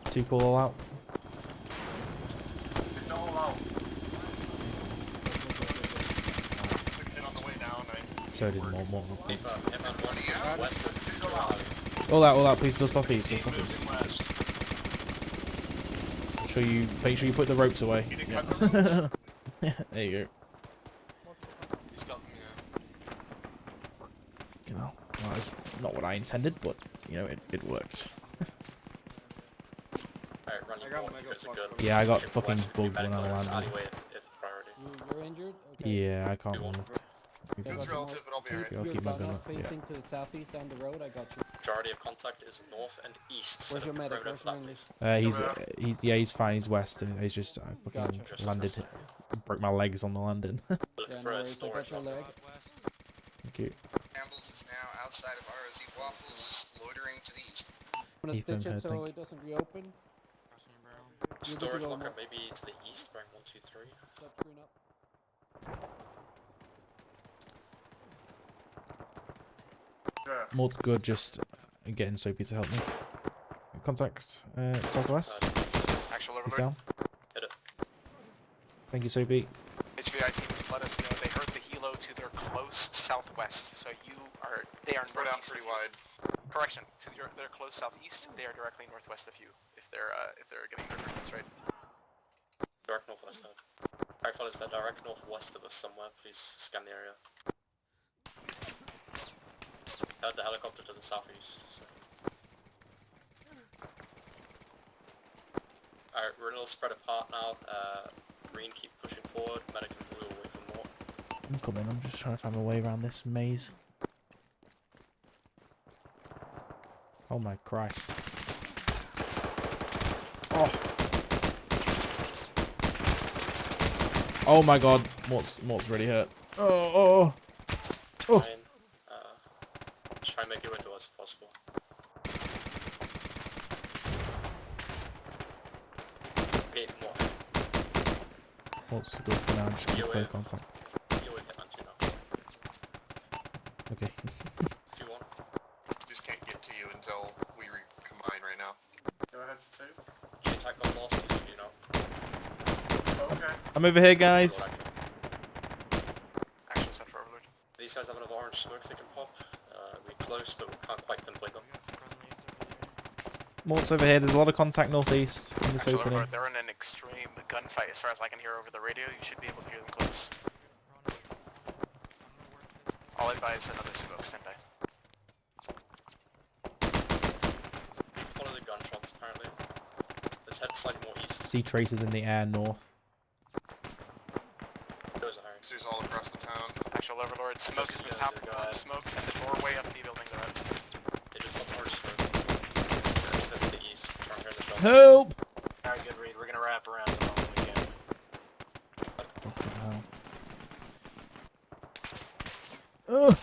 Oh. 2 call all out. It's all out. Hit on the way down. So did more. Hit on west of All out, please. Still stop east. Still stop east. Make sure you put the ropes away. Yeah. There you go. You know, well, that's not what I intended, but you know, it worked. Alright, run your because it's good. Yeah, I got Shift fucking west, bugged medical when I is landed. alleyway if priority. You're injured? Okay. Yeah, I can't walk. It's relative, but I'll be alright. I'll keep my gun up. Yeah. Facing to the southeast down the road, I got you. Majority of contact is north and east. Where's Set your up medic? perimeter Where's for your that, medic? please. He's fine. He's west, and he's just I fucking Gotcha. landed, broke my legs on the landing. Look Yeah, no for a worries, I storage got your leg. Thank you. Shambles is now outside of ROZ Waffles, loitering to the east. I'm gonna Ethan, stitch I it so think. it doesn't reopen. You're good to Storage go, locker Mark. maybe to the east, bearing 1, 2, 3. Stop screen up. Mort's good, just getting Soapy to help me. Contact southwest. Actual He's overlord. down. Hit it. Thank you, Soapy. HVI team let us know they heard the helo to their close southwest. So they are Spread out northeast pretty of you. wide. Correction, to their close southeast. They are directly northwest of you. If they're getting their coordinates right. Direct northwest. Alright, fellas, they're direct northwest of us somewhere. Please scan the area. Heard the helicopter to the southeast. So. Alright, we're a little spread apart now. Green, keep pushing forward. Medic and blue away from more. I'm coming. I'm just trying to find my way around this maze. Oh my Christ. Oh. Oh my God. Mort's really hurt. Oh. Fine. Try and make your way to us if possible. Okay, more. Mort's good for now. I'm just gonna You're play with- contact. You're with Hitman 2 now. Okay. 2-1. Just can't get to you until we recombine right now. Go ahead, 2. JTAC got lost, you know. Okay. I'm over here, guys. Action set for Overlord. These guys have enough orange smoke they can pop. We're close, but we can't quite pinpoint them. Mort's over here. There's a lot of contact northeast in this Actual opening. Overlord, they're in an extreme gunfight as far as I can hear over the radio. You should be able to hear them close. I'll advise another smoke standby. Follow the gunshots, apparently. Let's head slightly more east. See traces in the air north. Those are Harry. There's all across the town. Actual Overlord, smoke has been happening. Smoke at the doorway of the building they're at. They just got orange smoke. To the east. Trying to hear the shots. Help! Alright, good read. We're gonna wrap around the moment we can. Ugh.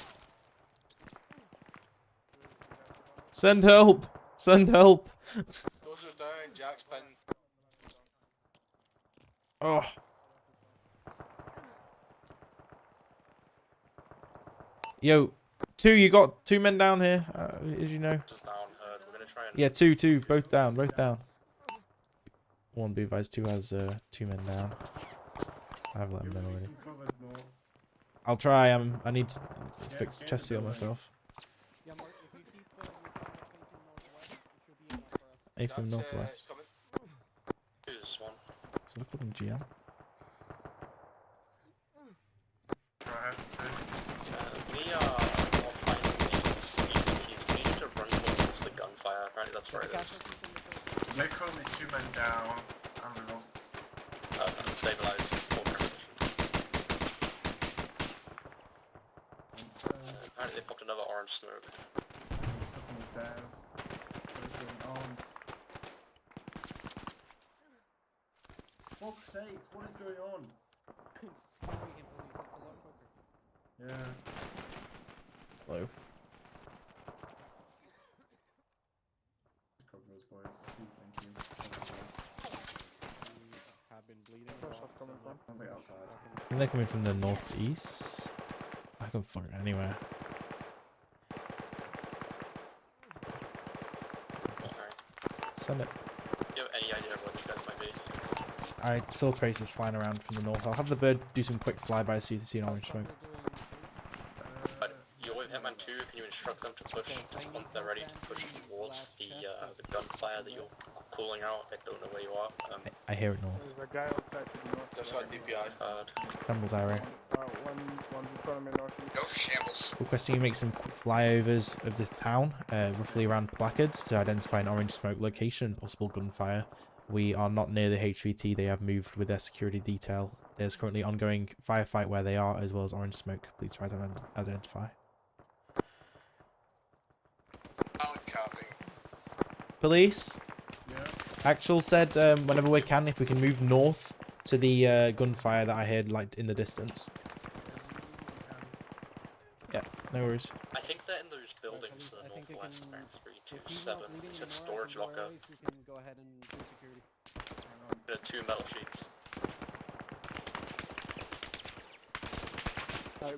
Send help! Send help! Doors down, Jack's pen. Oh. Yo, you got 2 men down here, as you know. Just down, we're gonna try and... Yeah, two, both down, One be advised, 2 has 2 men down. I have let them know already. I'll try. I need to fix chest seal myself. A from northwest. Who's one? Is that a fucking GM? We are not finding these ECTs. We need to run towards the gunfire. Apparently that's where it is. They're currently 2 men down. And we will. Stabilize all positions. Apparently they popped another orange smoke. Stuck on the stairs. What is going on? Fuck's sakes, what is going on? Yeah. Hello. Cover those boys, please, thank you. Have been bleeding. Where's shots coming from? Sounds like outside. I think they're coming from the northeast. I can fuck it anywhere. Send it. Do you have any idea where these guys might be? I saw traces flying around from the north. I'll have the bird do some quick flybys, see if they see an orange smoke. You're with Hitman 2, can you instruct them to push, once they're ready to push towards the gunfire that you're calling out? I don't know where you are. I hear it north. There's a guy outside to the north. Just like DPI card. Shambles area. One's in front of me northeast. Go for shambles. Requesting you make some quick flyovers of this town, roughly around placards, to identify an orange smoke location and possible gunfire. We are not near the HVT. They have moved with their security detail. There's currently ongoing firefight where they are, as well as orange smoke. Please try to identify. Solid copy. Police? Yeah. Actual said whenever we can, if we can move north to the gunfire that I heard like in the distance. Yeah, no worries. I think they're in those buildings to the northwest, 327. It's a storage locker. We can go ahead and do security. There are 2 metal sheets.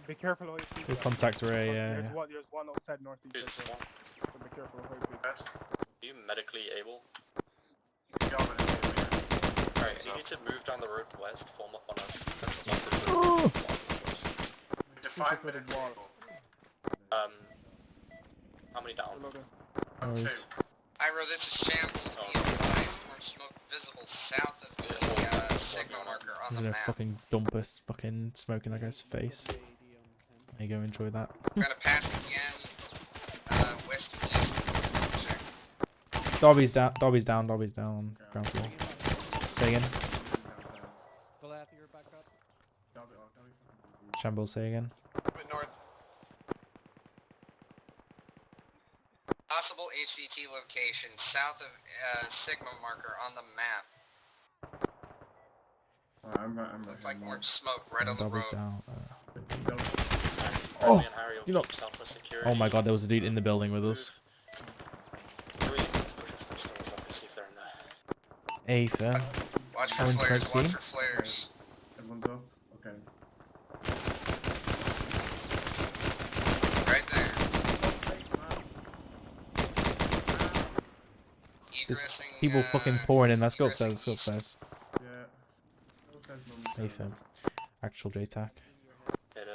Be careful how you see We'll them. contact Ray, yeah. There's one outside northeast. Who's right one? there. So be careful how you see. Are you medically able? Yeah, I'm gonna do it. Alright, you need to move down the road west, form up on us. Oh. To 5 minutes. How many down? No worries. Iro, this is shambles. Be advised, orange smoke visible south of the signal marker on I'm the gonna map. fucking dump us fucking smoke in that guy's face. There you go, enjoy that. We're gonna pass again. West to east. Dobby's down, on ground floor. Say again. Goliath, you're back up. Shambles, say again. Moving north. Possible HVT location south of Sigma marker on the map. Looks like more smoke right on the road. Dobby's down. Oh, you know. Oh my god, there was a dude in the building with us. A fair. Watch for Orange flares, smoke watch scene. for flares. Everyone's up? Okay. Right There's people fucking pouring in. Let's go upstairs. Let's go upstairs. Yeah. Hey, fam. Actual JTAC. Hit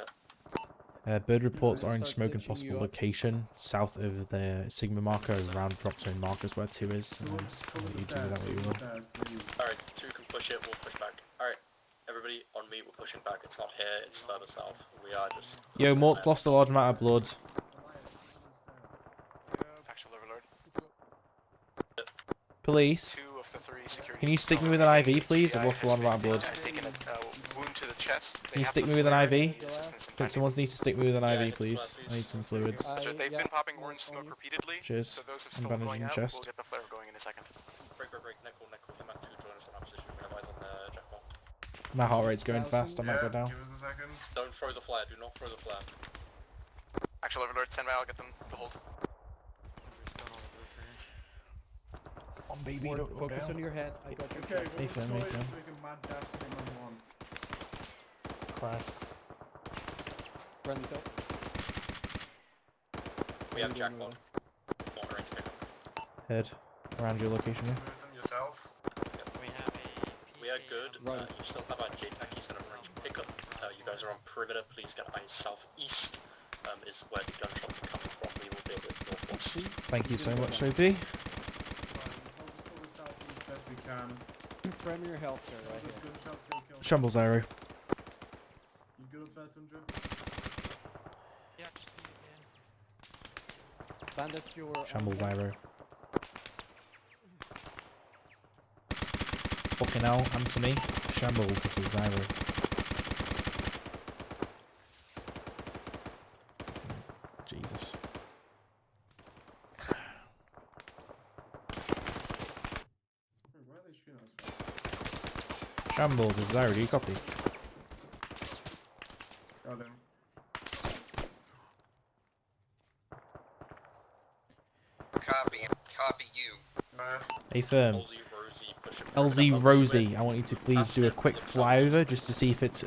it. Bird reports Start orange smoke in cinching possible you up. location south of the Sigma marker around drop zone markers where 2 is. Cover You the do with that what you will. stairs, please. Alright, 2 can push it, we'll push back. Alright, everybody on me, we're pushing back. It's not here, it's further south. We are just... Yo, Mort's lost a large amount of blood. Actual overlord. Police. 2 of the 3 security. Can you stick me with an IV, please? I've lost a lot of blood. Taken a wound to the chest. Can you stick me with an IV? Someone needs to stick me with an IV, please. I need some fluids. They've been popping orange smoke repeatedly. Cheers. So those have I'm still going bandaging out. chest. We'll get the flare going in a second. Break, nickel, come at 2, join us on our position. We have eyes on the jackpot. My heart rate's going fast. I might go down. Give us a second. Don't throw the flare, do not throw the flare. Actual overlord, stand by, I'll get them to hold. Come on, baby, More don't go focus down. on your head. I got your Okay, chest. Hey, fam, hey, fam. Make a mad dash to him on 1. Christ. Friendly cell. We have jackpot. Monitoring to pick up. Head around your location here. Yourself. We are good. Right. You still have our JTAC. He's going to arrange pickup. You guys are on perimeter. Please get eyes southeast. Is where the gunshots are coming from. We will be able to northwest. Thank you so much, OP. Hold the southeast best we can. Premier health, sir, right here. Gunshots gonna kill. Shambles Aero. You good up there, Tundra? Yeah, just be again. Bandage your... Shambles Aero. Fucking hell, answer me. Shambles, this is Zyro. Jesus. Where are they shooting us from? Shambles, this is Zyro, do you copy? Got him. Copy you. Hey, firm. LZ Rosie, I want you to please do a quick flyover just to see if it's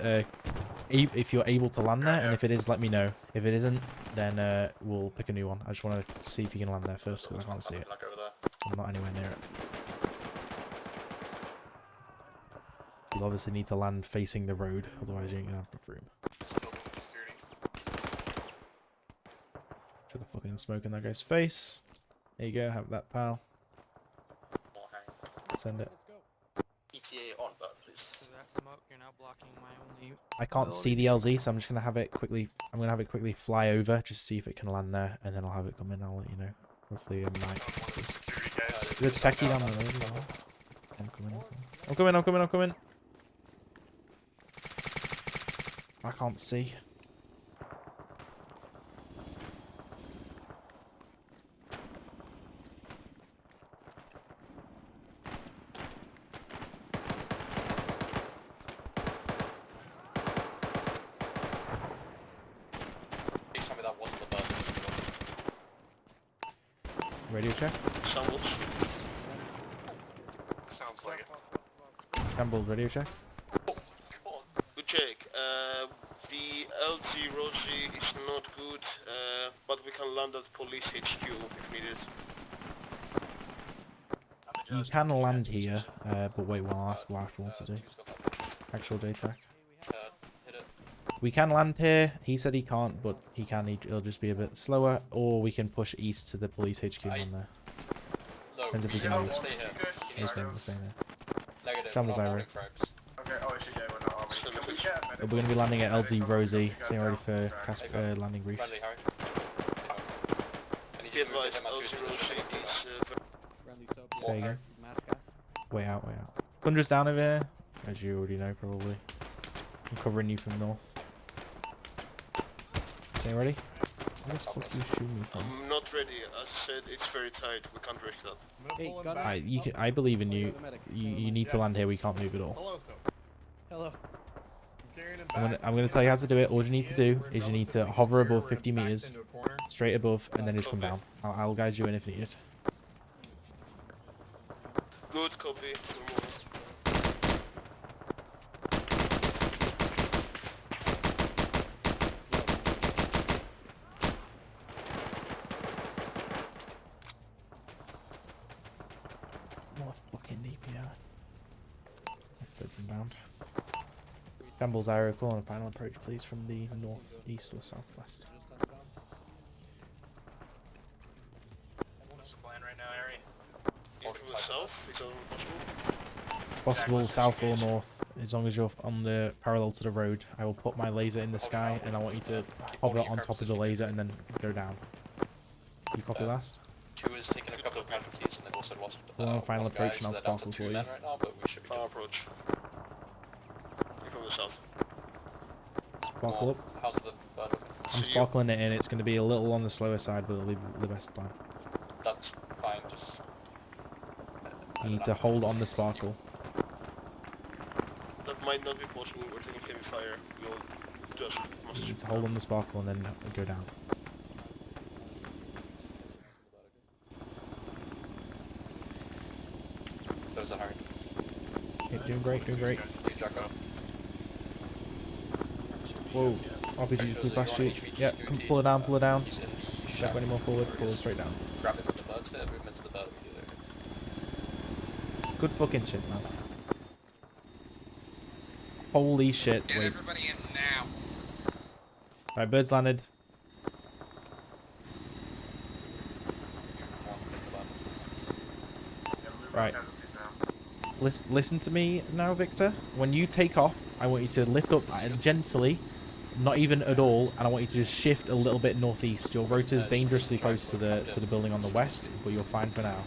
if you're able to land there, and if it is, let me know. If it isn't, then we'll pick a new one. I just want to see if you can land there first, because I can't see it. I'm not anywhere near it. You'll obviously need to land facing the road, otherwise you ain't gonna have enough room. Chuck a fucking smoke in that guy's face. There you go, have that, pal. Send it. ETA on that, please. That smoke, you're now blocking my only... I can't see the LZ, so I'm just gonna have it quickly. I'm gonna have it quickly fly over, just to see if it can land there, and then I'll have it come in. I'll let you know. Hopefully, it might. The techie down the road. as well. I'm coming. I'm coming. I'm coming. I'm coming. I can't see. Please tell me that wasn't the bird. Radio check. Shambles. Sounds like it. Campbell's radio check. Good check. The LG Rosie is not good, but we can land at police HQ if needed. You can land here, but wait, we'll ask what Actual wants to do. Actual JTAC. We can land here. He said he can't, but he can. It'll just be a bit slower, or we can push east to the police HQ on there. Depends if we can move. Anything we're saying there. Shambles Ira. Okay, oh shit, yeah, we're not armored. Can we get a medic? We're going to be landing at LZ Rosie. Staying ready for landing brief. Friendly, Harry. Be advised, LG Rosie is Friendly sub. Say again. Mass gas. Way out, way out. Tundra's down over here, as you already know, probably. I'm covering you from north. Staying ready? Where the fuck are you shooting me from? I'm not ready. As I said, it's very tight. We can't risk that. Hey, gunner. I believe in you. You need to land here. We can't move at all. Hello, sir. Hello. I'm gonna tell you how to do it. All you need to do is you need to hover above 50 meters, straight above, and then just come down. I'll guide you in if needed. Good copy. Inbound. Shambles area call on a final approach, please, from the north, east, or southwest. What's the plan right now, Harry? Aim from the south? Is that possible? It's possible south or north, as long as you're on the parallel to the road. I will put my laser in the sky, and I want you to hover on top of the laser and then go down. You copy last? 2 is taking a couple of casualties, and they've also lost We're on final approach, and I'll sparkle for you. right now, but we should be Final approach. Aim from the south. Sparkle up. How's the bird? I'm sparkling it in. It's going to be a little on the slower side, but it'll be the best plan. That's fine, just... You need to hold on the sparkle. That might not be possible, we're taking heavy fire. We'll just... You need to hold on the sparkle and then go down. Those are hard. Okay, doing great, doing great. Whoa, RPG just flew past you. Yeah, come pull it down, pull it down. Don't go any more forward, pull it straight down. Grab it with the bugs there, movement to the bug. Good fucking shit, man. Holy shit, Get wait. everybody in now. Alright, birds landed. Right. Listen to me now, Victor. When you take off, I want you to lift up gently, not even at all, and I want you to just shift a little bit northeast. Your rotor's dangerously close to the building on the west, but you're fine for now.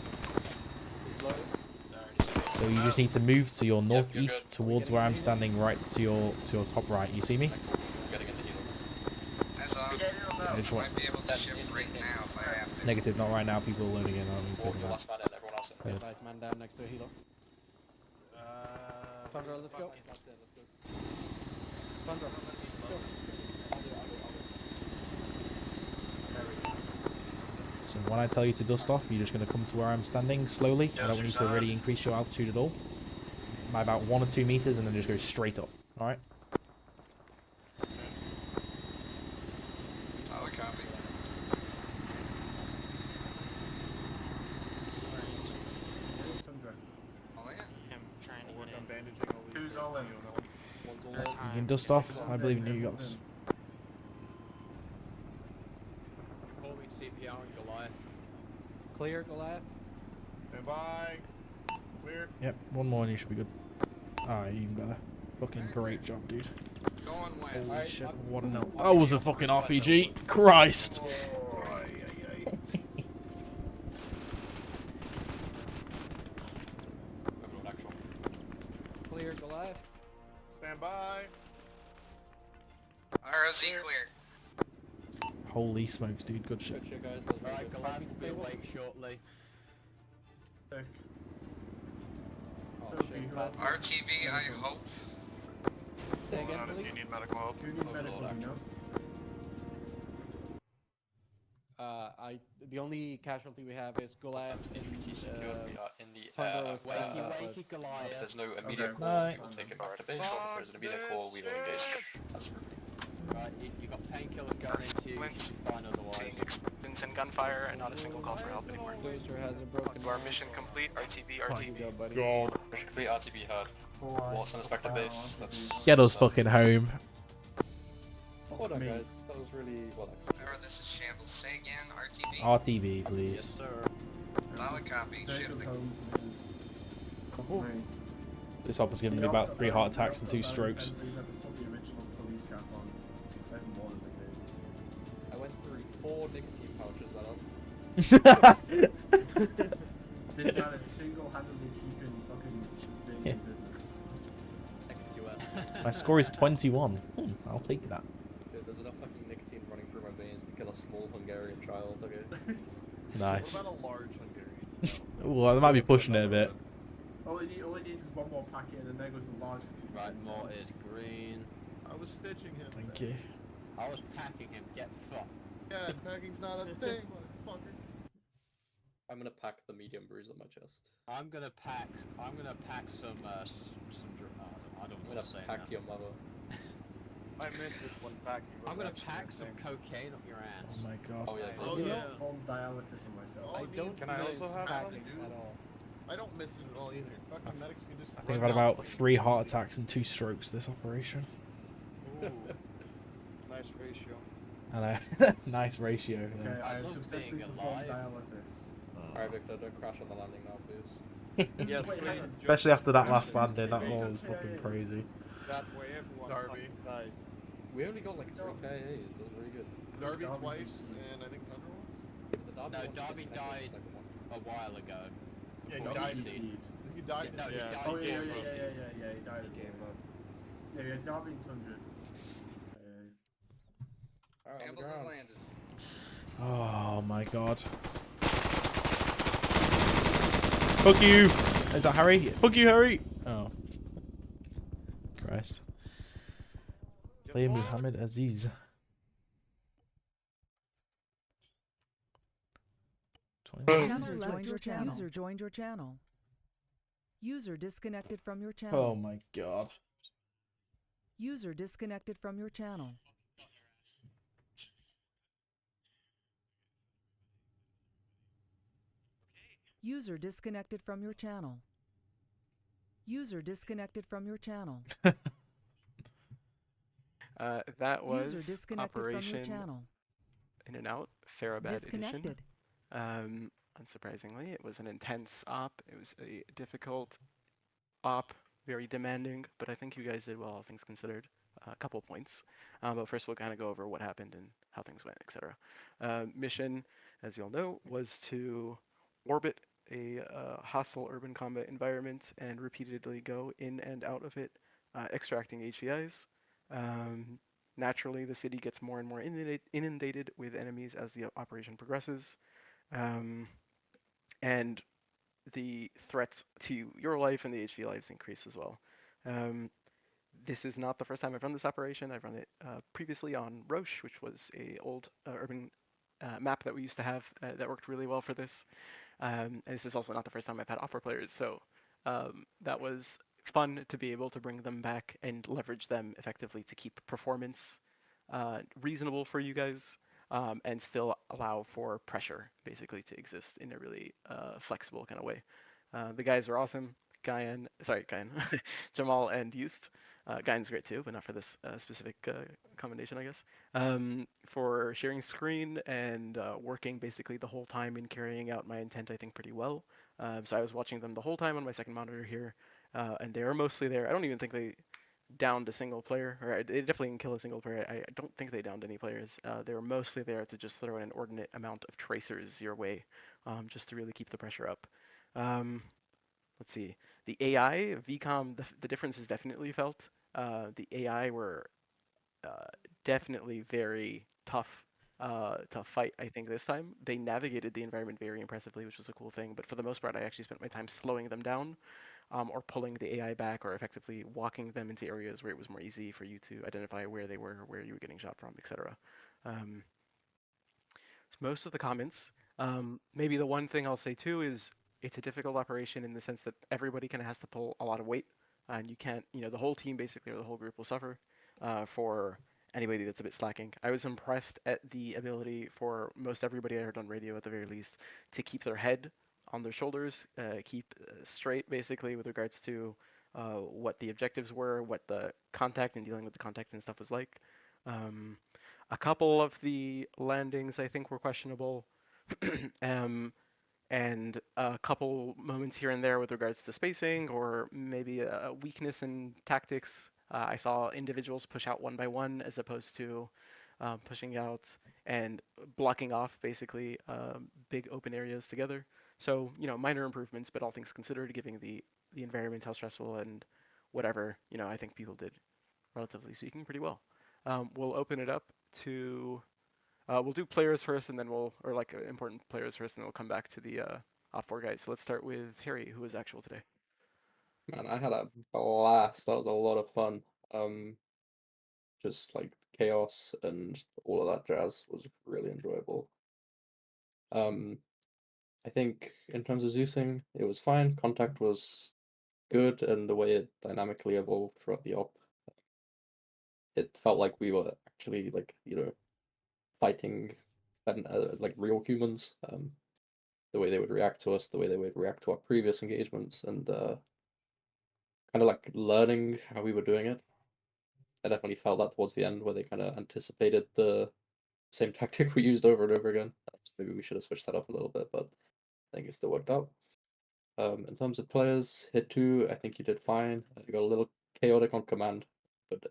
So you just need to move to your northeast towards where I'm standing, right to your top right. You see me? I just want... Negative, not right now. People are loading in. Nice man down next to a healer. Thunder, let's go. Thunder, let's go. So when I tell you to dust off, you're just going to come to where I'm standing slowly. I don't want you to really increase your altitude at all. By about 1 or 2 meters, and then just go straight up. Alright? Solid copy. You can dust off. I believe in you. You got this. Performing CPR and Goliath. Clear, Goliath. Stand by. Clear. Yep, 1 more and you should be good. Alright, even better. Fucking great job, dude. Going west. Holy shit, what a no. That was a fucking RPG. Christ. Clear, Goliath. Stand by. ROZ clear. Holy smokes, dude. Good shit. Good shit, guys. Alright, Goliath will be awake shortly. Oh, shit. RTV, I hope. Say again, please. You need medical help? You need medical, you know? The only casualty we have is Goliath in the Thunder was Wakey If Goliath. there's no immediate call, Night. we will take it right to base. Or if there's an immediate call, we will engage. That's Right, you got painkillers going into you, should be fine otherwise. And gunfire and not a single call for help anymore. Dozer hasn't broken. Our mission complete. RTV, RTV. Go, buddy. God. Mission complete, RTV heard. What's on Inspector base? That's... Get us fucking home. Hold on, guys. That was really well executed. Remember, this is Shambles. Say again, RTV. RTV, please. Yes, sir. Solid copy. Take us Shifting. home. Right. This hopper's giving me about 3 heart attacks and 2 strokes. So you have to put the original police cap on. Even more than the days. I went through 4 nicotine pouches that up. This man is single-handedly keeping fucking Zing in business. XQS. My score is 21. I'll take that. Dude, there's enough fucking nicotine running through my veins to kill a small Hungarian child, okay? Nice. What about a large Hungarian? Well, they might be pushing it a bit. All it needs is 1 more packet and then there goes the large. Right, more is green. I was stitching him. Thank you. I was packing him, get fucked. Yeah, packing's not a thing, motherfucker. I'm gonna pack the medium bruise on my chest. I'm gonna pack some, I don't I'm want gonna to say pack that. your mother. I missed this one pack. I'm gonna pack some cocaine up your ass. Oh my god. Oh yeah. I do not form dialysis in myself. I don't Can I feel also it's have packing some? at all. I don't miss it at all either. Fucking medics can just I think run I've had down about fucking 3 heart attacks and 2 strokes this operation. Ooh, nice ratio. I know. Nice ratio. Okay, Yeah. I have successfully performed dialysis. Alright, Victor, don't crash on the landing now, please. Yes, Wait, hang on. Especially after that last Who's landing, that KIA'd? was fucking crazy. That way everyone Darby. dies. We only got like 3 KIAs, that was really good. Darby twice, and I think Thunder once? Yeah, but the No, one Darby disconnected died the second one. a while ago. Yeah, he before died. Milsim. He died. No, he died. Oh, yeah, before yeah, Milsim. yeah, he died. He gave up. Yeah, Darby and Tundra. Alright, on the Campbell's has ground. landed. Oh my god. Fuck you! Is that Harry? Fuck you, Harry! Oh. Christ. Play Muhammad Aziz. User joined your channel. User disconnected from your channel. Oh my god. User disconnected from your channel. User disconnected from your channel. User disconnected from your channel. That was User disconnected from your Operation channel. In and Out, Farabad Edition. Disconnected. Unsurprisingly, it was an intense op. It was a difficult op, very demanding, but I think you guys did well, all things considered. A couple points. But first we'll kind of go over what happened and how things went, etc. Mission, as you all know, was to orbit a hostile urban combat environment and repeatedly go in and out of it, extracting HVIs. Naturally, the city gets more and more inundated with enemies as the operation progresses. And the threats to your life and the HV lives increase as well. This is not the first time I've run this operation. I've run it previously on Roche, which was a old urban map that we used to have that worked really well for this. And this is also not the first time I've had offer players, so that was fun to be able to bring them back and leverage them effectively to keep performance reasonable for you guys. And still allow for pressure, basically, to exist in a really flexible kind of way. The guys are awesome. Jamal and Yust. Guyan's great too, but not for this specific combination, I guess. For sharing screen and working basically the whole time and carrying out my intent, I think, pretty well. So I was watching them the whole time on my second monitor here, and they were mostly there. I don't even think they downed a single player, or they definitely didn't kill a single player. I don't think they downed any players. They were mostly there to just throw an inordinate amount of tracers your way, just to really keep the pressure up. Let's see. The AI, VCOM, the difference is definitely felt. The AI were definitely very tough to fight, I think, this time. They navigated the environment very impressively, which was a cool thing, but for the most part, I actually spent my time slowing them down, or pulling the AI back, or effectively walking them into areas where it was more easy for you to identify where they were, where you were getting shot from, etc. Most of the comments, maybe the one thing I'll say too is it's a difficult operation in the sense that everybody kind of has to pull a lot of weight, and you can't, the whole team basically, or the whole group will suffer for anybody that's a bit slacking. I was impressed at the ability for most everybody I heard on radio, at the very least, to keep their head on their shoulders, keep straight basically with regards to what the objectives were, what the contact and dealing with the contact and stuff was like. A couple of the landings I think were questionable, and a couple moments here and there with regards to spacing, or maybe a weakness in tactics. I saw individuals push out one by one as opposed to pushing out and blocking off basically big open areas together. So, minor improvements, but all things considered, giving the environment how stressful and whatever, I think people did, relatively speaking, pretty well. We'll open it up to, we'll do players first, and then important players first, and then we'll come back to the Op4 guys. So let's start with Harry, who was actual today. Man, I had a blast. That was a lot of fun. Just like chaos and all of that jazz was really enjoyable. I think in terms of Zeusing, it was fine. Contact was good, and the way it dynamically evolved throughout the op, it felt like we were actually fighting and like real humans. the way they would react to us, the way they would react to our previous engagements, and kind of like learning how we were doing it. I definitely felt that towards the end, where they kind of anticipated the same tactic we used over and over again. Maybe we should have switched that up a little bit, but I think it still worked out. In terms of players, hit 2, I think you did fine. You got a little chaotic on command, but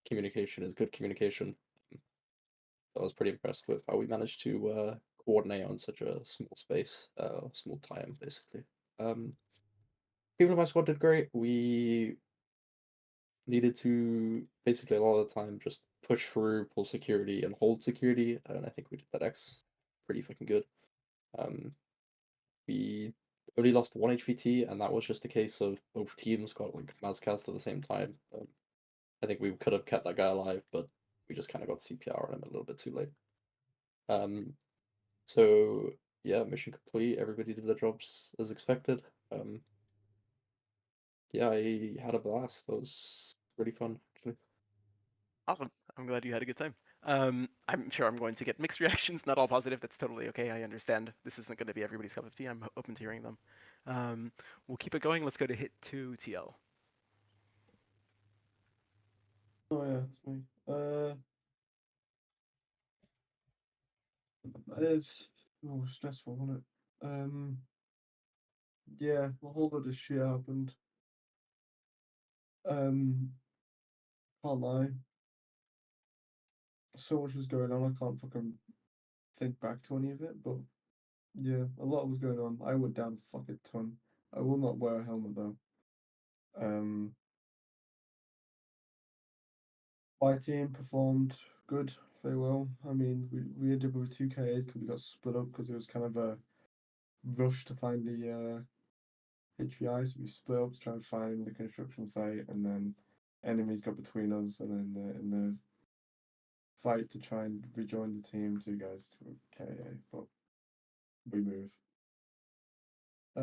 communication is good communication. I was pretty impressed with how we managed to coordinate on such a small space, small time, basically. People in my squad did great. We needed to basically a lot of the time just push through, pull security, and hold security, and I think we did that pretty fucking good. We only lost 1 HVT, and that was just a case of both teams got like Mazcast at the same time. I think we could have kept that guy alive, but we just kind of got CPR on him a little bit too late. So yeah, mission complete. Everybody did their jobs as expected. Yeah, I had a blast. That was really fun, actually. Awesome. I'm glad you had a good time. I'm sure I'm going to get mixed reactions, not all positive. That's totally okay. I understand. This isn't going to be everybody's cup of tea. I'm open to hearing them. We'll keep it going. Let's go to hit 2 TL. Oh yeah, it's me. It's stressful, wasn't it? Yeah, a whole lot of shit happened. Can't lie. So much was going on, I can't fucking think back to any of it, but yeah, a lot was going on. I went down a fucking ton. I will not wear a helmet though. My team performed good, very well. I mean, we ended up with 2 KAs because we got split up because it was kind of a rush to find the HVI, so we split up to try and find the construction site, and then enemies got between us, and then in the fight to try and rejoin the team, 2 guys were KA, but we move. I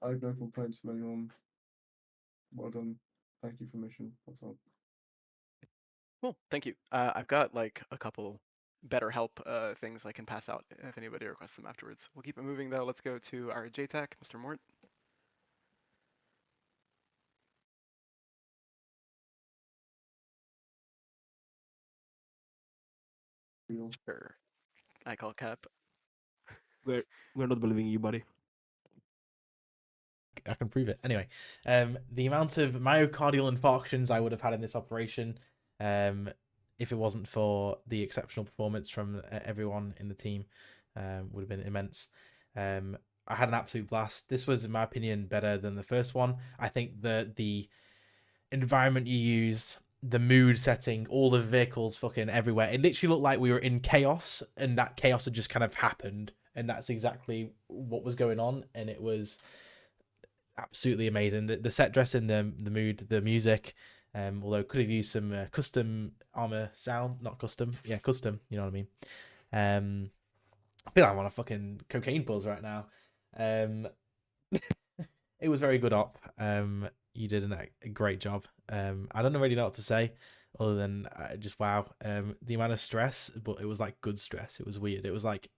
have no complaints from anyone. Well done. Thank you for mission. That's all. Cool. Thank you. I've got like a couple better help things I can pass out if anybody requests them afterwards. We'll keep it moving though. Let's go to our JTAC, Mr. Mort. Sure. I call cap. We're not believing you, buddy. I can prove it. Anyway, the amount of myocardial infarctions I would have had in this operation, if it wasn't for the exceptional performance from everyone in the team, would have been immense. I had an absolute blast. This was, in my opinion, better than the first one. I think the environment you use, the mood setting, all the vehicles fucking everywhere. It literally looked like we were in chaos, and that chaos had just kind of happened, and that's exactly what was going on, and it was absolutely amazing. The set dressing, the mood, the music, although could have used some custom Arma sound, not custom, yeah, custom, you know what I mean. I feel like I'm on a fucking cocaine buzz right now. It was very good op. You did a great job. I don't really know what to say other than just wow. The amount of stress, but it was like good stress. It was weird. It was like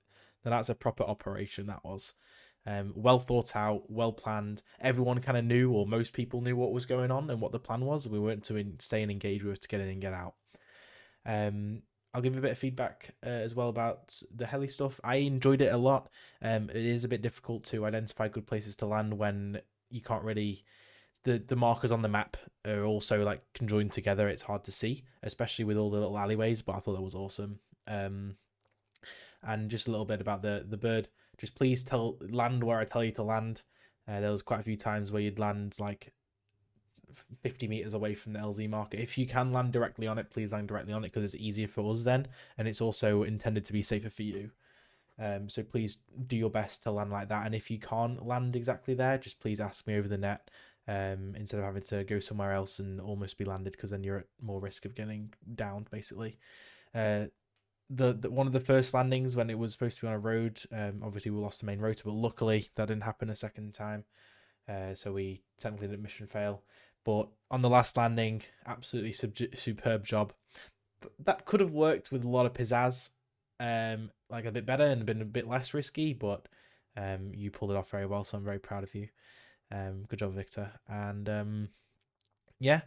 that's a proper operation. That was well thought out, well planned. Everyone kind of knew, or most people knew what was going on and what the plan was. We weren't to stay and engage. We were to get in and get out. I'll give you a bit of feedback as well about the heli stuff. I enjoyed it a lot. It is a bit difficult to identify good places to land when you can't really. The markers on the map are also like conjoined together. It's hard to see, especially with all the little alleyways. But I thought that was awesome. And just a little bit about the bird. Just please land where I tell you to land. There was quite a few times where you'd land like 50 meters away from the LZ marker. If you can land directly on it, please land directly on it because it's easier for us then, and it's also intended to be safer for you. So please do your best to land like that, and if you can't land exactly there, just please ask me over the net instead of having to go somewhere else and almost be landed, because then you're at more risk of getting downed basically. The one of the first landings when it was supposed to be on a road, obviously we lost the main rotor, but luckily that didn't happen a second time, so we technically did mission fail. But on the last landing, absolutely superb job. That could have worked with a lot of pizzazz. like a bit better and been a bit less risky, but you pulled it off very well, so I'm very proud of you. Good job, Victor. And yeah,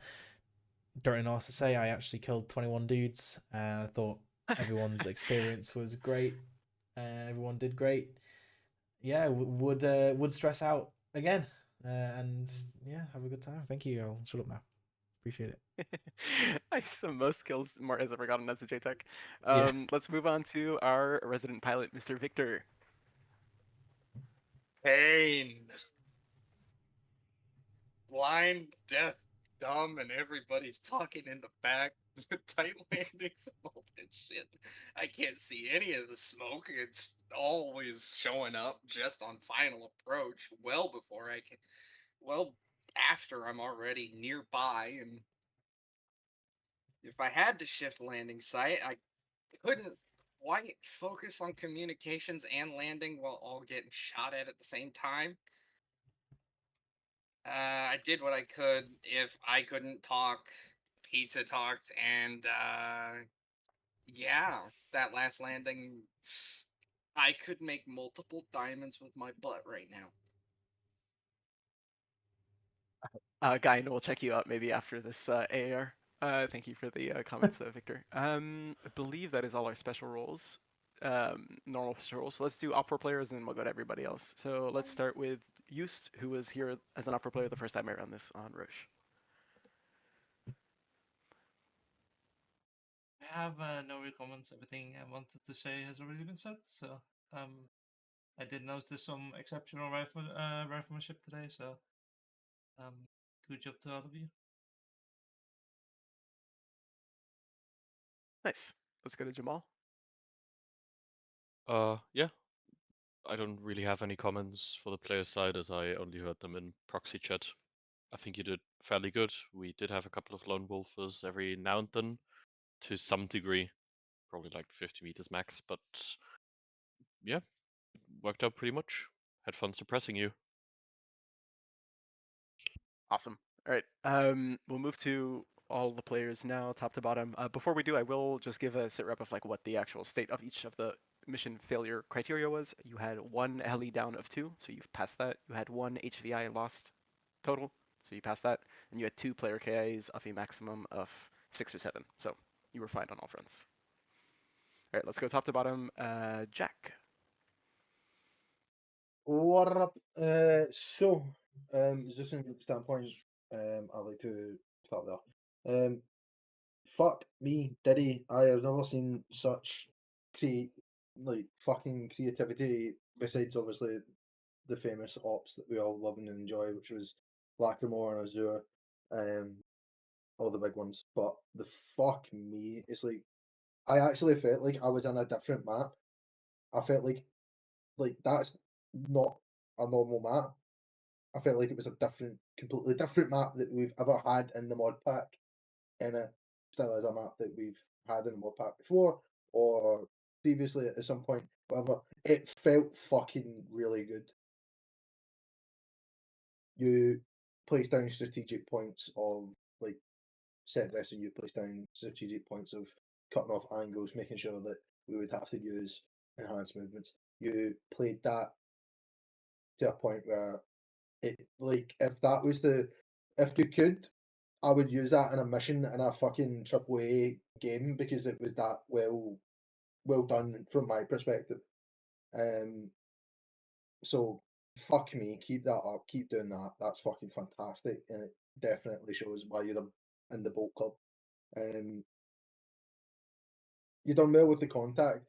don't know what to say. I actually killed 21 dudes, and I thought everyone's experience was great. Everyone did great. Yeah, would stress out again, and yeah, have a good time. Thank you. I'll shut up now. Appreciate it. Nice. The most kills Mart has ever gotten as a JTAC. Yeah. Let's move on to our resident pilot, Mr. Victor. Pain. Blind, deaf, dumb, and everybody's talking in the back. Tight landings and all that shit. I can't see any of the smoke. It's always showing up just on final approach, well before I can. Well, after I'm already nearby, and if I had to shift landing site, I couldn't quite focus on communications and landing while all getting shot at the same time. I did what I could. If I couldn't talk, Pizza talked, and yeah, that last landing, I could make multiple diamonds with my butt right now. Guy, we'll check you out maybe after this AAR. Thank you for the comments, Victor. I believe that is all our special roles, normal special roles. So let's do Op 4 players, and then we'll go to everybody else. So let's start with Just, who was here as an Op 4 player the first time I ran this on Roche. I have no real comments. Everything I wanted to say has already been said. So I did notice some exceptional riflemanship today. So good job to all of you. Nice. Let's go to Jamal. Yeah. I don't really have any comments for the player side as I only heard them in proxy chat. I think you did fairly good. We did have a couple of lone wolfers every now and then, to some degree, probably like 50 meters max, but yeah, worked out pretty much. Had fun suppressing you. Awesome. All right. We'll move to all the players now, top to bottom. Before we do, I will just give a sit rep of like what the actual state of each of the mission failure criteria was. You had one heli down of 2, so you've passed that. You had 1 HVI lost total, so you passed that. And you had 2 player KIs of a maximum of 6 or 7, so you were fine on all fronts. All right, let's go top to bottom. Jack. What up? Just in group standpoint, I'd like to start there. Fuck me, Diddy. I have never seen such fucking creativity, besides obviously the famous ops that we all love and enjoy, which was Lacrimoor and Azure, all the big ones. But the fuck me, it's like I actually felt like I was on a different map. I felt like that's not a normal map. I felt like it was a completely different map that we've ever had in the mod pack, and it still is a map that we've had in the mod pack before or previously at some point. Whatever, it felt fucking really good. You place down strategic points of like set dressing. You place down strategic points of cutting off angles, making sure that we would have to use enhanced movements. You played that to a point where it like if you could, I would use that in a mission in a fucking AAA game because it was that well done from my perspective. So fuck me, keep that up, keep doing that. That's fucking fantastic, and it definitely shows why you're in the boat club. You done well with the contact.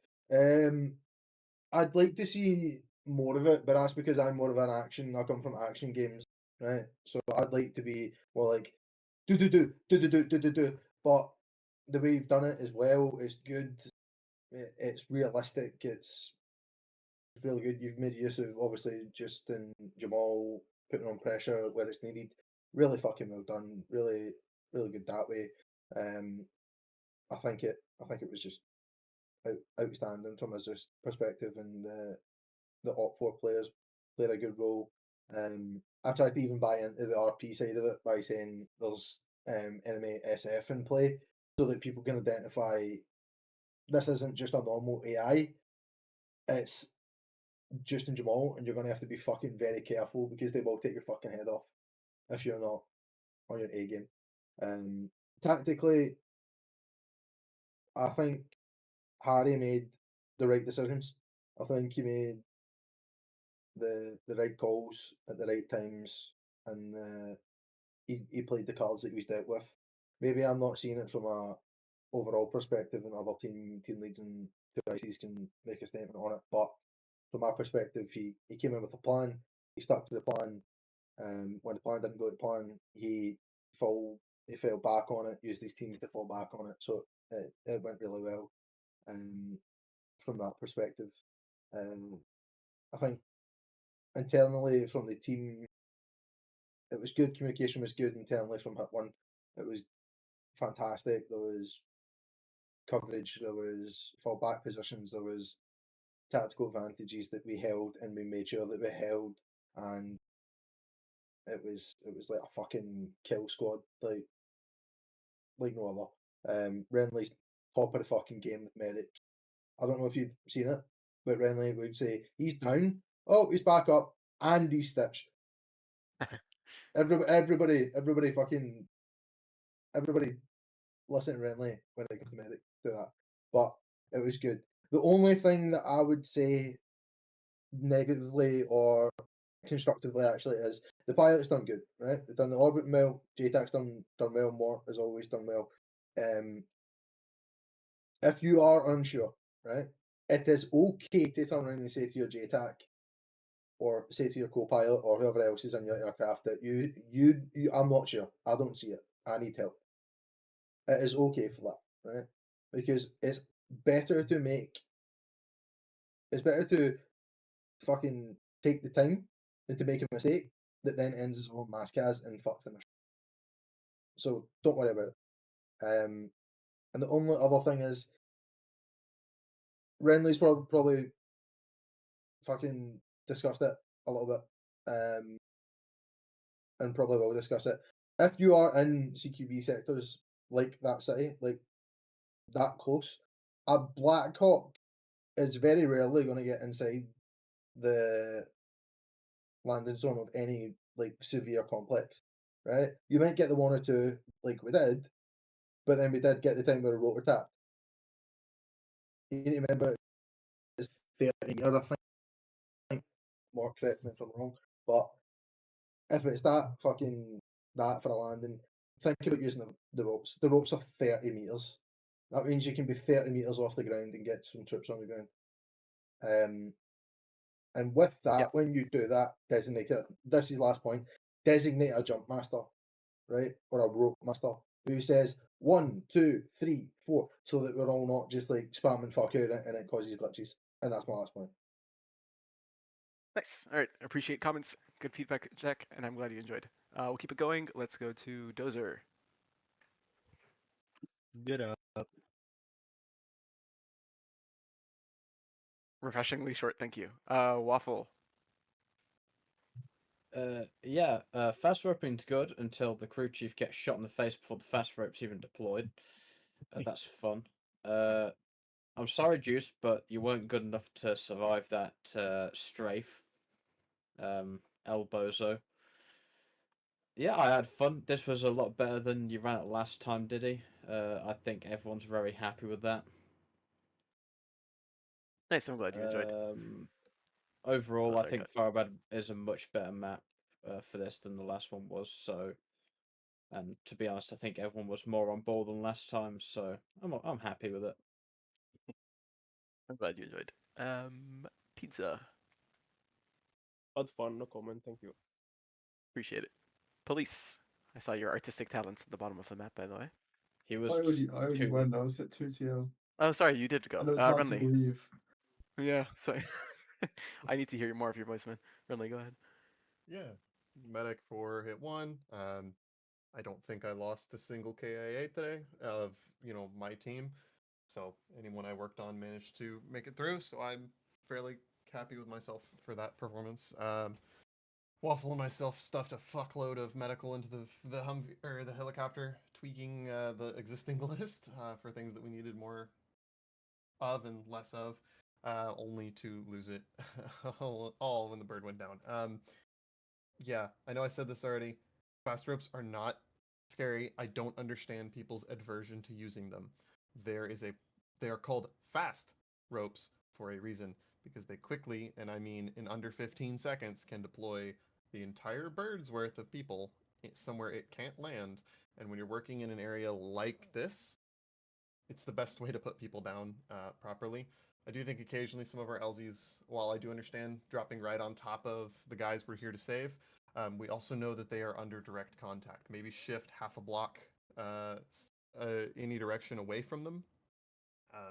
I'd like to see more of it, but that's because I'm more of an action. I come from action games, right? So I'd like to be more like do. But the way you've done it as well is good. It's realistic. It's really good. You've made use of obviously Justin Jamal putting on pressure where it's needed. Really fucking well done. Really, really good that way. I think it was just outstanding from his perspective, and the Op 4 players played a good role. I tried to even buy into the RP side of it by saying there's enemy SF in play so that people can identify this isn't just a normal AI. it's Justin Jamal, and you're going to have to be fucking very careful because they will take your fucking head off if you're not on your A game. Tactically, I think Harry made the right decisions. I think he made the right calls at the right times, and he played the cards that he was dealt with. Maybe I'm not seeing it from a overall perspective, and other team leads and devices can make a statement on it. But from my perspective, he came in with a plan. He stuck to the plan. When the plan didn't go to plan, he fell back on it. Used his teams to fall back on it. So it went really well. From that perspective, I think internally from the team, it was good. Communication was good internally from hit one. It was fantastic. There was coverage. There was fallback positions. There was tactical advantages that we held, and we made sure that we held. And it was like a fucking kill squad, like no other. Renly's top of the fucking game with Merrick. I don't know if you've seen it, but Renly would say he's down. Oh, he's back up, and he's stitched. Everybody, listen to Renly when it comes to Medic. Do that, but it was good. The only thing that I would say negatively or constructively actually is the pilot's done good, right? They've done the orbit well. JTAC's done well. More has always done well. If you are unsure, right, it is okay to turn around and say to your JTAC or say to your co-pilot or whoever else is in your aircraft that you I'm not sure. I don't see it. I need help. It is okay for that, right? Because it's better to fucking take the time than to make a mistake that then ends as a mass cas and fucks the mission. So don't worry about it. And the only other thing is Renly's probably fucking discussed it a little bit. And probably will discuss it. If you are in CQB sectors like that city, like that close, a Black Hawk is very rarely going to get inside the landing zone of any like severe complex, right? You might get the one or two like we did, but then we did get the time where a rotor tapped. You need to remember it's 30 meter, I think. More correct me if I'm wrong, but if it's that for a landing, think about using the ropes. The ropes are 30 meters. That means you can be 30 meters off the ground and get some troops on the ground. And with that, when you do that, designate it. This is last point. Designate a jump master, right, or a rope master who says 1, 2, 3, 4, so that we're all not just like spamming fuck out and it causes glitches. And that's my last point. Nice. All right. Appreciate comments. Good feedback, Jack, and I'm glad you enjoyed. We'll keep it going. Let's go to Dozer. Get up. Refreshingly short, thank you. Waffle. Yeah, fast roping's good until the crew chief gets shot in the face before the fast rope's even deployed. That's fun. I'm sorry, Juice, but you weren't good enough to survive that strafe. El Bozo. Yeah, I had fun. This was a lot better than you ran it last time, Diddy. I think everyone's very happy with that. Nice, I'm glad you enjoyed. Overall, I think Farabad is a much better map for this than the last one was. So, and to be honest, I think everyone was more on board than last time. So I'm happy with it. I'm glad you enjoyed. Pizza. Had fun, no comment, thank you. Appreciate it. Police. I saw your artistic talents at the bottom of the map, by the way. He was. I already went. I was hit 2 TL. Oh, sorry, you did go. I know it's hard to Renly. believe. Yeah, sorry. I need to hear more of your voice, man. Renly, go ahead. Yeah, medic for hit 1. I don't think I lost a single KIA today of my team. So anyone I worked on managed to make it through. So I'm fairly happy with myself for that performance. Waffle and myself stuffed a fuckload of medical into the Humvee or the helicopter, tweaking the existing list for things that we needed more of and less of. only to lose it all when the bird went down. Yeah, I know I said this already. Fast ropes are not scary. I don't understand people's aversion to using them. They are called fast ropes for a reason because they quickly, and I mean in under 15 seconds, can deploy the entire bird's worth of people somewhere it can't land. And when you're working in an area like this, it's the best way to put people down properly. I do think occasionally some of our LZs, while I do understand dropping right on top of the guys we're here to save, we also know that they are under direct contact. Maybe shift half a block any direction away from them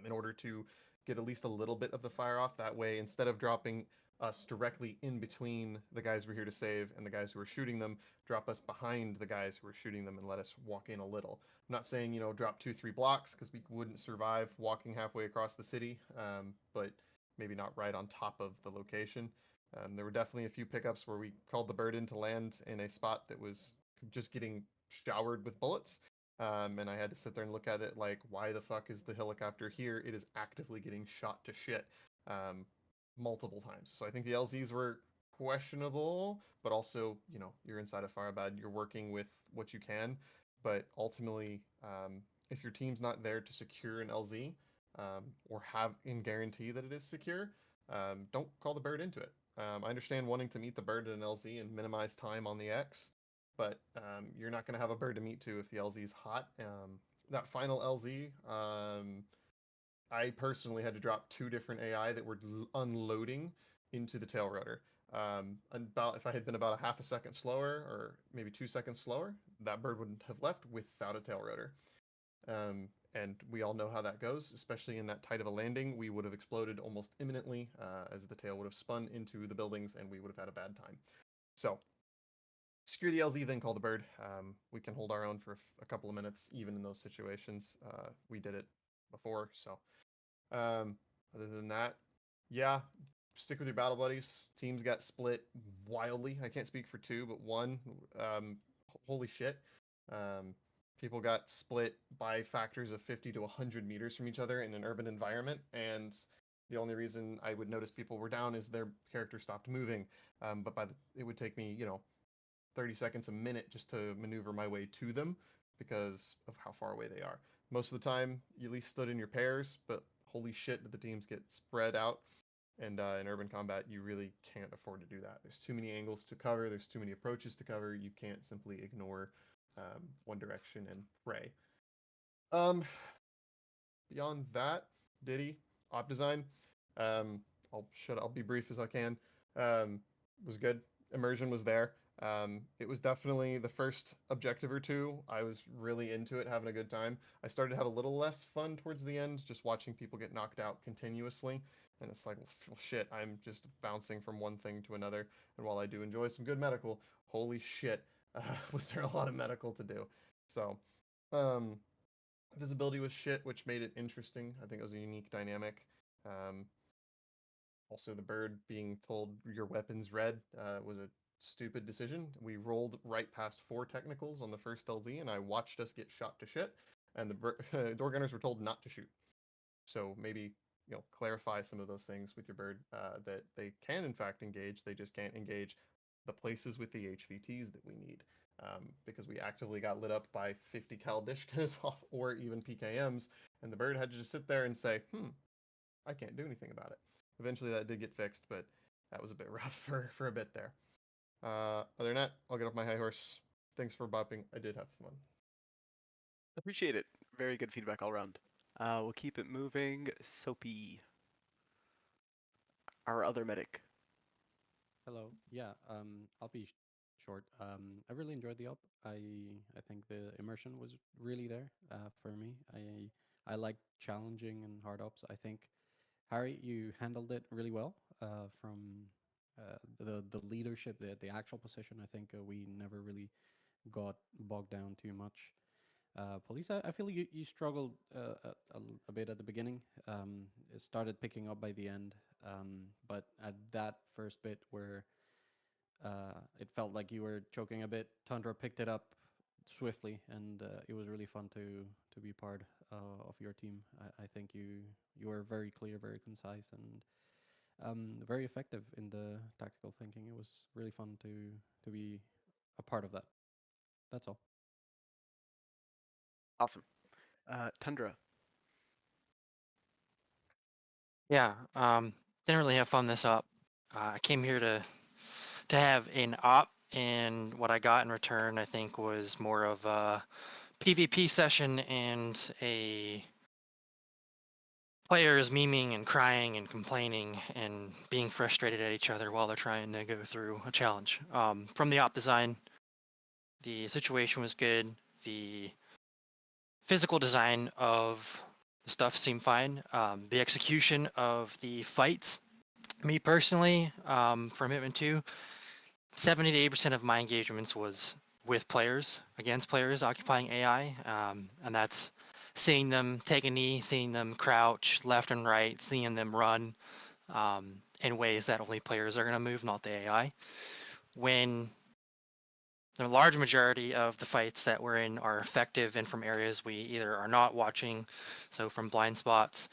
in order to get at least a little bit of the fire off. That way, instead of dropping us directly in between the guys we're here to save and the guys who are shooting them, drop us behind the guys who are shooting them and let us walk in a little. I'm not saying, you know, drop 2-3 blocks because we wouldn't survive walking halfway across the city, but maybe not right on top of the location. There were definitely a few pickups where we called the bird in to land in a spot that was just getting showered with bullets. And I had to sit there and look at it like, why the fuck is the helicopter here? It is actively getting shot to shit multiple times. So I think the LZs were questionable, but also, you know, you're inside of Firebad, you're working with what you can. But ultimately, if your team's not there to secure an LZ or have in guarantee that it is secure, don't call the bird into it. I understand wanting to meet the bird at an LZ and minimize time on the X, but you're not going to have a bird to meet to if the LZ is hot. That final LZ, I personally had to drop 2 different AI that were unloading into the tail rotor. About if I had been about a half a second slower, or maybe 2 seconds slower, that bird wouldn't have left without a tail rotor. And we all know how that goes, especially in that tight of a landing. We would have exploded almost imminently as the tail would have spun into the buildings and we would have had a bad time. So secure the LZ, then call the bird. We can hold our own for a couple of minutes, even in those situations. We did it before, so other than that, yeah, stick with your battle buddies. Teams got split wildly. I can't speak for 2, but 1, holy shit. People got split by factors of 50 to 100 meters from each other in an urban environment, and the only reason I would notice people were down is their character stopped moving. But it would take me, you know, 30 seconds, a minute just to maneuver my way to them because of how far away they are. Most of the time, you at least stood in your pairs, but holy shit, did the teams get spread out. And in urban combat, you really can't afford to do that. There's too many angles to cover. There's too many approaches to cover. You can't simply ignore one direction and pray. Beyond that, Diddy, op design, I'll be brief as I can. Was good. Immersion was there. It was definitely the first objective or 2. I was really into it, having a good time. I started to have a little less fun towards the end, just watching people get knocked out continuously. And it's like, well, shit, I'm just bouncing from one thing to another. And while I do enjoy some good medical, holy shit, was there a lot of medical to do. So, visibility was shit, which made it interesting. I think it was a unique dynamic. Also, the bird being told your weapon's red was a stupid decision. We rolled right past 4 technicals on the first LZ, and I watched us get shot to shit. And the door gunners were told not to shoot. So maybe, you know, clarify some of those things with your bird that they can in fact engage. They just can't engage the places with the HVTs that we need. Because we actively got lit up by 50 cal Dishkas or even PKMs, and the bird had to just sit there and say, I can't do anything about it. Eventually that did get fixed, but that was a bit rough for a bit there. Other than that, I'll get off my high horse. Thanks for bopping. I did have fun. Appreciate it. Very good feedback all around. We'll keep it moving. Soapy, our other medic. Hello. Yeah, I'll be short. I really enjoyed the op. I think the immersion was really there for me. I like challenging and hard ops. I think Harry, you handled it really well. From the leadership, the actual position, I think we never really got bogged down too much. Police, I feel you struggled a bit at the beginning. It started picking up by the end, but at that first bit where it felt like you were choking a bit, Tundra picked it up swiftly, and it was really fun to be part of your team. I think you were very clear, very concise, and very effective in the tactical thinking. It was really fun to be a part of that. That's all. Awesome. Tundra. Yeah, didn't really have fun this op. I came here to have an op, and what I got in return, I think, was more of a PvP session and a players memeing and crying and complaining and being frustrated at each other while they're trying to go through a challenge. From the op design, the situation was good. The physical design of the stuff seemed fine. The execution of the fights, me personally, from Hitman 2, 70 to 80% of my engagements was with players, against players occupying AI, and that's seeing them take a knee, seeing them crouch left and right, seeing them run in ways that only players are going to move, not the AI. When the large majority of the fights that we're in are effective and from areas we either are not watching, so from blind spots,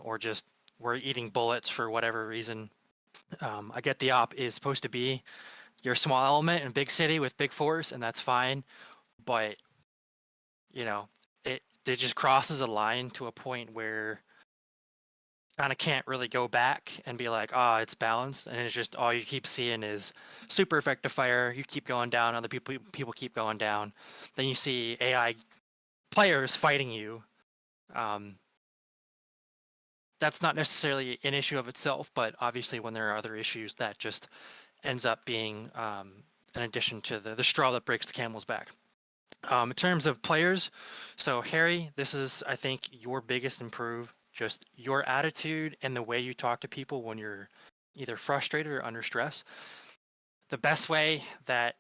or just we're eating bullets for whatever reason. I get the op is supposed to be your small element in a big city with big force, and that's fine, but you know, it just crosses a line to a point where kind of can't really go back and be like, oh, it's balanced, and it's just all you keep seeing is super effective fire. You keep going down, other people keep going down. Then you see AI players fighting you. That's not necessarily an issue of itself, but obviously when there are other issues, that just ends up being an addition to the straw that breaks the camel's back. In terms of players, so Harry, this is, I think, your biggest improve. Just your attitude and the way you talk to people when you're either frustrated or under stress. The best way that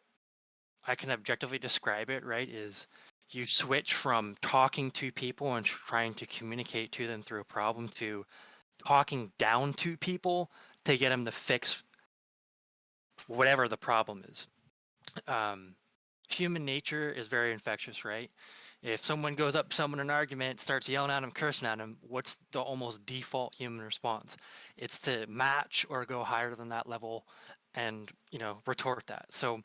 I can objectively describe it, right, is you switch from talking to people and trying to communicate to them through a problem to talking down to people to get them to fix whatever the problem is. Human nature is very infectious, right? If someone goes up to someone in an argument, starts yelling at them, cursing at them, what's the almost default human response? It's to match or go higher than that level and, retort that. So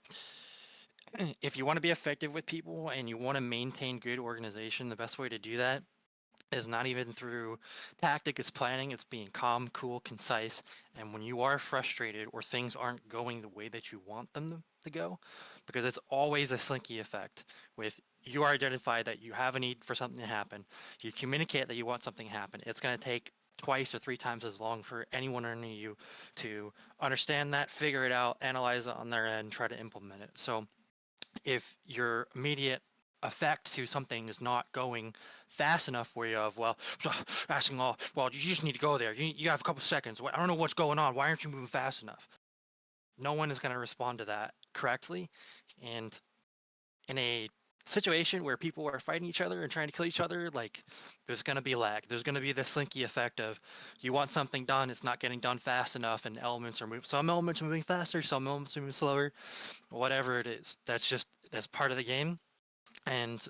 if you want to be effective with people and you want to maintain good organization, the best way to do that is not even through tactic, it's planning, it's being calm, cool, concise. And when you are frustrated or things aren't going the way that you want them to go, because it's always a slinky effect with you identify that you have a need for something to happen, you communicate that you want something to happen, it's going to take twice or 3 times as long for anyone under you to understand that, figure it out, analyze it on their end, try to implement it. So if your immediate effect to something is not going fast enough where you have, asking all, well, you just need to go there. You have a couple seconds. I don't know what's going on. Why aren't you moving fast enough? No one is going to respond to that correctly. And in a situation where people are fighting each other and trying to kill each other, like, there's going to be lag. There's going to be this slinky effect of you want something done, it's not getting done fast enough, and elements are moving. Some elements are moving faster, some elements are moving slower, whatever it is. That's part of the game. And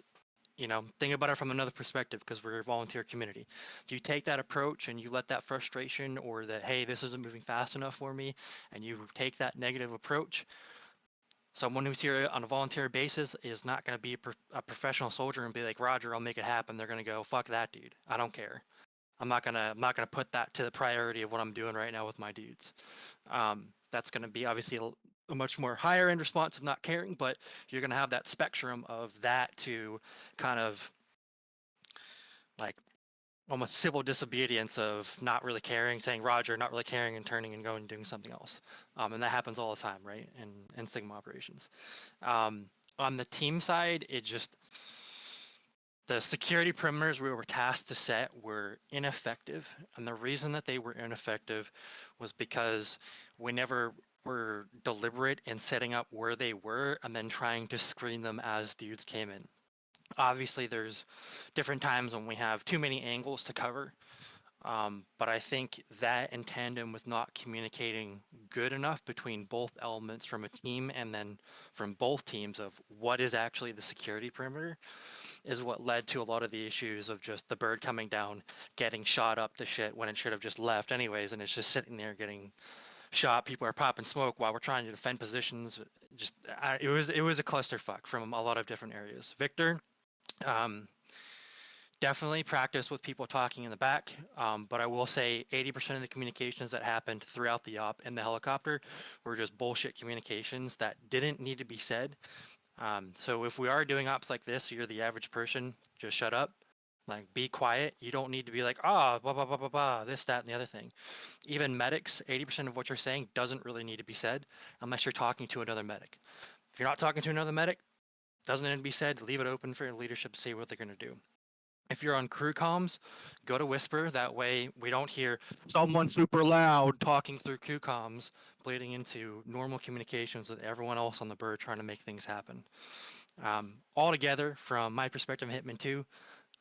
think about it from another perspective, because we're a volunteer community. If you take that approach and you let that frustration or that, hey, this isn't moving fast enough for me, and you take that negative approach, someone who's here on a volunteer basis is not going to be a professional soldier and be like, Roger, I'll make it happen. They're going to go, fuck that dude. I don't care. I'm not gonna put that to the priority of what I'm doing right now with my dudes. That's going to be obviously a much more higher end response of not caring, but you're going to have that spectrum of that to kind of like almost civil disobedience of not really caring, saying Roger, not really caring, and turning and going and doing something else. And that happens all the time, right? In Sigma operations. On the team side, the security perimeters we were tasked to set were ineffective. And the reason that they were ineffective was because we never were deliberate in setting up where they were and then trying to screen them as dudes came in. Obviously, there's different times when we have too many angles to cover. But I think that in tandem with not communicating good enough between both elements from a team and then from both teams of what is actually the security perimeter is what led to a lot of the issues of just the bird coming down, getting shot up to shit when it should have just left anyways, and it's just sitting there getting shot. People are popping smoke while we're trying to defend positions. Just it was a clusterfuck from a lot of different areas. Victor, definitely practice with people talking in the back, but I will say 80% of the communications that happened throughout the op in the helicopter were just bullshit communications that didn't need to be said. So if we are doing ops like this, you're the average person, just shut up. Like, be quiet. You don't need to be like, blah, blah, blah, blah, blah, this, that, and the other thing. Even medics, 80% of what you're saying doesn't really need to be said unless you're talking to another medic. If you're not talking to another medic, doesn't need to be said. Leave it open for your leadership to see what they're going to do. If you're on crew comms, go to whisper. That way we don't hear someone super loud talking through crew comms, bleeding into normal communications with everyone else on the bird trying to make things happen. Altogether, from my perspective, Hitman 2,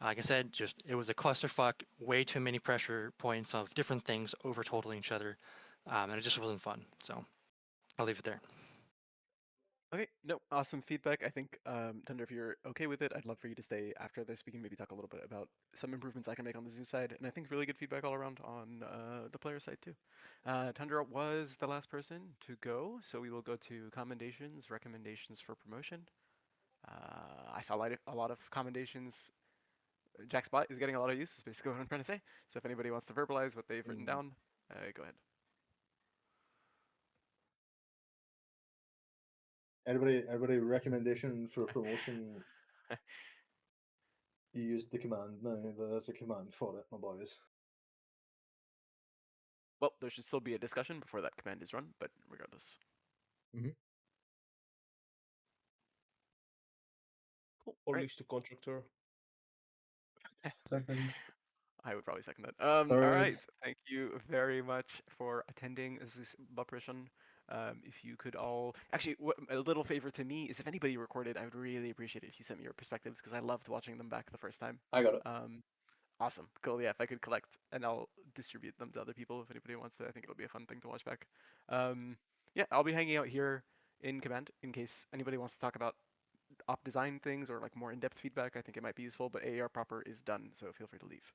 like I said, just it was a clusterfuck, way too many pressure points of different things over totaling each other, and it just wasn't fun. So I'll leave it there. Okay, no, awesome feedback. I think, Thunder, if you're okay with it, I'd love for you to stay after this. We can maybe talk a little bit about some improvements I can make on the zoo side, and I think really good feedback all around on the player side too. Tundra was the last person to go, so we will go to commendations, recommendations for promotion. I saw a lot of commendations. Jack Spot is getting a lot of use, is basically what I'm trying to say. So if anybody wants to verbalize what they've written down, go ahead. Everybody recommendation for promotion. You used the command now. There's a command for it, my boys. Well, there should still be a discussion before that command is run, but regardless. Cool. Always to contractor. Second. I would probably second that. All right. Thank you very much for attending this operation. If you could all actually, a little favor to me is if anybody recorded, I would really appreciate it if you sent me your perspectives because I loved watching them back the first time. I got it. Awesome. Cool. Yeah, if I could collect and I'll distribute them to other people if anybody wants to. I think it'll be a fun thing to watch back. Yeah, I'll be hanging out here in command in case anybody wants to talk about op design things or like more in-depth feedback. I think it might be useful, but AAR proper is done, so feel free to leave.